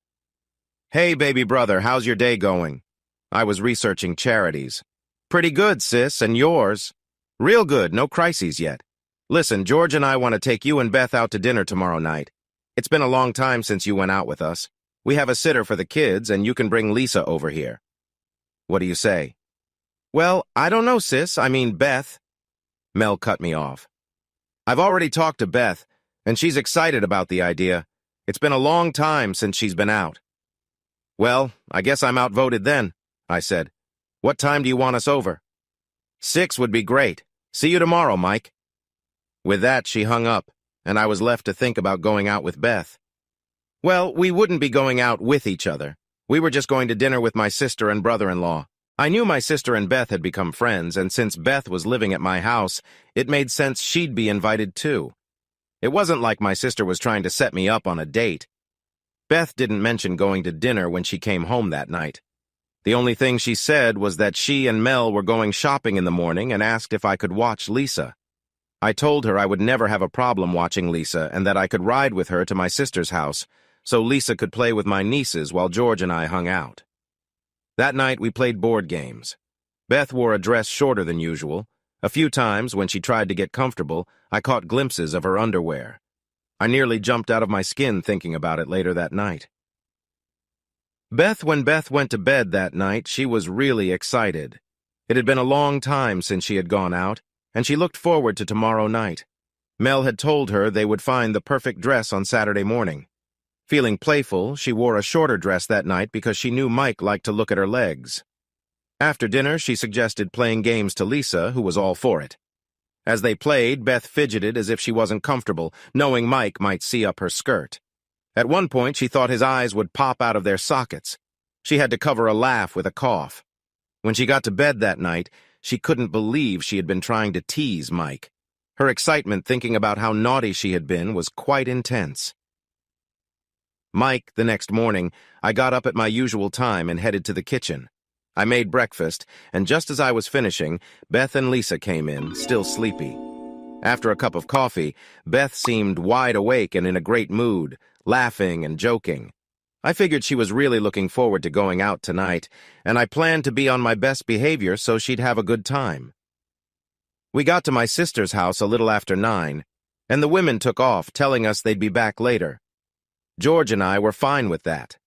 "Hey, baby brother, how's your day going?" I was researching charities. "Pretty good, sis, and yours?" "Real good, no crises yet. Listen, George and I want to take you and Beth out to dinner tomorrow night. It's been a long time since you went out with us. We have a sitter for the kids, and you can bring Lisa over here." "What do you say?" "Well, I don't know, sis. I mean, Beth." Mel cut me off. "I've already talked to Beth, and she's excited about the idea. It's been a long time since she's been out." "Well, I guess I'm outvoted then," I said. "What time do you want us over?" 6 would be great. See you tomorrow, Mike." With that, she hung up, and I was left to think about going out with Beth. Well, we wouldn't be going out with each other. We were just going to dinner with my sister and brother-in-law. I knew my sister and Beth had become friends, and since Beth was living at my house, it made sense she'd be invited too. It wasn't like my sister was trying to set me up on a date. Beth didn't mention going to dinner when she came home that night. The only thing she said was that she and Mel were going shopping in the morning and asked if I could watch Lisa. I told her I would never have a problem watching Lisa and that I could ride with her to my sister's house, so Lisa could play with my nieces while George and I hung out. That night we played board games. Beth wore a dress shorter than usual. A few times, when she tried to get comfortable, I caught glimpses of her underwear. I nearly jumped out of my skin thinking about it later that night. When Beth went to bed that night, she was really excited. It had been a long time since she had gone out, and she looked forward to tomorrow night. Mel had told her they would find the perfect dress on Saturday morning. Feeling playful, she wore a shorter dress that night because she knew Mike liked to look at her legs. After dinner, she suggested playing games to Lisa, who was all for it. As they played, Beth fidgeted as if she wasn't comfortable, knowing Mike might see up her skirt. At one point, she thought his eyes would pop out of their sockets. She had to cover a laugh with a cough. When she got to bed that night, she couldn't believe she had been trying to tease Mike. Her excitement thinking about how naughty she had been was quite intense. The next morning, I got up at my usual time and headed to the kitchen. I made breakfast, and just as I was finishing, Beth and Lisa came in, still sleepy. After a cup of coffee, Beth seemed wide awake and in a great mood, laughing and joking. I figured she was really looking forward to going out tonight, and I planned to be on my best behavior so she'd have a good time. We got to my sister's house a little after 9, and the women took off, telling us they'd be back later. George and I were fine with that.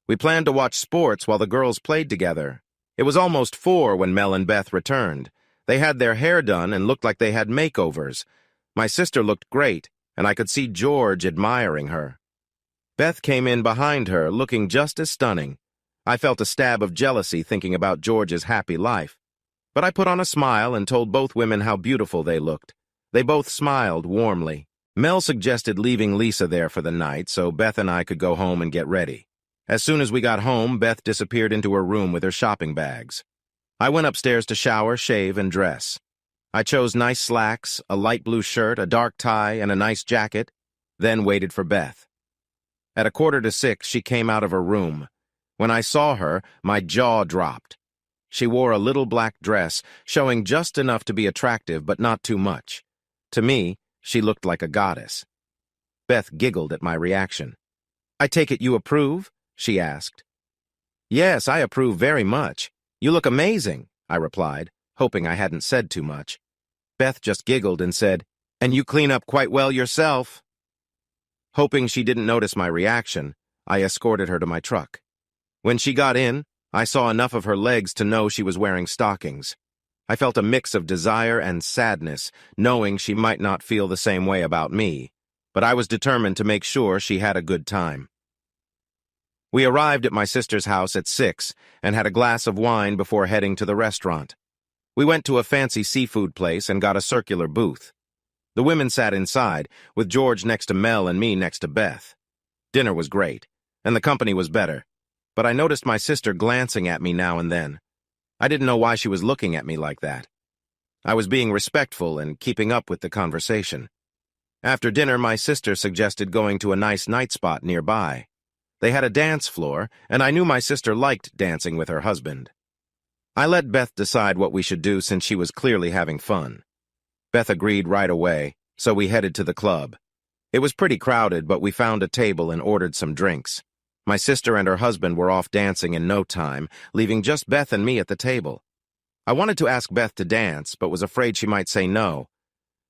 We planned to watch sports while the girls played together. It was almost 4 when Mel and Beth returned. They had their hair done and looked like they had makeovers. My sister looked great, and I could see George admiring her. Beth came in behind her, looking just as stunning. I felt a stab of jealousy thinking about George's happy life. But I put on a smile and told both women how beautiful they looked. They both smiled warmly. Mel suggested leaving Lisa there for the night so Beth and I could go home and get ready. As soon as we got home, Beth disappeared into her room with her shopping bags. I went upstairs to shower, shave, and dress. I chose nice slacks, a light blue shirt, a dark tie, and a nice jacket, then waited for Beth. At 5:45, she came out of her room. When I saw her, my jaw dropped. She wore a little black dress, showing just enough to be attractive but not too much. To me, she looked like a goddess. Beth giggled at my reaction. "I take it you approve?" she asked. "Yes, I approve very much. You look amazing," I replied, hoping I hadn't said too much. Beth just giggled and said, "And you clean up quite well yourself." Hoping she didn't notice my reaction, I escorted her to my truck. When she got in, I saw enough of her legs to know she was wearing stockings. I felt a mix of desire and sadness, knowing she might not feel the same way about me, but I was determined to make sure she had a good time. We arrived at my sister's house at 6 and had a glass of wine before heading to the restaurant. We went to a fancy seafood place and got a circular booth. The women sat inside, with George next to Mel and me next to Beth. Dinner was great, and the company was better, but I noticed my sister glancing at me now and then. I didn't know why she was looking at me like that. I was being respectful and keeping up with the conversation. After dinner, my sister suggested going to a nice night spot nearby. They had a dance floor, and I knew my sister liked dancing with her husband. I let Beth decide what we should do since she was clearly having fun. Beth agreed right away, so we headed to the club. It was pretty crowded, but we found a table and ordered some drinks. My sister and her husband were off dancing in no time, leaving just Beth and me at the table. I wanted to ask Beth to dance, but was afraid she might say no.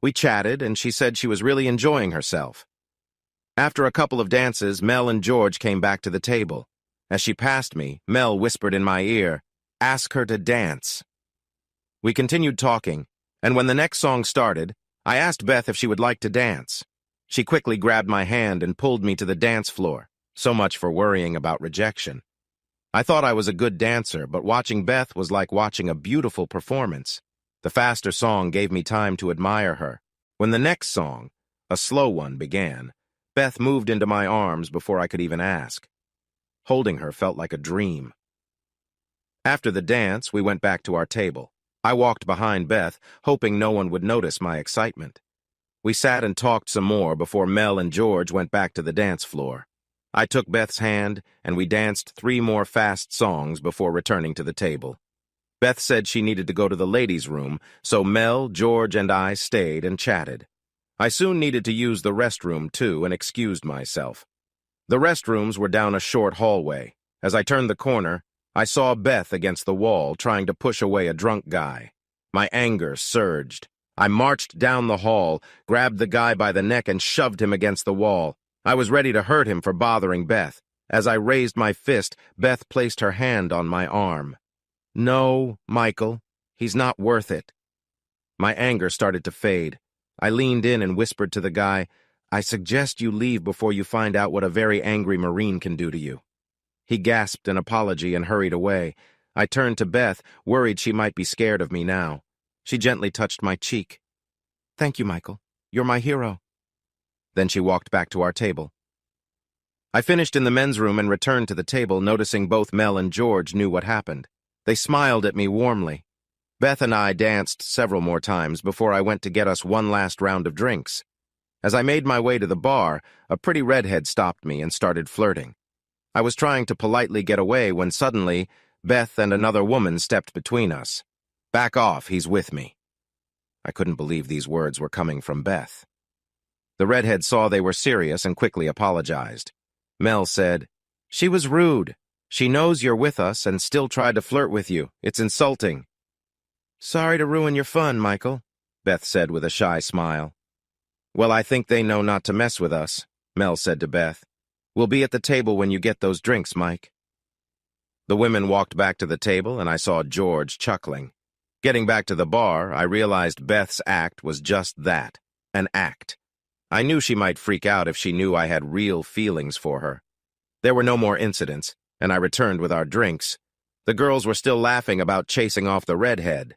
We chatted, and she said she was really enjoying herself. After a couple of dances, Mel and George came back to the table. As she passed me, Mel whispered in my ear, "Ask her to dance." We continued talking, and when the next song started, I asked Beth if she would like to dance. She quickly grabbed my hand and pulled me to the dance floor. So much for worrying about rejection. I thought I was a good dancer, but watching Beth was like watching a beautiful performance. The faster song gave me time to admire her. When the next song, a slow one, began, Beth moved into my arms before I could even ask. Holding her felt like a dream. After the dance, we went back to our table. I walked behind Beth, hoping no one would notice my excitement. We sat and talked some more before Mel and George went back to the dance floor. I took Beth's hand, and we danced 3 more fast songs before returning to the table. Beth said she needed to go to the ladies' room, so Mel, George, and I stayed and chatted. I soon needed to use the restroom, too, and excused myself. The restrooms were down a short hallway. As I turned the corner, I saw Beth against the wall, trying to push away a drunk guy. My anger surged. I marched down the hall, grabbed the guy by the neck, and shoved him against the wall. I was ready to hurt him for bothering Beth. As I raised my fist, Beth placed her hand on my arm. "No, Michael, he's not worth it." My anger started to fade. I leaned in and whispered to the guy, "I suggest you leave before you find out what a very angry Marine can do to you." He gasped an apology and hurried away. I turned to Beth, worried she might be scared of me now. She gently touched my cheek. "Thank you, Michael. You're my hero." Then she walked back to our table. I finished in the men's room and returned to the table, noticing both Mel and George knew what happened. They smiled at me warmly. Beth and I danced several more times before I went to get us one last round of drinks. As I made my way to the bar, a pretty redhead stopped me and started flirting. I was trying to politely get away when suddenly Beth and another woman stepped between us. "Back off, he's with me." I couldn't believe these words were coming from Beth. The redhead saw they were serious and quickly apologized. Mel said, "She was rude. She knows you're with us and still tried to flirt with you. It's insulting." "Sorry to ruin your fun, Michael," Beth said with a shy smile. "Well, I think they know not to mess with us," Mel said to Beth. "We'll be at the table when you get those drinks, Mike." The women walked back to the table, and I saw George chuckling. Getting back to the bar, I realized Beth's act was just that, an act. I knew she might freak out if she knew I had real feelings for her. There were no more incidents, and I returned with our drinks. The girls were still laughing about chasing off the redhead.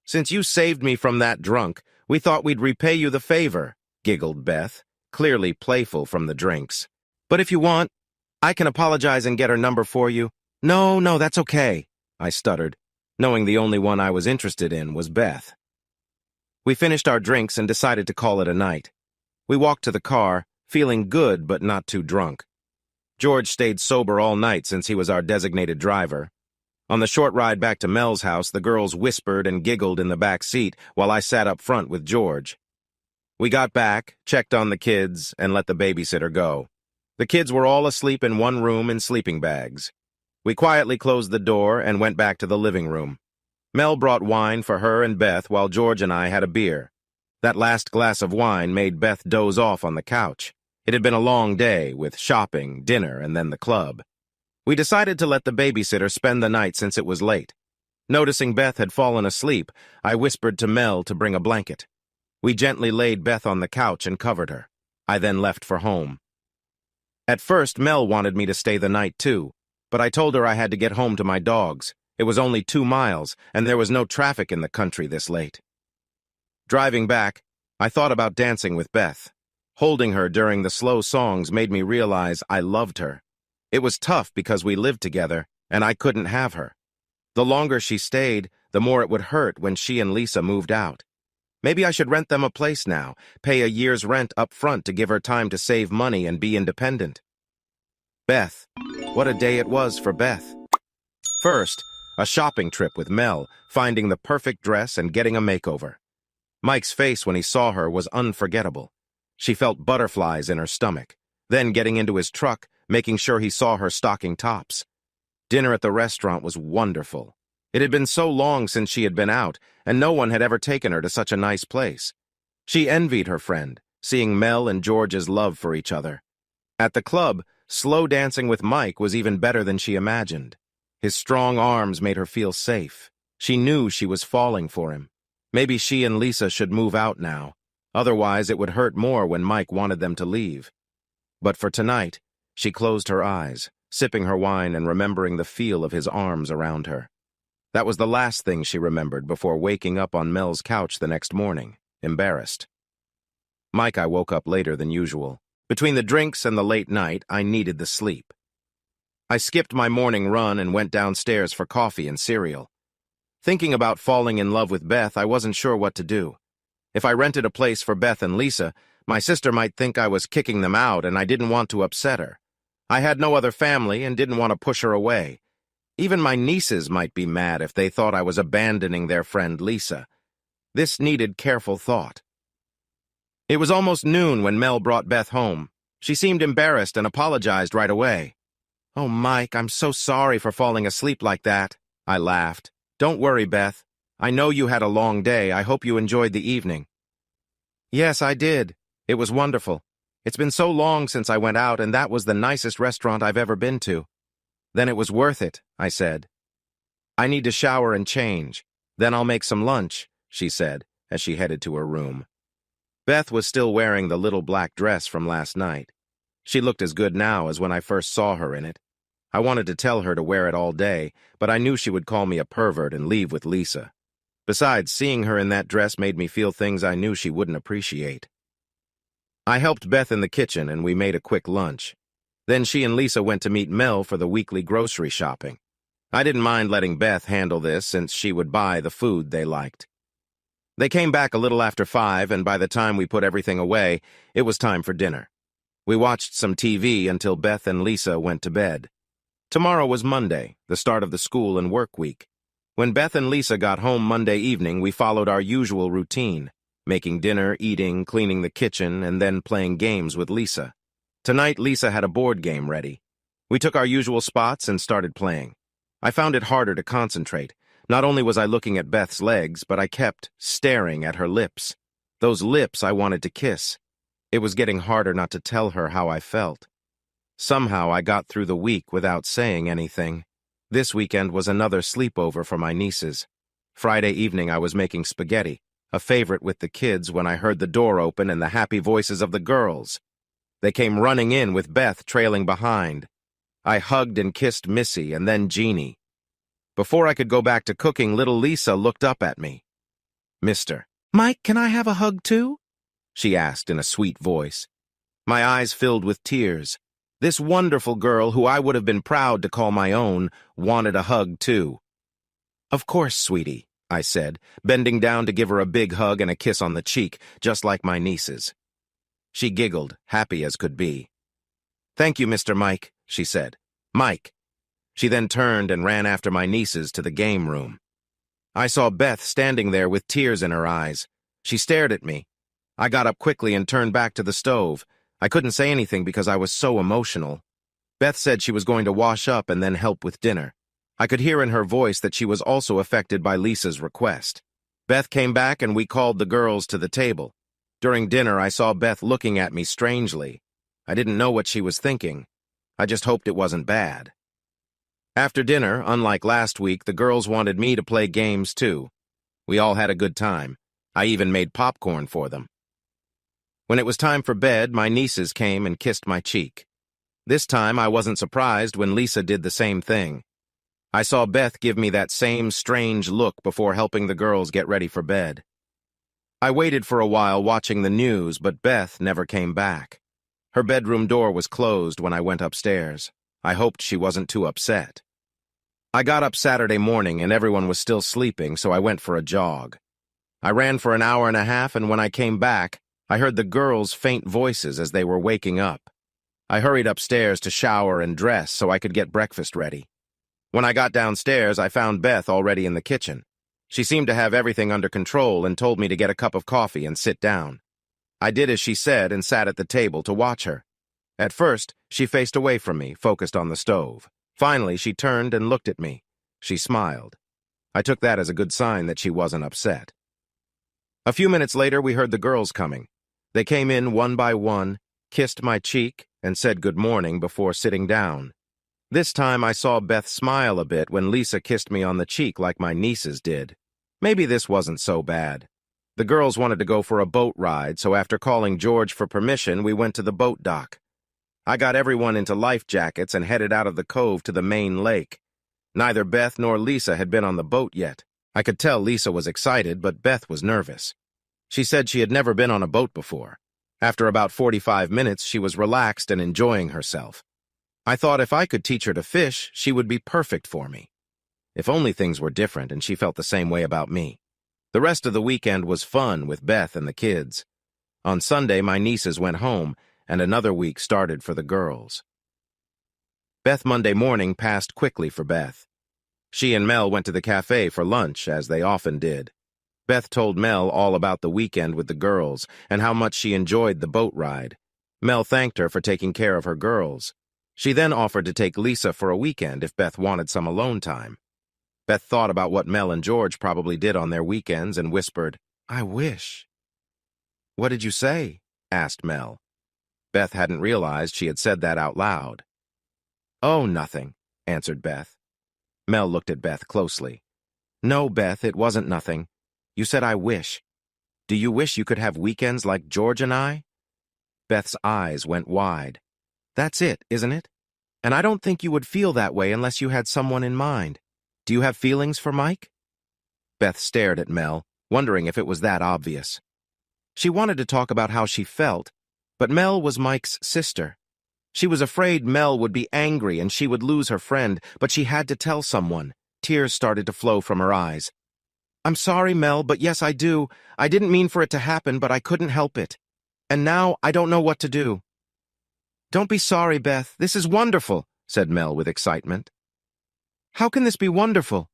"Since you saved me from that drunk, we thought we'd repay you the favor," giggled Beth, clearly playful from the drinks. "But if you want..." I can apologize and get her number for you. No, that's okay, I stuttered, knowing the only one I was interested in was Beth. We finished our drinks and decided to call it a night. We walked to the car, feeling good but not too drunk. George stayed sober all night since he was our designated driver. On the short ride back to Mel's house, the girls whispered and giggled in the back seat while I sat up front with George. We got back, checked on the kids, and let the babysitter go. The kids were all asleep in one room in sleeping bags. We quietly closed the door and went back to the living room. Mel brought wine for her and Beth while George and I had a beer. That last glass of wine made Beth doze off on the couch. It had been a long day, with shopping, dinner, and then the club. We decided to let the babysitter spend the night since it was late. Noticing Beth had fallen asleep, I whispered to Mel to bring a blanket. We gently laid Beth on the couch and covered her. I then left for home. At first, Mel wanted me to stay the night too, but I told her I had to get home to my dogs. It was only 2 miles, and there was no traffic in the country this late. Driving back, I thought about dancing with Beth. Holding her during the slow songs made me realize I loved her. It was tough because we lived together, and I couldn't have her. The longer she stayed, the more it would hurt when she and Lisa moved out. Maybe I should rent them a place now, pay a year's rent up front to give her time to save money and be independent. Beth. What a day it was for Beth. First, a shopping trip with Mel, finding the perfect dress and getting a makeover. Mike's face when he saw her was unforgettable. She felt butterflies in her stomach. Then getting into his truck, making sure he saw her stocking tops. Dinner at the restaurant was wonderful. It had been so long since she had been out, and no one had ever taken her to such a nice place. She envied her friend, seeing Mel and George's love for each other. At the club, slow dancing with Mike was even better than she imagined. His strong arms made her feel safe. She knew she was falling for him. Maybe she and Lisa should move out now. Otherwise, it would hurt more when Mike wanted them to leave. But for tonight, she closed her eyes, sipping her wine and remembering the feel of his arms around her. That was the last thing she remembered before waking up on Mel's couch the next morning, embarrassed. I woke up later than usual. Between the drinks and the late night, I needed the sleep. I skipped my morning run and went downstairs for coffee and cereal. Thinking about falling in love with Beth, I wasn't sure what to do. If I rented a place for Beth and Lisa, my sister might think I was kicking them out and I didn't want to upset her. I had no other family and didn't want to push her away. Even my nieces might be mad if they thought I was abandoning their friend Lisa. This needed careful thought. It was almost noon when Mel brought Beth home. She seemed embarrassed and apologized right away. "Oh, Mike, I'm so sorry for falling asleep like that," I laughed. "Don't worry, Beth. I know you had a long day. I hope you enjoyed the evening." "Yes, I did. It was wonderful. It's been so long since I went out, and that was the nicest restaurant I've ever been to." "Then it was worth it," I said. "I need to shower and change. Then I'll make some lunch," she said, as she headed to her room. Beth was still wearing the little black dress from last night. She looked as good now as when I first saw her in it. I wanted to tell her to wear it all day, but I knew she would call me a pervert and leave with Lisa. Besides, seeing her in that dress made me feel things I knew she wouldn't appreciate. I helped Beth in the kitchen and we made a quick lunch. Then she and Lisa went to meet Mel for the weekly grocery shopping. I didn't mind letting Beth handle this since she would buy the food they liked. They came back a little after 5, and by the time we put everything away, it was time for dinner. We watched some TV until Beth and Lisa went to bed. Tomorrow was Monday, the start of the school and work week. When Beth and Lisa got home Monday evening, we followed our usual routine, making dinner, eating, cleaning the kitchen, and then playing games with Lisa. Tonight, Lisa had a board game ready. We took our usual spots and started playing. I found it harder to concentrate. Not only was I looking at Beth's legs, but I kept staring at her lips. Those lips I wanted to kiss. It was getting harder not to tell her how I felt. Somehow I got through the week without saying anything. This weekend was another sleepover for my nieces. Friday evening I was making spaghetti, a favorite with the kids, when I heard the door open and the happy voices of the girls. They came running in with Beth trailing behind. I hugged and kissed Missy and then Jeannie. Before I could go back to cooking, little Lisa looked up at me. "Mr. Mike, can I have a hug too?" she asked in a sweet voice. My eyes filled with tears. This wonderful girl, who I would have been proud to call my own, wanted a hug too. "Of course, sweetie," I said, bending down to give her a big hug and a kiss on the cheek, just like my nieces. She giggled, happy as could be. "Thank you, Mr. Mike," she said. "Mike." She then turned and ran after my nieces to the game room. I saw Beth standing there with tears in her eyes. She stared at me. I got up quickly and turned back to the stove. I couldn't say anything because I was so emotional. Beth said she was going to wash up and then help with dinner. I could hear in her voice that she was also affected by Lisa's request. Beth came back and we called the girls to the table. During dinner, I saw Beth looking at me strangely. I didn't know what she was thinking. I just hoped it wasn't bad. After dinner, unlike last week, the girls wanted me to play games too. We all had a good time. I even made popcorn for them. When it was time for bed, my nieces came and kissed my cheek. This time, I wasn't surprised when Lisa did the same thing. I saw Beth give me that same strange look before helping the girls get ready for bed. I waited for a while watching the news, but Beth never came back. Her bedroom door was closed when I went upstairs. I hoped she wasn't too upset. I got up Saturday morning and everyone was still sleeping, so I went for a jog. I ran for an hour and a half, and when I came back, I heard the girls' faint voices as they were waking up. I hurried upstairs to shower and dress so I could get breakfast ready. When I got downstairs, I found Beth already in the kitchen. She seemed to have everything under control and told me to get a cup of coffee and sit down. I did as she said and sat at the table to watch her. At first, she faced away from me, focused on the stove. Finally, she turned and looked at me. She smiled. I took that as a good sign that she wasn't upset. A few minutes later, we heard the girls coming. They came in one by one, kissed my cheek, and said good morning before sitting down. This time I saw Beth smile a bit when Lisa kissed me on the cheek like my nieces did. Maybe this wasn't so bad. The girls wanted to go for a boat ride, so after calling George for permission, we went to the boat dock. I got everyone into life jackets and headed out of the cove to the main lake. Neither Beth nor Lisa had been on the boat yet. I could tell Lisa was excited, but Beth was nervous. She said she had never been on a boat before. After about 45 minutes, she was relaxed and enjoying herself. I thought if I could teach her to fish, she would be perfect for me. If only things were different and she felt the same way about me. The rest of the weekend was fun with Beth and the kids. On Sunday, my nieces went home, and another week started for the girls. Monday morning passed quickly for Beth. She and Mel went to the cafe for lunch, as they often did. Beth told Mel all about the weekend with the girls and how much she enjoyed the boat ride. Mel thanked her for taking care of her girls. She then offered to take Lisa for a weekend if Beth wanted some alone time. Beth thought about what Mel and George probably did on their weekends and whispered, "I wish." "What did you say?" asked Mel. Beth hadn't realized she had said that out loud. "Oh, nothing," answered Beth. Mel looked at Beth closely. "No, Beth, it wasn't nothing. You said I wish. Do you wish you could have weekends like George and I?" Beth's eyes went wide. "That's it, isn't it? And I don't think you would feel that way unless you had someone in mind. Do you have feelings for Mike?" Beth stared at Mel, wondering if it was that obvious. She wanted to talk about how she felt, but Mel was Mike's sister. She was afraid Mel would be angry and she would lose her friend, but she had to tell someone. Tears started to flow from her eyes. "I'm sorry, Mel, but yes, I do. I didn't mean for it to happen, but I couldn't help it. And now I don't know what to do." "Don't be sorry, Beth. This is wonderful," said Mel with excitement. "How can this be wonderful?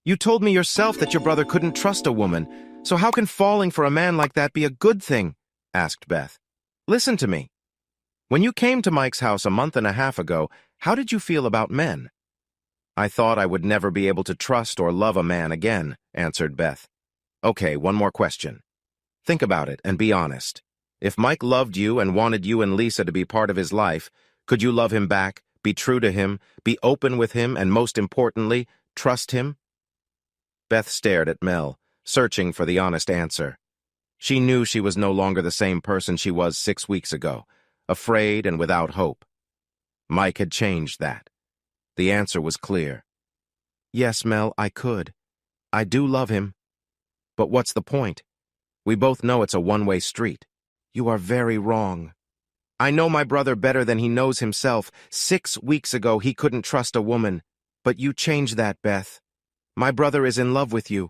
You told me yourself that your brother couldn't trust a woman, so how can falling for a man like that be a good thing?" asked Beth. "Listen to me. When you came to Mike's house a month and a half ago, how did you feel about men?" "I thought I would never be able to trust or love a man again," answered Beth. "Okay, one more question. Think about it and be honest. If Mike loved you and wanted you and Lisa to be part of his life, could you love him back, be true to him, be open with him, and most importantly, trust him?" Beth stared at Mel, searching for the honest answer. She knew she was no longer the same person she was 6 weeks ago, afraid and without hope. Mike had changed that. The answer was clear. "Yes, Mel, I could. I do love him. But what's the point? We both know it's a one-way street." "You are very wrong." I know my brother better than he knows himself. 6 weeks ago, he couldn't trust a woman. But you changed that, Beth. My brother is in love with you.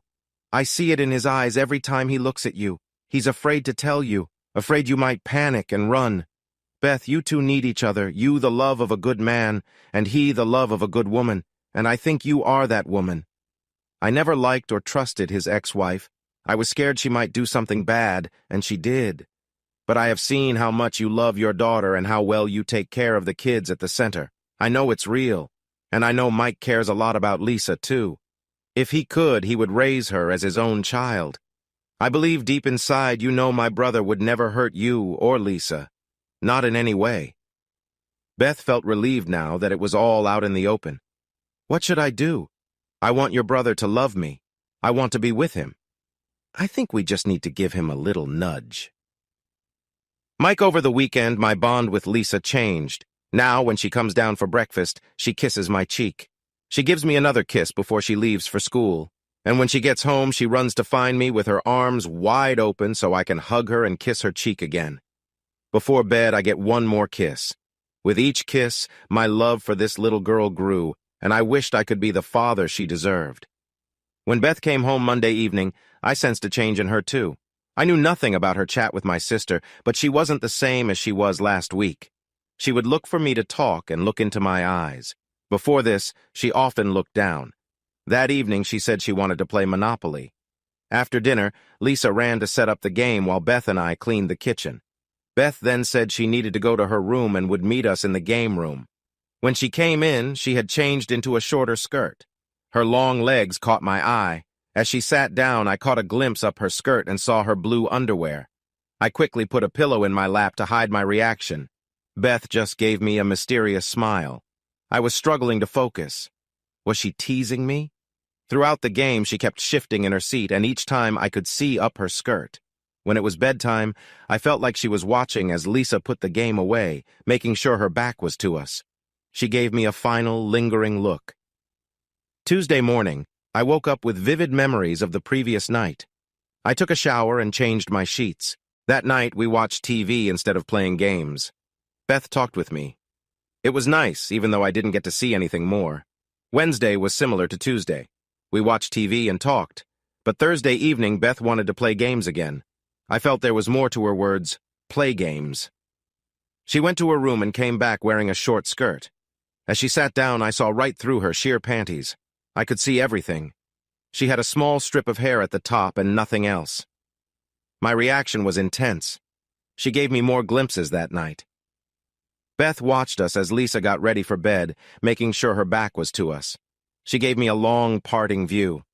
I see it in his eyes every time he looks at you. He's afraid to tell you, afraid you might panic and run. Beth, you two need each other, you the love of a good man, and he the love of a good woman, and I think you are that woman. I never liked or trusted his ex-wife. I was scared she might do something bad, and she did. But I have seen how much you love your daughter and how well you take care of the kids at the center. I know it's real, and I know Mike cares a lot about Lisa, too. If he could, he would raise her as his own child. I believe deep inside you know my brother would never hurt you or Lisa. Not in any way. Beth felt relieved now that it was all out in the open. What should I do? I want your brother to love me. I want to be with him. I think we just need to give him a little nudge. Mike, over the weekend, my bond with Lisa changed. Now, when she comes down for breakfast, she kisses my cheek. She gives me another kiss before she leaves for school. And when she gets home, she runs to find me with her arms wide open so I can hug her and kiss her cheek again. Before bed, I get one more kiss. With each kiss, my love for this little girl grew, and I wished I could be the father she deserved. When Beth came home Monday evening, I sensed a change in her too. I knew nothing about her chat with my sister, but she wasn't the same as she was last week. She would look for me to talk and look into my eyes. Before this, she often looked down. That evening, she said she wanted to play Monopoly. After dinner, Lisa ran to set up the game while Beth and I cleaned the kitchen. Beth then said she needed to go to her room and would meet us in the game room. When she came in, she had changed into a shorter skirt. Her long legs caught my eye. As she sat down, I caught a glimpse up her skirt and saw her blue underwear. I quickly put a pillow in my lap to hide my reaction. Beth just gave me a mysterious smile. I was struggling to focus. Was she teasing me? Throughout the game, she kept shifting in her seat, and each time I could see up her skirt. When it was bedtime, I felt like she was watching as Lisa put the game away, making sure her back was to us. She gave me a final, lingering look. Tuesday morning, I woke up with vivid memories of the previous night. I took a shower and changed my sheets. That night, we watched TV instead of playing games. Beth talked with me. It was nice, even though I didn't get to see anything more. Wednesday was similar to Tuesday. We watched TV and talked. But Thursday evening, Beth wanted to play games again. I felt there was more to her words, play games. She went to her room and came back wearing a short skirt. As she sat down, I saw right through her sheer panties. I could see everything. She had a small strip of hair at the top and nothing else. My reaction was intense. She gave me more glimpses that night. Beth watched us as Lisa got ready for bed, making sure her back was to us. She gave me a long, parting view.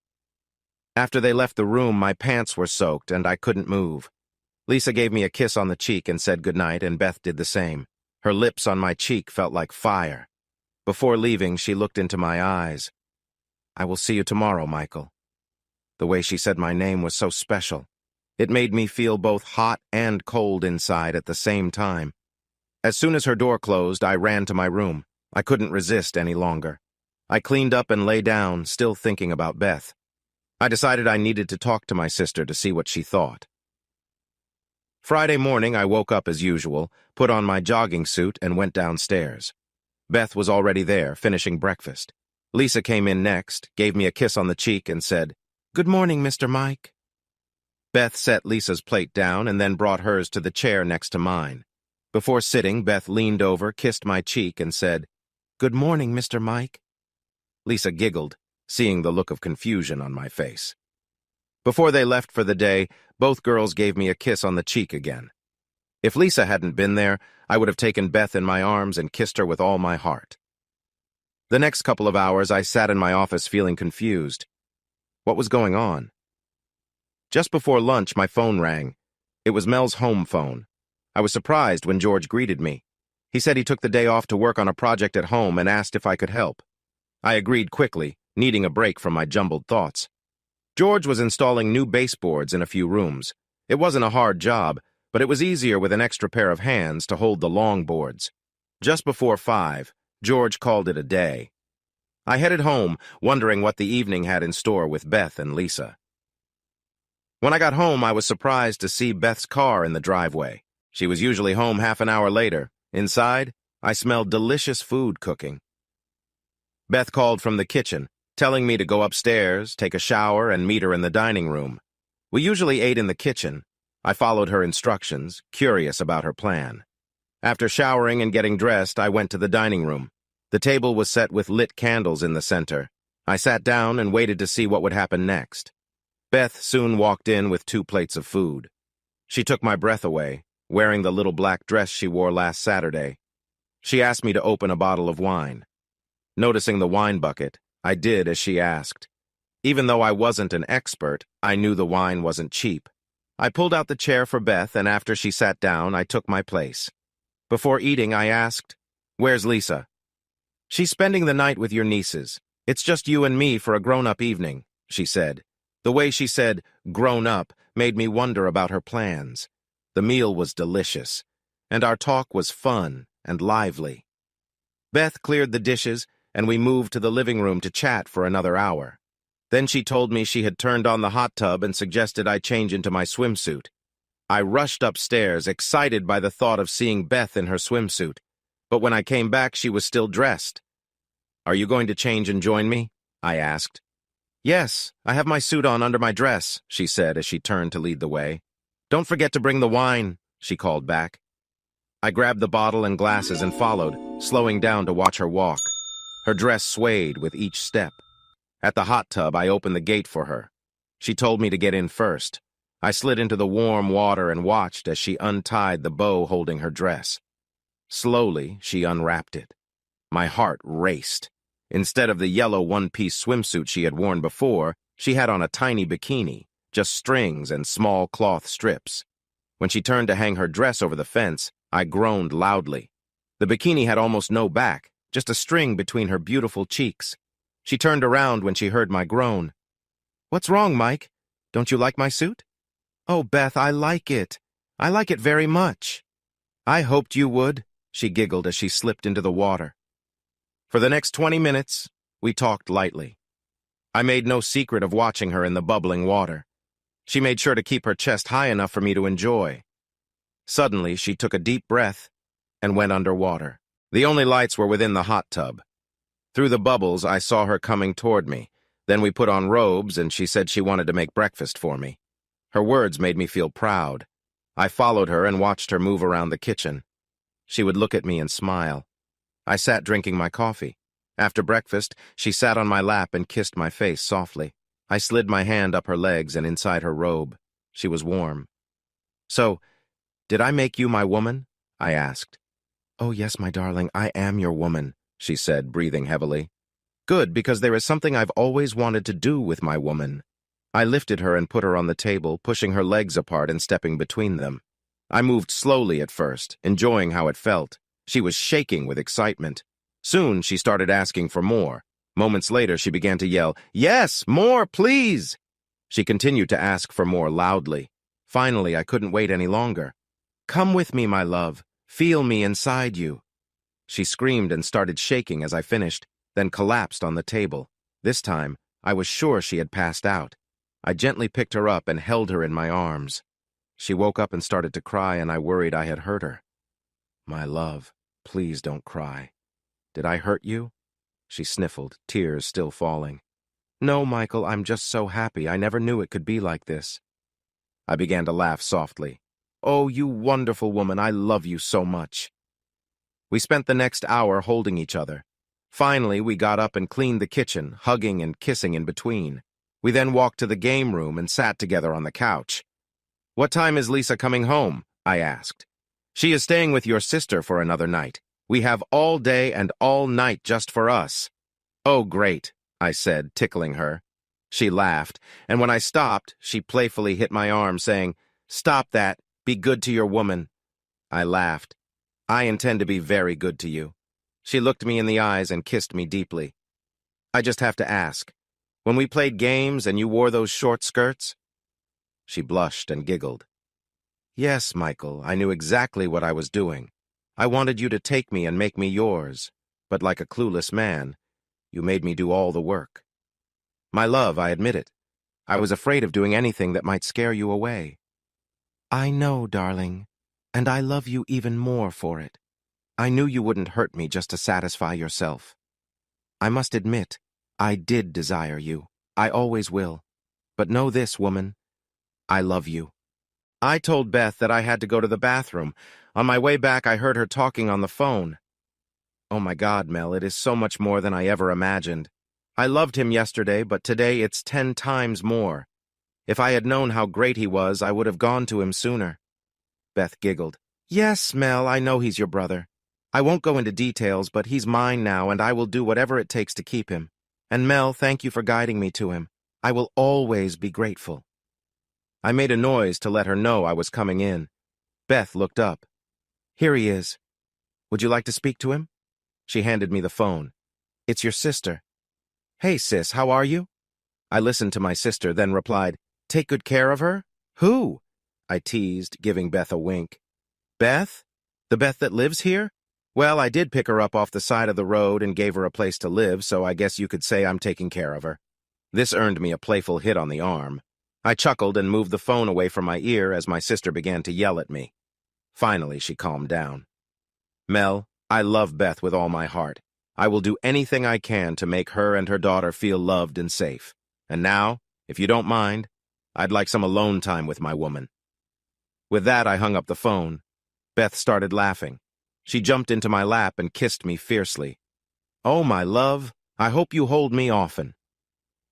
After they left the room, my pants were soaked and I couldn't move. Lisa gave me a kiss on the cheek and said goodnight, and Beth did the same. Her lips on my cheek felt like fire. Before leaving, she looked into my eyes. I will see you tomorrow, Michael. The way she said my name was so special. It made me feel both hot and cold inside at the same time. As soon as her door closed, I ran to my room. I couldn't resist any longer. I cleaned up and lay down, still thinking about Beth. I decided I needed to talk to my sister to see what she thought. Friday morning, I woke up as usual, put on my jogging suit, and went downstairs. Beth was already there, finishing breakfast. Lisa came in next, gave me a kiss on the cheek, and said, "Good morning, Mr. Mike." Beth set Lisa's plate down and then brought hers to the chair next to mine. Before sitting, Beth leaned over, kissed my cheek, and said, "Good morning, Mr. Mike." Lisa giggled, seeing the look of confusion on my face. Before they left for the day, both girls gave me a kiss on the cheek again. If Lisa hadn't been there, I would have taken Beth in my arms and kissed her with all my heart. The next couple of hours, I sat in my office feeling confused. What was going on? Just before lunch, my phone rang. It was Mel's home phone. I was surprised when George greeted me. He said he took the day off to work on a project at home and asked if I could help. I agreed quickly, needing a break from my jumbled thoughts. George was installing new baseboards in a few rooms. It wasn't a hard job, but it was easier with an extra pair of hands to hold the long boards. Just before 5, George called it a day. I headed home, wondering what the evening had in store with Beth and Lisa. When I got home, I was surprised to see Beth's car in the driveway. She was usually home half an hour later. Inside, I smelled delicious food cooking. Beth called from the kitchen, telling me to go upstairs, take a shower, and meet her in the dining room. We usually ate in the kitchen. I followed her instructions, curious about her plan. After showering and getting dressed, I went to the dining room. The table was set with lit candles in the center. I sat down and waited to see what would happen next. Beth soon walked in with 2 plates of food. She took my breath away, wearing the little black dress she wore last Saturday. She asked me to open a bottle of wine. Noticing the wine bucket, I did as she asked. Even though I wasn't an expert, I knew the wine wasn't cheap. I pulled out the chair for Beth, and after she sat down, I took my place. Before eating, I asked, "Where's Lisa?" "She's spending the night with your nieces. It's just you and me for a grown-up evening," she said. The way she said, "grown up," made me wonder about her plans. The meal was delicious, and our talk was fun and lively. Beth cleared the dishes, and we moved to the living room to chat for another hour. Then she told me she had turned on the hot tub and suggested I change into my swimsuit. I rushed upstairs, excited by the thought of seeing Beth in her swimsuit. But when I came back, she was still dressed. "Are you going to change and join me?" I asked. "Yes, I have my suit on under my dress," she said as she turned to lead the way. "Don't forget to bring the wine," she called back. I grabbed the bottle and glasses and followed, slowing down to watch her walk. Her dress swayed with each step. At the hot tub, I opened the gate for her. She told me to get in first. I slid into the warm water and watched as she untied the bow holding her dress. Slowly, she unwrapped it. My heart raced. Instead of the yellow one-piece swimsuit she had worn before, she had on a tiny bikini, just strings and small cloth strips. When she turned to hang her dress over the fence, I groaned loudly. The bikini had almost no back, just a string between her beautiful cheeks. She turned around when she heard my groan. "What's wrong, Mike? Don't you like my suit?" "Oh, Beth, I like it. I like it very much." "I hoped you would," she giggled as she slipped into the water. For the next 20 minutes, we talked lightly. I made no secret of watching her in the bubbling water. She made sure to keep her chest high enough for me to enjoy. Suddenly, she took a deep breath and went underwater. The only lights were within the hot tub. Through the bubbles, I saw her coming toward me. Then we put on robes, and she said she wanted to make breakfast for me. Her words made me feel proud. I followed her and watched her move around the kitchen. She would look at me and smile. I sat drinking my coffee. After breakfast, she sat on my lap and kissed my face softly. I slid my hand up her legs and inside her robe. She was warm. "So, did I make you my woman?" I asked. "Oh, yes, my darling, I am your woman," she said, breathing heavily. "Good, because there is something I've always wanted to do with my woman." I lifted her and put her on the table, pushing her legs apart and stepping between them. I moved slowly at first, enjoying how it felt. She was shaking with excitement. Soon, she started asking for more. Moments later, she began to yell, "Yes, more, please!" She continued to ask for more loudly. Finally, I couldn't wait any longer. "Come with me, my love. Feel me inside you." She screamed and started shaking as I finished, then collapsed on the table. This time, I was sure she had passed out. I gently picked her up and held her in my arms. She woke up and started to cry, and I worried I had hurt her. "My love, please don't cry. Did I hurt you?" She sniffled, tears still falling. "No, Michael, I'm just so happy. I never knew it could be like this." I began to laugh softly. "Oh, you wonderful woman, I love you so much." We spent the next hour holding each other. Finally, we got up and cleaned the kitchen, hugging and kissing in between. We then walked to the game room and sat together on the couch. "What time is Lisa coming home?" I asked. "She is staying with your sister for another night. We have all day and all night just for us." "Oh, great," I said, tickling her. She laughed, and when I stopped, she playfully hit my arm, saying, "Stop that. Be good to your woman." I laughed. "I intend to be very good to you." She looked me in the eyes and kissed me deeply. "I just have to ask, when we played games and you wore those short skirts?" She blushed and giggled. "Yes, Michael, I knew exactly what I was doing. I wanted you to take me and make me yours, but like a clueless man, you made me do all the work. My love, I admit it. I was afraid of doing anything that might scare you away." "I know, darling. And I love you even more for it. I knew you wouldn't hurt me just to satisfy yourself. I must admit, I did desire you. I always will. But know this, woman, I love you. I told Beth that I had to go to the bathroom. On my way back, I heard her talking on the phone. Oh my God, Mel, it is so much more than I ever imagined. I loved him yesterday, but today it's 10 times more. If I had known how great he was, I would have gone to him sooner. Beth giggled. Yes, Mel, I know he's your brother. I won't go into details, but he's mine now, and I will do whatever it takes to keep him. And Mel, thank you for guiding me to him. I will always be grateful. I made a noise to let her know I was coming in. Beth looked up. Here he is. Would you like to speak to him? She handed me the phone. It's your sister. Hey, sis, how are you? I listened to my sister, then replied, Take good care of her? Who? I teased, giving Beth a wink. Beth? The Beth that lives here? Well, I did pick her up off the side of the road and gave her a place to live, so I guess you could say I'm taking care of her. This earned me a playful hit on the arm. I chuckled and moved the phone away from my ear as my sister began to yell at me. Finally, she calmed down. Mel, I love Beth with all my heart. I will do anything I can to make her and her daughter feel loved and safe. And now, if you don't mind, I'd like some alone time with my woman. With that, I hung up the phone. Beth started laughing. She jumped into my lap and kissed me fiercely. Oh, my love, I hope you hold me often.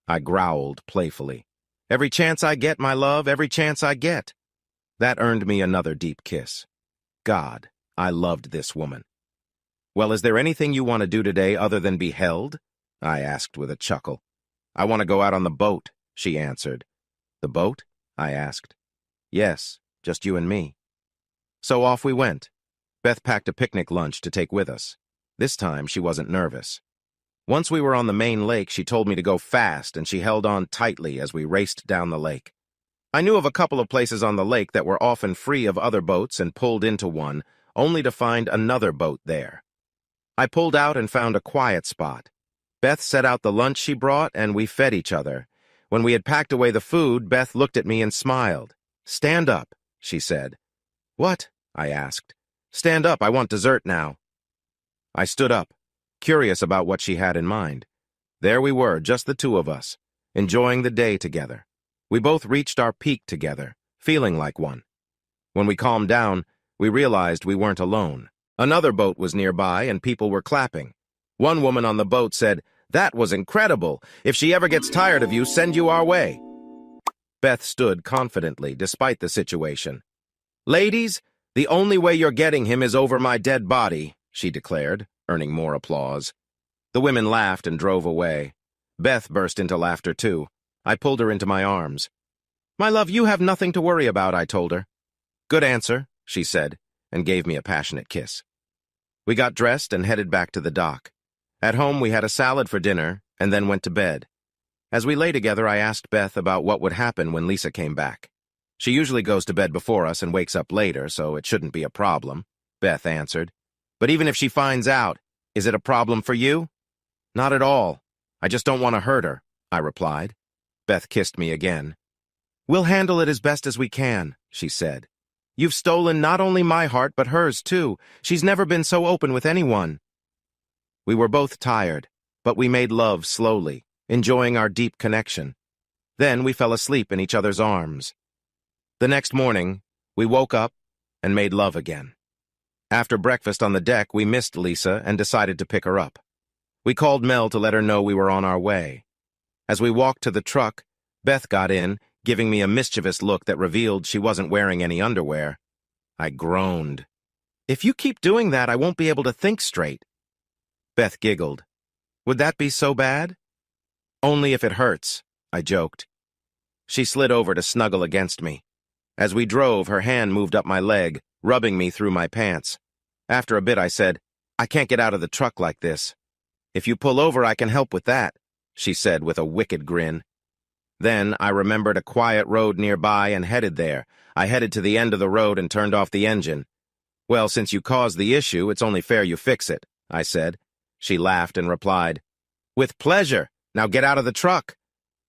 I growled playfully. Every chance I get, my love, every chance I get. That earned me another deep kiss. God, I loved this woman. Well, is there anything you want to do today other than be held? I asked with a chuckle. I want to go out on the boat, she answered. The boat? I asked. Yes, just you and me. So off we went. Beth packed a picnic lunch to take with us. This time, she wasn't nervous. Once we were on the main lake, she told me to go fast, and she held on tightly as we raced down the lake. I knew of a couple of places on the lake that were often free of other boats and pulled into one, only to find another boat there. I pulled out and found a quiet spot. Beth set out the lunch she brought, and we fed each other. When we had packed away the food, Beth looked at me and smiled. Stand up, she said. What? I asked. Stand up, I want dessert now. I stood up, curious about what she had in mind. There we were, just the two of us, enjoying the day together. We both reached our peak together, feeling like one. When we calmed down, we realized we weren't alone. Another boat was nearby, and people were clapping. One woman on the boat said, That was incredible. If she ever gets tired of you, send you our way. Beth stood confidently, despite the situation. Ladies, the only way you're getting him is over my dead body, she declared, earning more applause. The women laughed and drove away. Beth burst into laughter, too. I pulled her into my arms. My love, you have nothing to worry about, I told her. Good answer, she said, and gave me a passionate kiss. We got dressed and headed back to the dock. At home, we had a salad for dinner and then went to bed. As we lay together, I asked Beth about what would happen when Lisa came back. She usually goes to bed before us and wakes up later, so it shouldn't be a problem, Beth answered. But even if she finds out, is it a problem for you? Not at all. I just don't want to hurt her, I replied. Beth kissed me again. We'll handle it as best as we can, she said. You've stolen not only my heart, but hers, too. She's never been so open with anyone. We were both tired, but we made love slowly, enjoying our deep connection. Then we fell asleep in each other's arms. The next morning, we woke up and made love again. After breakfast on the deck, we missed Lisa and decided to pick her up. We called Mel to let her know we were on our way. As we walked to the truck, Beth got in, giving me a mischievous look that revealed she wasn't wearing any underwear. I groaned. If you keep doing that, I won't be able to think straight. Beth giggled. Would that be so bad? Only if it hurts, I joked. She slid over to snuggle against me. As we drove, her hand moved up my leg, rubbing me through my pants. After a bit, I said, I can't get out of the truck like this. If you pull over, I can help with that, she said with a wicked grin. Then I remembered a quiet road nearby and headed there. I headed to the end of the road and turned off the engine. Well, since you caused the issue, it's only fair you fix it, I said. She laughed and replied, With pleasure. Now get out of the truck.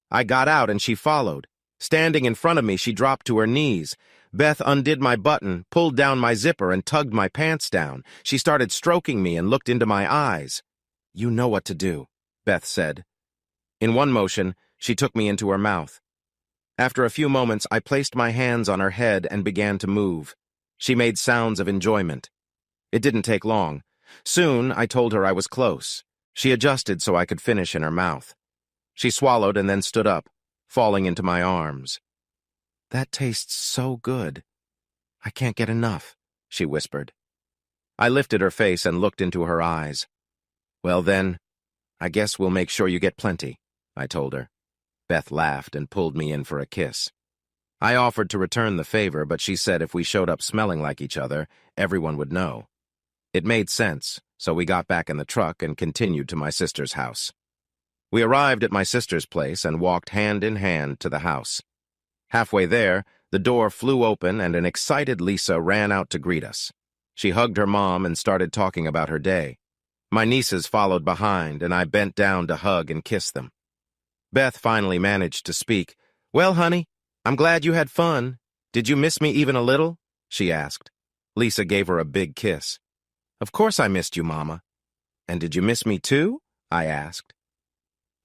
I got out and she followed. Standing in front of me, she dropped to her knees. Beth undid my button, pulled down my zipper, and tugged my pants down. She started stroking me and looked into my eyes. "You know what to do," Beth said. In one motion, she took me into her mouth. After a few moments, I placed my hands on her head and began to move. She made sounds of enjoyment. It didn't take long. Soon, I told her I was close. She adjusted so I could finish in her mouth. She swallowed and then stood up, falling into my arms. "That tastes so good. I can't get enough," she whispered. I lifted her face and looked into her eyes. "Well then, I guess we'll make sure you get plenty," I told her. Beth laughed and pulled me in for a kiss. I offered to return the favor, but she said if we showed up smelling like each other, everyone would know. It made sense, so we got back in the truck and continued to my sister's house. We arrived at my sister's place and walked hand in hand to the house. Halfway there, the door flew open and an excited Lisa ran out to greet us. She hugged her mom and started talking about her day. My nieces followed behind, and I bent down to hug and kiss them. Beth finally managed to speak. "Well, honey, I'm glad you had fun. Did you miss me even a little?" she asked. Lisa gave her a big kiss. "Of course I missed you, Mama." "And did you miss me too?" I asked.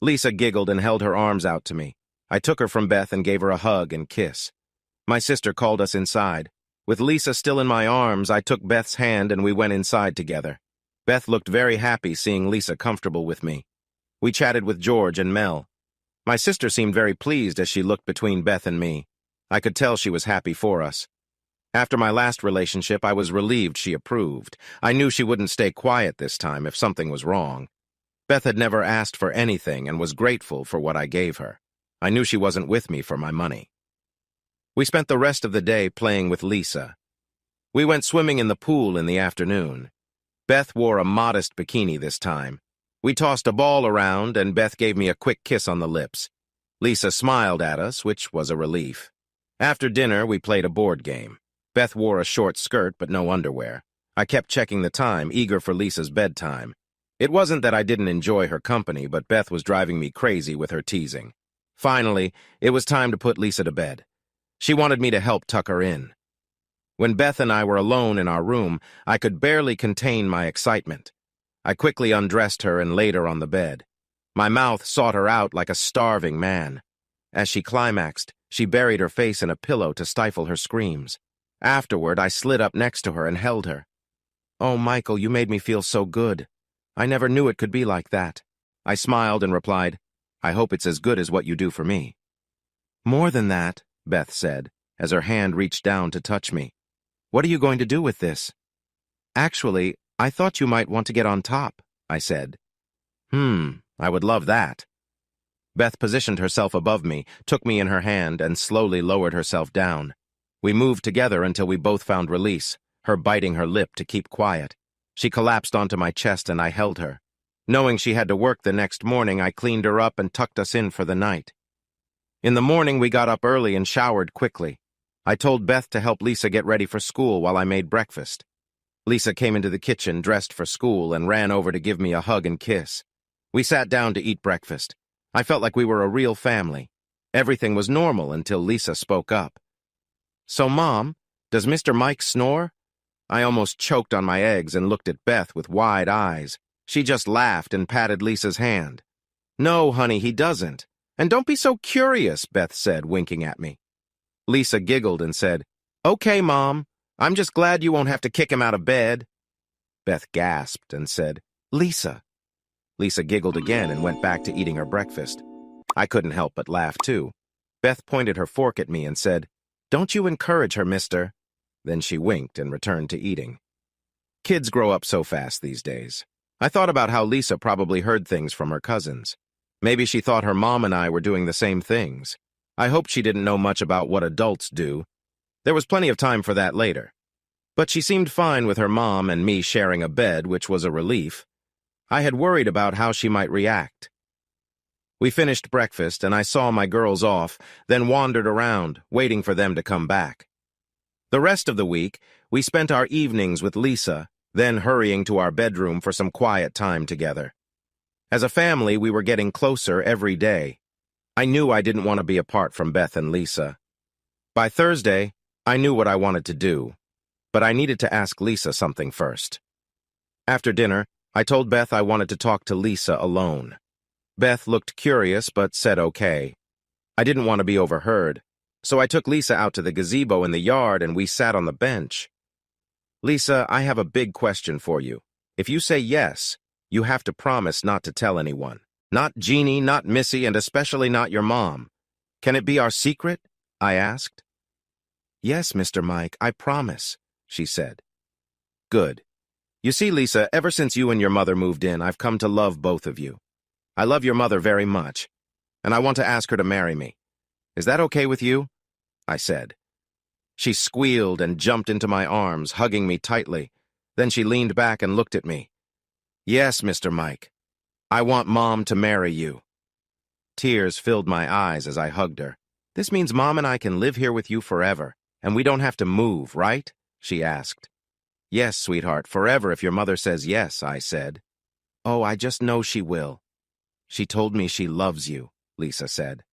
Lisa giggled and held her arms out to me. I took her from Beth and gave her a hug and kiss. My sister called us inside. With Lisa still in my arms, I took Beth's hand and we went inside together. Beth looked very happy seeing Lisa comfortable with me. We chatted with George and Mel. My sister seemed very pleased as she looked between Beth and me. I could tell she was happy for us. After my last relationship, I was relieved she approved. I knew she wouldn't stay quiet this time if something was wrong. Beth had never asked for anything and was grateful for what I gave her. I knew she wasn't with me for my money. We spent the rest of the day playing with Lisa. We went swimming in the pool in the afternoon. Beth wore a modest bikini this time. We tossed a ball around, and Beth gave me a quick kiss on the lips. Lisa smiled at us, which was a relief. After dinner, we played a board game. Beth wore a short skirt but no underwear. I kept checking the time, eager for Lisa's bedtime. It wasn't that I didn't enjoy her company, but Beth was driving me crazy with her teasing. Finally, it was time to put Lisa to bed. She wanted me to help tuck her in. When Beth and I were alone in our room, I could barely contain my excitement. I quickly undressed her and laid her on the bed. My mouth sought her out like a starving man. As she climaxed, she buried her face in a pillow to stifle her screams. Afterward, I slid up next to her and held her. "Oh, Michael, you made me feel so good. I never knew it could be like that." I smiled and replied, "I hope it's as good as what you do for me." "More than that," Beth said, as her hand reached down to touch me. "What are you going to do with this?" "Actually, I thought you might want to get on top," I said. I would love that." Beth positioned herself above me, took me in her hand, and slowly lowered herself down. We moved together until we both found release, her biting her lip to keep quiet. She collapsed onto my chest and I held her. Knowing she had to work the next morning, I cleaned her up and tucked us in for the night. In the morning, we got up early and showered quickly. I told Beth to help Lisa get ready for school while I made breakfast. Lisa came into the kitchen dressed for school and ran over to give me a hug and kiss. We sat down to eat breakfast. I felt like we were a real family. Everything was normal until Lisa spoke up. "So, Mom, does Mr. Mike snore?" I almost choked on my eggs and looked at Beth with wide eyes. She just laughed and patted Lisa's hand. "No, honey, he doesn't. And don't be so curious," Beth said, winking at me. Lisa giggled and said, "Okay, Mom. I'm just glad you won't have to kick him out of bed." Beth gasped and said, "Lisa." Lisa giggled again and went back to eating her breakfast. I couldn't help but laugh, too. Beth pointed her fork at me and said, "Don't you encourage her, mister." Then she winked and returned to eating. Kids grow up so fast these days. I thought about how Lisa probably heard things from her cousins. Maybe she thought her mom and I were doing the same things. I hoped she didn't know much about what adults do. There was plenty of time for that later. But she seemed fine with her mom and me sharing a bed, which was a relief. I had worried about how she might react. We finished breakfast, and I saw my girls off, then wandered around, waiting for them to come back. The rest of the week, we spent our evenings with Lisa, then hurrying to our bedroom for some quiet time together. As a family, we were getting closer every day. I knew I didn't want to be apart from Beth and Lisa. By Thursday, I knew what I wanted to do, but I needed to ask Lisa something first. After dinner, I told Beth I wanted to talk to Lisa alone. Beth looked curious but said okay. I didn't want to be overheard, so I took Lisa out to the gazebo in the yard and we sat on the bench. Lisa, I have a big question for you. If you say yes, you have to promise not to tell anyone. Not Jeannie, not Missy, and especially not your mom. Can it be our secret? I asked. Yes, Mr. Mike, I promise, she said. Good. You see, Lisa, ever since you and your mother moved in, I've come to love both of you. I love your mother very much, and I want to ask her to marry me. Is that okay with you? I said. She squealed and jumped into my arms, hugging me tightly. Then she leaned back and looked at me. Yes, Mr. Mike. I want Mom to marry you. Tears filled my eyes as I hugged her. This means Mom and I can live here with you forever, and we don't have to move, right? She asked. Yes, sweetheart, forever if your mother says yes, I said. Oh, I just know she will. She told me she loves you, Lisa said.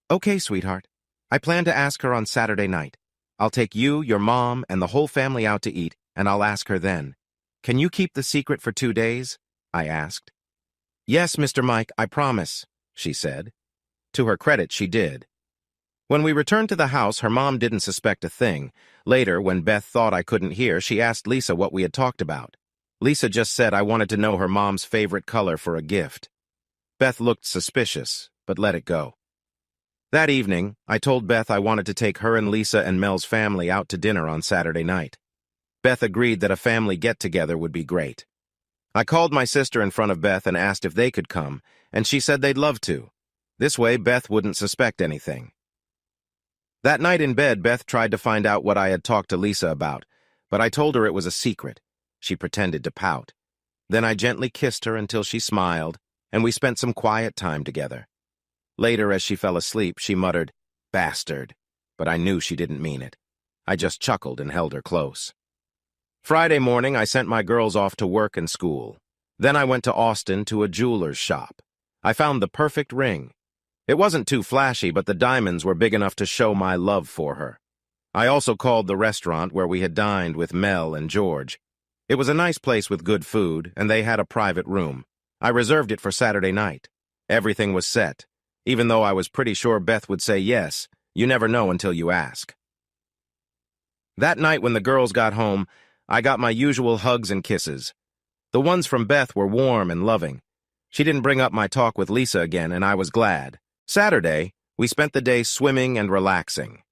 Okay, sweetheart. I plan to ask her on Saturday night. I'll take you, your mom, and the whole family out to eat, and I'll ask her then. Can you keep the secret for 2 days? I asked. Yes, Mr. Mike, I promise, she said. To her credit, she did. When we returned to the house, her mom didn't suspect a thing. Later, when Beth thought I couldn't hear, she asked Lisa what we had talked about. Lisa just said I wanted to know her mom's favorite color for a gift. Beth looked suspicious, but let it go. That evening, I told Beth I wanted to take her and Lisa and Mel's family out to dinner on Saturday night. Beth agreed that a family get-together would be great. I called my sister in front of Beth and asked if they could come, and she said they'd love to. This way, Beth wouldn't suspect anything. That night in bed, Beth tried to find out what I had talked to Lisa about, but I told her it was a secret. She pretended to pout. Then I gently kissed her until she smiled, and we spent some quiet time together. Later, as she fell asleep, she muttered, "Bastard," but I knew she didn't mean it. I just chuckled and held her close. Friday morning, I sent my girls off to work and school. Then I went to Austin to a jeweler's shop. I found the perfect ring. It wasn't too flashy, but the diamonds were big enough to show my love for her. I also called the restaurant where we had dined with Mel and George. It was a nice place with good food, and they had a private room. I reserved it for Saturday night. Everything was set. Even though I was pretty sure Beth would say yes, you never know until you ask. That night when the girls got home, I got my usual hugs and kisses. The ones from Beth were warm and loving. She didn't bring up my talk with Lisa again, and I was glad. Saturday, we spent the day swimming and relaxing.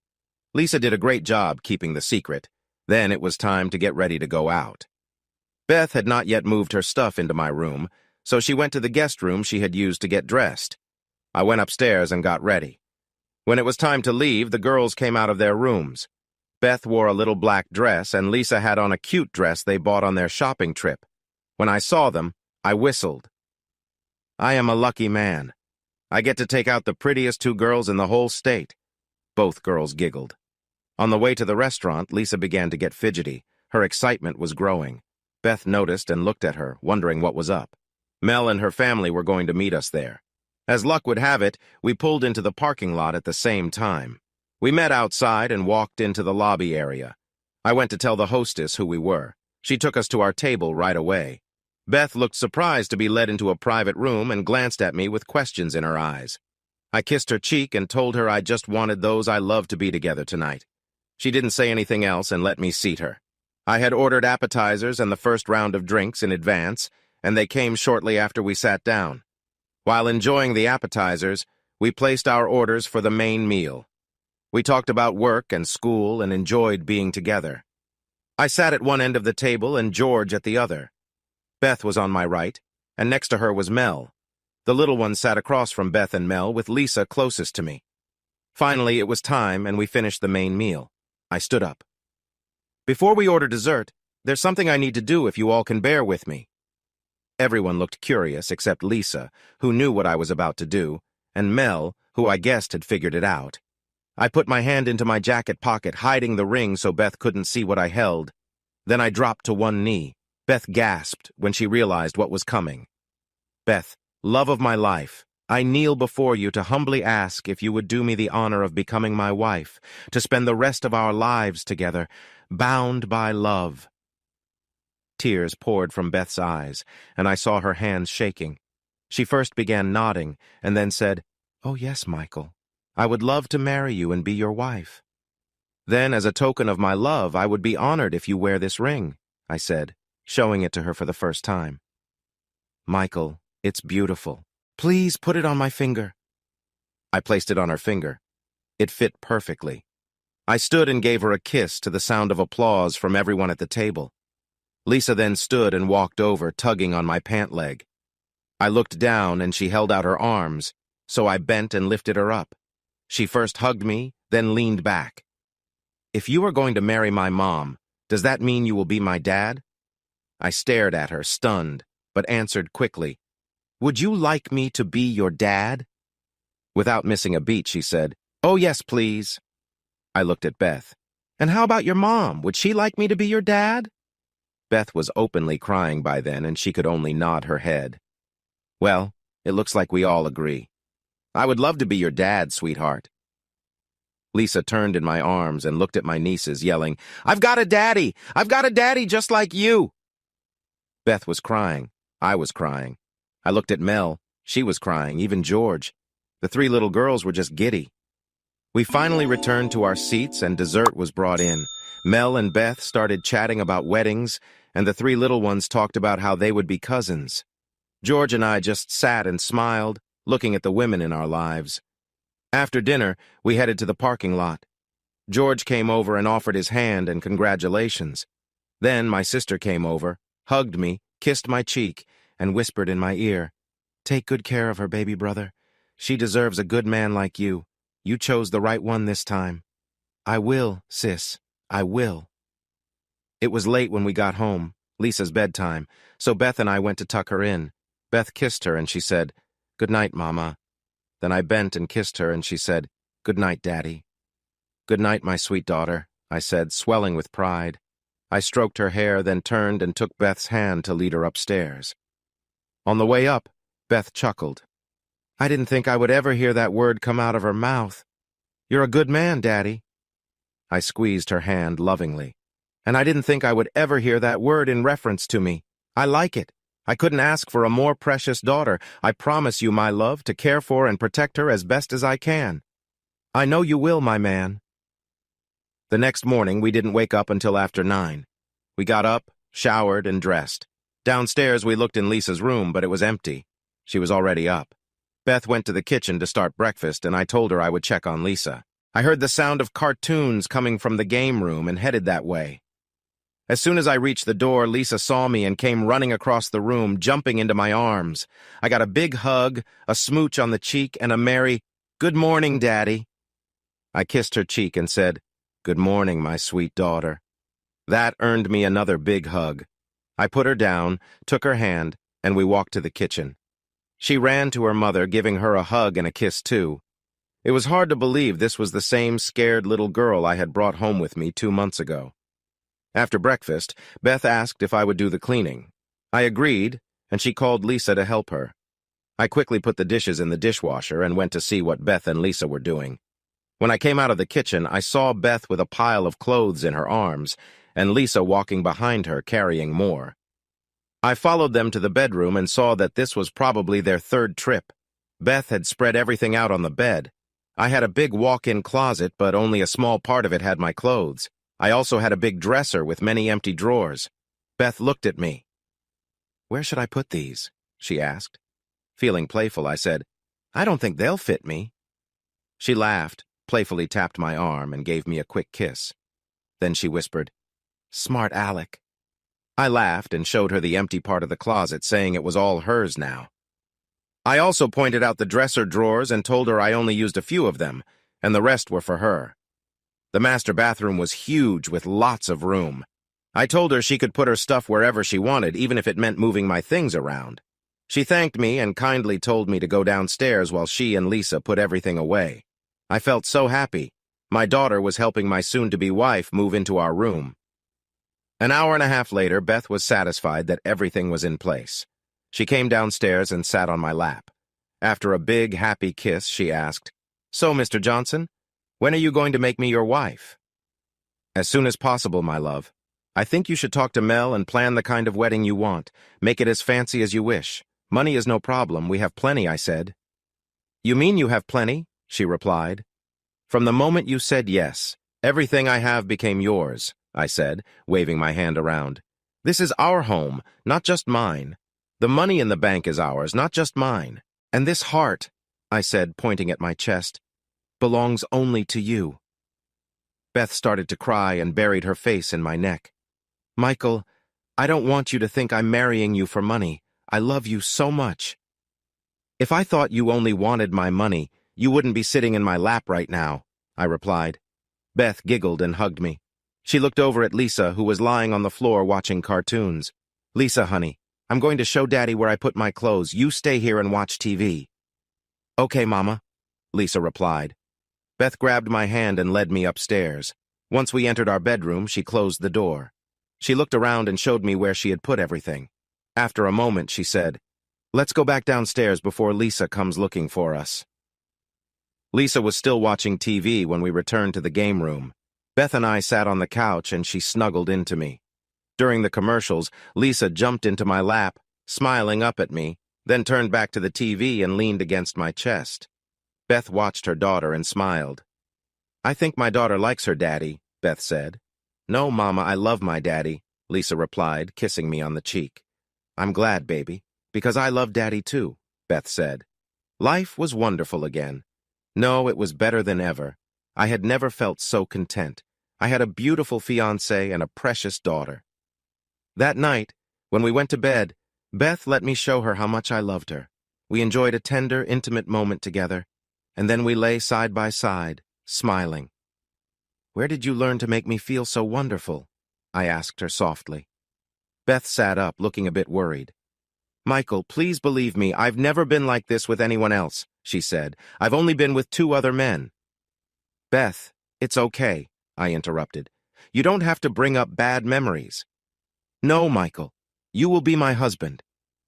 Lisa did a great job keeping the secret. Then it was time to get ready to go out. Beth had not yet moved her stuff into my room, so she went to the guest room she had used to get dressed. I went upstairs and got ready. When it was time to leave, the girls came out of their rooms. Beth wore a little black dress, and Lisa had on a cute dress they bought on their shopping trip. When I saw them, I whistled. I am a lucky man. I get to take out the prettiest 2 girls in the whole state. Both girls giggled. On the way to the restaurant, Lisa began to get fidgety. Her excitement was growing. Beth noticed and looked at her, wondering what was up. Mel and her family were going to meet us there. As luck would have it, we pulled into the parking lot at the same time. We met outside and walked into the lobby area. I went to tell the hostess who we were. She took us to our table right away. Beth looked surprised to be led into a private room and glanced at me with questions in her eyes. I kissed her cheek and told her I just wanted those I loved to be together tonight. She didn't say anything else and let me seat her. I had ordered appetizers and the first round of drinks in advance, and they came shortly after we sat down. While enjoying the appetizers, we placed our orders for the main meal. We talked about work and school and enjoyed being together. I sat at one end of the table and George at the other. Beth was on my right, and next to her was Mel. The little one sat across from Beth and Mel, with Lisa closest to me. Finally, it was time, and we finished the main meal. I stood up. Before we order dessert, there's something I need to do if you all can bear with me. Everyone looked curious except Lisa, who knew what I was about to do, and Mel, who I guessed had figured it out. I put my hand into my jacket pocket, hiding the ring so Beth couldn't see what I held. Then I dropped to one knee. Beth gasped when she realized what was coming. Beth, love of my life, I kneel before you to humbly ask if you would do me the honor of becoming my wife, to spend the rest of our lives together, bound by love." Tears poured from Beth's eyes, and I saw her hands shaking. She first began nodding, and then said, "Oh yes, Michael. I would love to marry you and be your wife." "Then, as a token of my love, I would be honored if you wear this ring," I said, showing it to her for the first time. "Michael, it's beautiful. Please put it on my finger." I placed it on her finger. It fit perfectly. I stood and gave her a kiss to the sound of applause from everyone at the table. Lisa then stood and walked over, tugging on my pant leg. I looked down and she held out her arms, so I bent and lifted her up. She first hugged me, then leaned back. "If you are going to marry my mom, does that mean you will be my dad?" I stared at her, stunned, but answered quickly, "Would you like me to be your dad?" Without missing a beat, she said, "Oh yes, please." I looked at Beth. "And how about your mom? Would she like me to be your dad?" Beth was openly crying by then, and she could only nod her head. "Well, it looks like we all agree. I would love to be your dad, sweetheart." Lisa turned in my arms and looked at my nieces, yelling, "I've got a daddy! I've got a daddy just like you!" Beth was crying. I was crying. I looked at Mel. She was crying, even George. The three little girls were just giddy. We finally returned to our seats and dessert was brought in. Mel and Beth started chatting about weddings, and the three little ones talked about how they would be cousins. George and I just sat and smiled, looking at the women in our lives. After dinner, we headed to the parking lot. George came over and offered his hand and congratulations. Then my sister came over, hugged me, kissed my cheek, and whispered in my ear, "Take good care of her, baby brother. She deserves a good man like you. You chose the right one this time." "I will, sis. I will." It was late when we got home, Lisa's bedtime, so Beth and I went to tuck her in. Beth kissed her and she said, "Good night, Mama." Then I bent and kissed her and she said, "Good night, Daddy." "Good night, my sweet daughter," I said, swelling with pride. I stroked her hair, then turned and took Beth's hand to lead her upstairs. On the way up, Beth chuckled. "I didn't think I would ever hear that word come out of her mouth. You're a good man, Daddy." I squeezed her hand lovingly. "And I didn't think I would ever hear that word in reference to me. I like it. I couldn't ask for a more precious daughter. I promise you, my love, to care for and protect her as best as I can. I know you will, my man." The next morning, we didn't wake up until after 9. We got up, showered, and dressed. Downstairs, we looked in Lisa's room, but it was empty. She was already up. Beth went to the kitchen to start breakfast, and I told her I would check on Lisa. I heard the sound of cartoons coming from the game room and headed that way. As soon as I reached the door, Lisa saw me and came running across the room, jumping into my arms. I got a big hug, a smooch on the cheek, and a merry, "Good morning, Daddy." I kissed her cheek and said, "Good morning, my sweet daughter." That earned me another big hug. I put her down, took her hand, and we walked to the kitchen. She ran to her mother, giving her a hug and a kiss too. It was hard to believe this was the same scared little girl I had brought home with me 2 months ago. After breakfast, Beth asked if I would do the cleaning. I agreed, and she called Lisa to help her. I quickly put the dishes in the dishwasher and went to see what Beth and Lisa were doing. When I came out of the kitchen, I saw Beth with a pile of clothes in her arms, and Lisa walking behind her carrying more. I followed them to the bedroom and saw that this was probably their 3rd trip. Beth had spread everything out on the bed. I had a big walk-in closet, but only a small part of it had my clothes. I also had a big dresser with many empty drawers. Beth looked at me. "Where should I put these?" she asked. Feeling playful, I said, "I don't think they'll fit me." She laughed, playfully tapped my arm, and gave me a quick kiss. Then she whispered, "Smart Alec." I laughed and showed her the empty part of the closet, saying it was all hers now. I also pointed out the dresser drawers and told her I only used a few of them, and the rest were for her. The master bathroom was huge with lots of room. I told her she could put her stuff wherever she wanted, even if it meant moving my things around. She thanked me and kindly told me to go downstairs while she and Lisa put everything away. I felt so happy. My daughter was helping my soon-to-be wife move into our room. An hour and a half later, Beth was satisfied that everything was in place. She came downstairs and sat on my lap. After a big, happy kiss, she asked, "So, Mr. Johnson, when are you going to make me your wife?" "As soon as possible, my love. I think you should talk to Mel and plan the kind of wedding you want. Make it as fancy as you wish. Money is no problem. We have plenty," I said. "You mean you have plenty?" she replied. "From the moment you said yes, everything I have became yours," I said, waving my hand around. "This is our home, not just mine. The money in the bank is ours, not just mine. And this heart," I said, pointing at my chest, "belongs only to you." Beth started to cry and buried her face in my neck. "Michael, I don't want you to think I'm marrying you for money. I love you so much." "If I thought you only wanted my money, you wouldn't be sitting in my lap right now," I replied. Beth giggled and hugged me. She looked over at Lisa, who was lying on the floor watching cartoons. "Lisa, honey, I'm going to show Daddy where I put my clothes. You stay here and watch TV." "Okay, Mama," Lisa replied. Beth grabbed my hand and led me upstairs. Once we entered our bedroom, she closed the door. She looked around and showed me where she had put everything. After a moment, she said, "Let's go back downstairs before Lisa comes looking for us." Lisa was still watching TV when we returned to the game room. Beth and I sat on the couch and she snuggled into me. During the commercials, Lisa jumped into my lap, smiling up at me, then turned back to the TV and leaned against my chest. Beth watched her daughter and smiled. "I think my daughter likes her daddy," Beth said. "No, Mama, I love my daddy," Lisa replied, kissing me on the cheek. "I'm glad, baby, because I love Daddy too," Beth said. Life was wonderful again. No, it was better than ever. I had never felt so content. I had a beautiful fiancé and a precious daughter. That night, when we went to bed, Beth let me show her how much I loved her. We enjoyed a tender, intimate moment together, and then we lay side by side, smiling. "Where did you learn to make me feel so wonderful?" I asked her softly. Beth sat up, looking a bit worried. "Michael, please believe me, I've never been like this with anyone else," she said. "I've only been with 2 other men." "Beth, it's okay," I interrupted. "You don't have to bring up bad memories." "No, Michael. You will be my husband.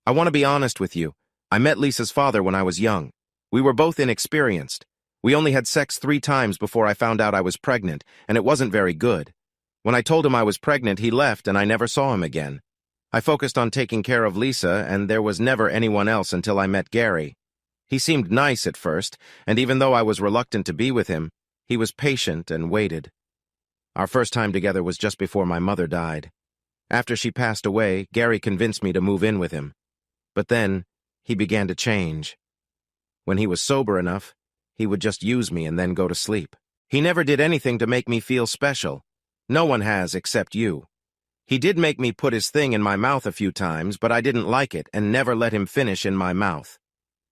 I want to be honest with you. I met Lisa's father when I was young. We were both inexperienced. We only had sex 3 times before I found out I was pregnant, and it wasn't very good. When I told him I was pregnant, he left and I never saw him again. I focused on taking care of Lisa, and there was never anyone else until I met Gary. He seemed nice at first, and even though I was reluctant to be with him, he was patient and waited. Our first time together was just before my mother died. After she passed away, Gary convinced me to move in with him. But then, he began to change. When he was sober enough, he would just use me and then go to sleep. He never did anything to make me feel special. No one has except you. He did make me put his thing in my mouth a few times, but I didn't like it and never let him finish in my mouth.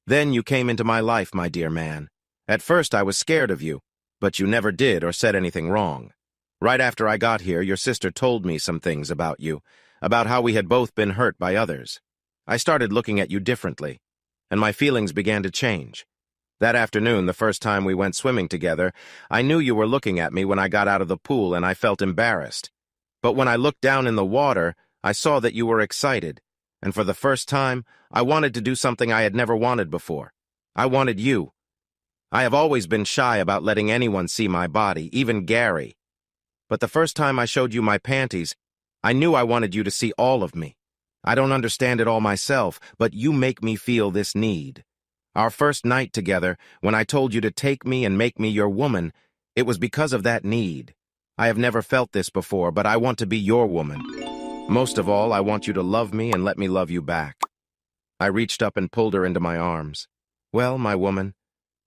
Then you came into my life, my dear man. At first I was scared of you, but you never did or said anything wrong. Right after I got here, your sister told me some things about you, about how we had both been hurt by others. I started looking at you differently, and my feelings began to change. That afternoon, the first time we went swimming together, I knew you were looking at me when I got out of the pool and I felt embarrassed. But when I looked down in the water, I saw that you were excited, and for the first time, I wanted to do something I had never wanted before. I wanted you. I have always been shy about letting anyone see my body, even Gary. But the first time I showed you my panties, I knew I wanted you to see all of me. I don't understand it all myself, but you make me feel this need. Our first night together, when I told you to take me and make me your woman, it was because of that need. I have never felt this before, but I want to be your woman. Most of all, I want you to love me and let me love you back. I reached up and pulled her into my arms. Well, my woman,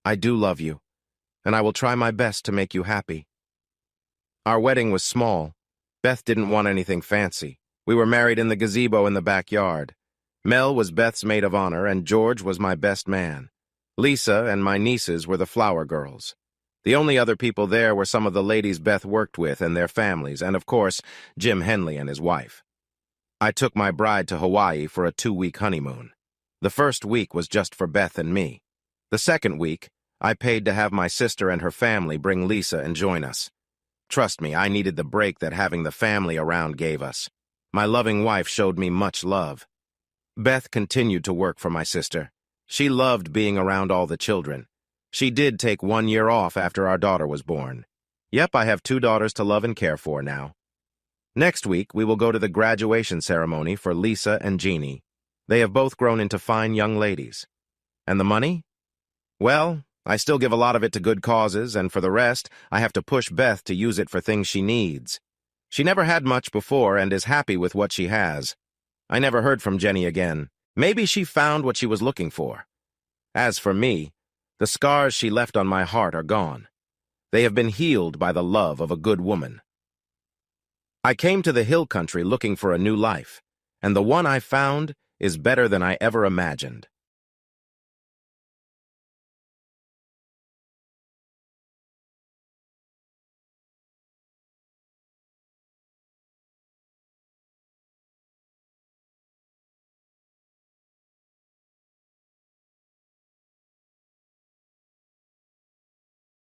I do love you, and I will try my best to make you happy. Our wedding was small. Beth didn't want anything fancy. We were married in the gazebo in the backyard. Mel was Beth's maid of honor, and George was my best man. Lisa and my nieces were the flower girls. The only other people there were some of the ladies Beth worked with and their families, and of course, Jim Henley and his wife. I took my bride to Hawaii for a 2-week honeymoon. The first week was just for Beth and me. The second week, I paid to have my sister and her family bring Lisa and join us. Trust me, I needed the break that having the family around gave us. My loving wife showed me much love. Beth continued to work for my sister. She loved being around all the children. She did take 1 year off after our daughter was born. Yep, I have 2 daughters to love and care for now. Next week, we will go to the graduation ceremony for Lisa and Jeannie. They have both grown into fine young ladies. And the money? Well, I still give a lot of it to good causes, and for the rest, I have to push Beth to use it for things she needs. She never had much before and is happy with what she has. I never heard from Jenny again. Maybe she found what she was looking for. As for me, the scars she left on my heart are gone. They have been healed by the love of a good woman. I came to the hill country looking for a new life, and the one I found is better than I ever imagined.